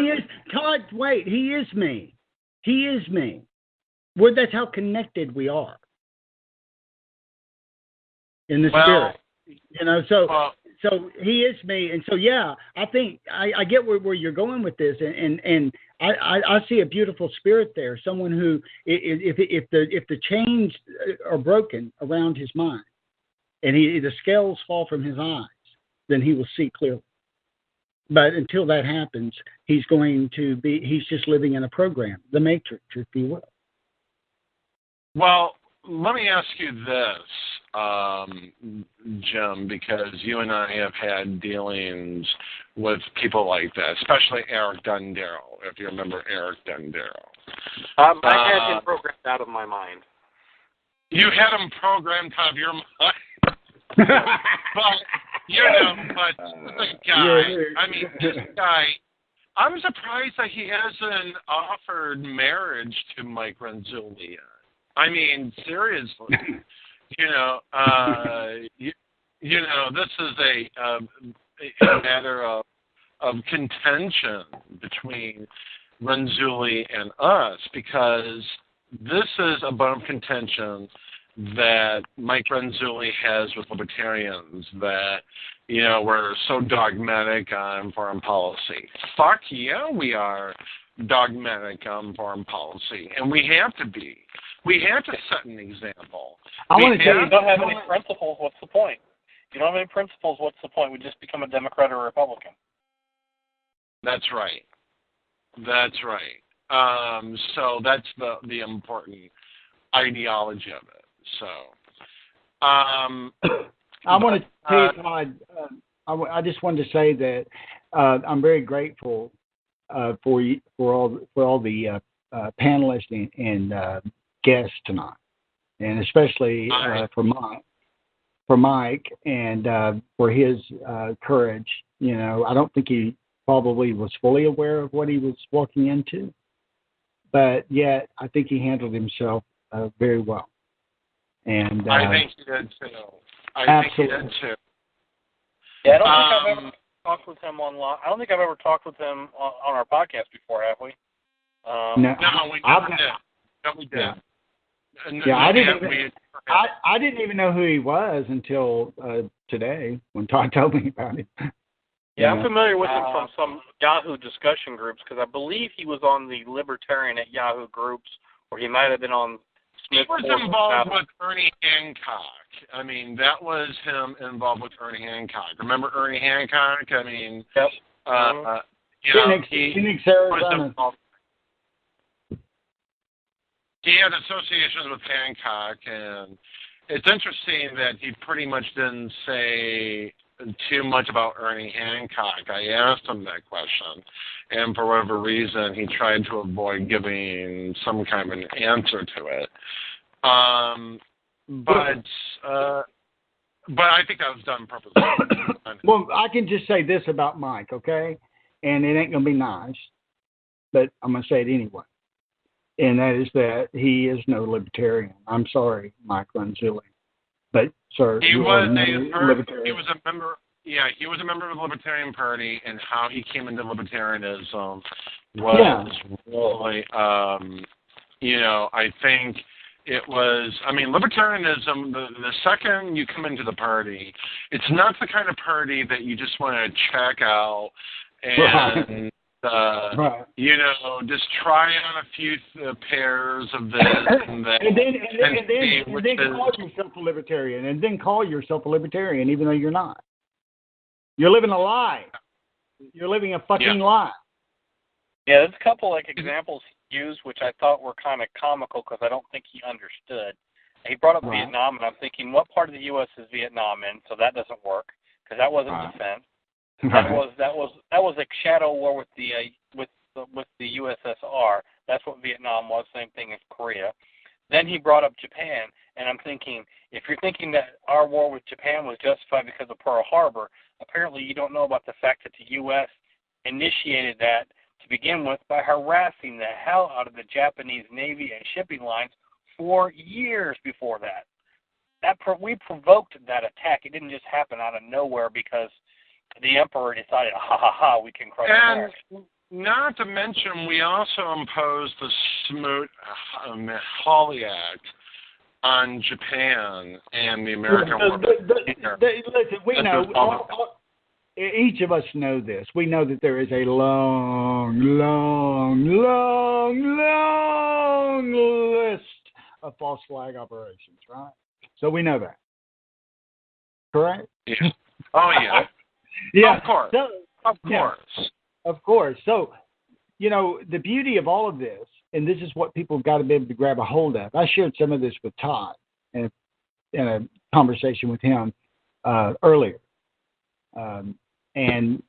is Todd. Wait, he is me. He is me. Well, that's how connected we are in the spirit. So he is me, and so I think I get where you're going with this, and I see a beautiful spirit there. Someone who, if the chains are broken around his mind, and the scales fall from his eyes, then he will see clearly. But until that happens, he's just living in a program, the Matrix, if you will. Well, let me ask you this, Jim, because you and I have had dealings with people like that, especially Eric Dundero, if you remember Eric Dundero. I had him programmed out of my mind. You had him programmed out of your mind? But this guy, I'm surprised that he hasn't offered marriage to Mike Renzulli. I mean, seriously, this is a matter of contention between Renzulli and us, because this is a bone of contention that Mike Renzulli has with libertarians, that, we're so dogmatic on foreign policy. Fuck yeah, we are dogmatic on foreign policy, and we have to be. We have to set an example. I want to tell you, don't have any principles, what's the point? You don't have any principles, what's the point? We just become a Democrat or a Republican. That's right. So that's the important ideology of it. So, I want to tell you, Todd, I just wanted to say that I'm very grateful for all the panelists and guests tonight, and especially for Mike and for his courage. I don't think he probably was fully aware of what he was walking into, but yet I think he handled himself very well. And I think he did too. Absolutely. Yeah, I don't think I've ever talked with him online. I don't think I've ever talked with him on our podcast before, have we? No, we did. Yeah, I didn't even know who he was until today when Todd told me about it. Yeah, I'm familiar with him from some Yahoo discussion groups, because I believe he was on the Libertarian at Yahoo groups, or he might have been on Smith. He was involved with Ernie Hancock. I mean, that was him involved with Ernie Hancock. Remember Ernie Hancock? I mean, yep. Phoenix, Arizona. He had associations with Hancock, and it's interesting that he pretty much didn't say too much about Ernie Hancock. I asked him that question, and for whatever reason, he tried to avoid giving some kind of an answer to it. But I think that was done purposely. Well, I can just say this about Mike, okay? And it ain't going to be nice, but I'm going to say it anyway. And that is that he is no libertarian. I'm sorry, Mike Renzulli. But, sir, he was a member. Yeah, he was a member of the Libertarian Party, and how he came into libertarianism was really, I think it was. I mean, libertarianism. The second you come into the party, it's not the kind of party that you just want to check out and. Just try on a few pairs of this and that, and then call yourself a libertarian, even though you're not. You're living a lie. You're living a fucking lie. Yeah, there's a couple examples he used which I thought were kind of comical because I don't think he understood. He brought up Vietnam, and I'm thinking, what part of the U.S. is Vietnam in? So that doesn't work because that wasn't defense. That was a shadow war with the USSR. That's what Vietnam was. Same thing as Korea. Then he brought up Japan, and I'm thinking, if you're thinking that our war with Japan was justified because of Pearl Harbor, apparently you don't know about the fact that the U.S. initiated that to begin with by harassing the hell out of the Japanese Navy and shipping lines for years before that. We provoked that attack. It didn't just happen out of nowhere because the emperor decided, we can crush America. Not to mention, we also imposed the Smoot-Hawley Act on Japan and the American war. Listen, we know, each of us know this. We know that there is a long list of false flag operations, right? So we know that. Correct? Yeah. Oh, yeah. Yeah. Of course. So, of course. Yeah. Of course. So, the beauty of all of this, and this is what people have got to be able to grab a hold of. I shared some of this with Todd in a conversation with him earlier. And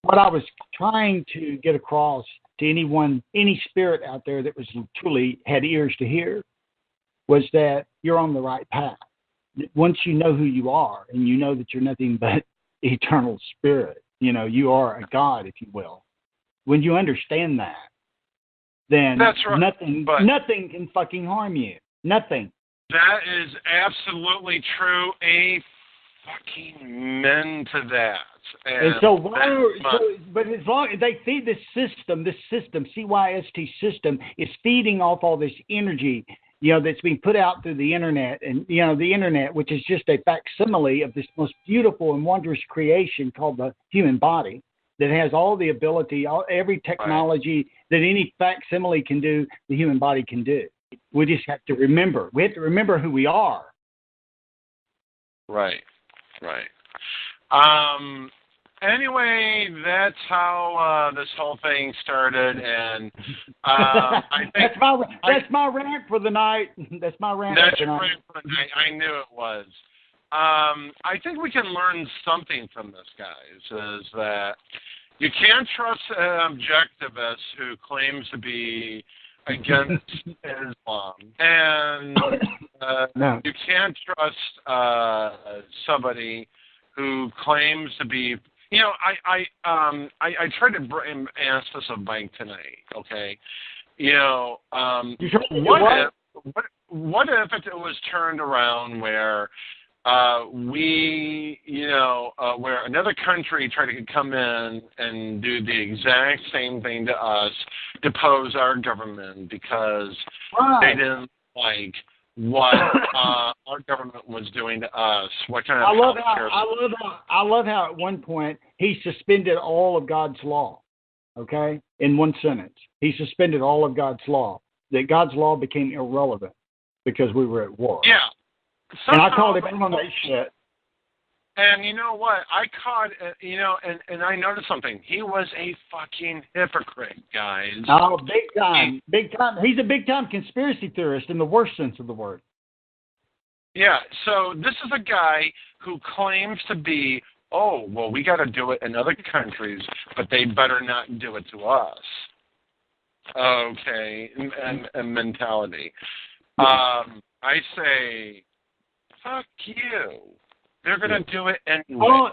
what I was trying to get across to any spirit out there that was truly had ears to hear, was that you're on the right path. Once you know who you are, and you know that you're nothing but eternal spirit, you are a God, if you will. When you understand that, then nothing can fucking harm you. Nothing. That is absolutely true. A fucking men to that. And so, but as long as they feed this system, CYST system is feeding off all this energy, that's being put out through the internet, and the internet, which is just a facsimile of this most beautiful and wondrous creation called the human body, that has all the ability, every technology that any facsimile can do, the human body can do. We just have to remember. We have to remember who we are. Right. Anyway, that's how this whole thing started, and I think that's my rant for the night. That's my rant. That's your rant for the night. I knew it was. I think we can learn something from this, guys. Is that you can't trust an objectivist who claims to be against Islam, and you can't trust somebody who claims to be. I tried to ask this of Mike tonight. Okay, what if it was turned around where where another country tried to come in and do the exact same thing to us, depose our government because they didn't like what our government was doing to us. What kind of I love how at one point he suspended all of God's law. Okay, in one sentence, he suspended all of God's law. That God's law became irrelevant because we were at war. Yeah. And I called him on that shit. And you know what? I caught, and I noticed something. He was a fucking hypocrite, guys. Oh, big time. He's a big time conspiracy theorist in the worst sense of the word. Yeah, so this is a guy who claims to be, oh, well, we got to do it in other countries, but they better not do it to us. Okay, and mentality. I say, fuck you. They're going to do it anyway. Oh,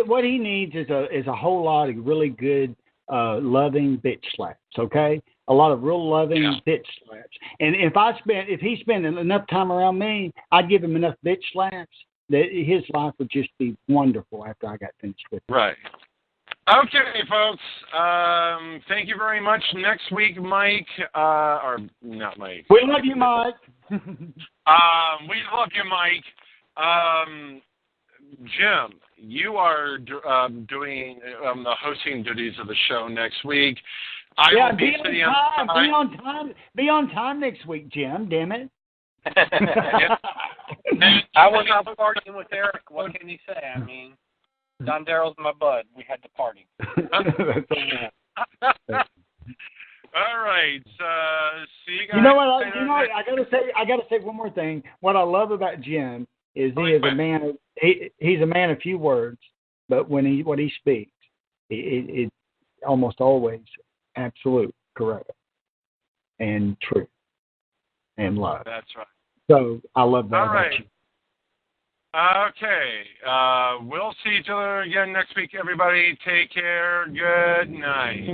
what he needs is a whole lot of really good, loving bitch slaps. Okay, a lot of real loving bitch slaps. And if he spent enough time around me, I'd give him enough bitch slaps that his life would just be wonderful after I got finished with it. Right. Okay, folks. Thank you very much. Next week, Mike, or not Mike. We love you, Mike. We love you, Mike. Jim, you are doing the hosting duties of the show next week. I will be sitting on time. Be on time next week, Jim. Damn it. I was out partying with Eric. What can you say? I mean, Don Darrell's my bud. We had to party. All right. See you guys. You know what? I gotta say one more thing. What I love about Jim is he is a man. He's a man of few words, but what he speaks, it's almost always absolute, correct, and true, and love. That's right. So I love that. All about right. you. Okay. We'll see each other again next week, everybody. Take care. Good night.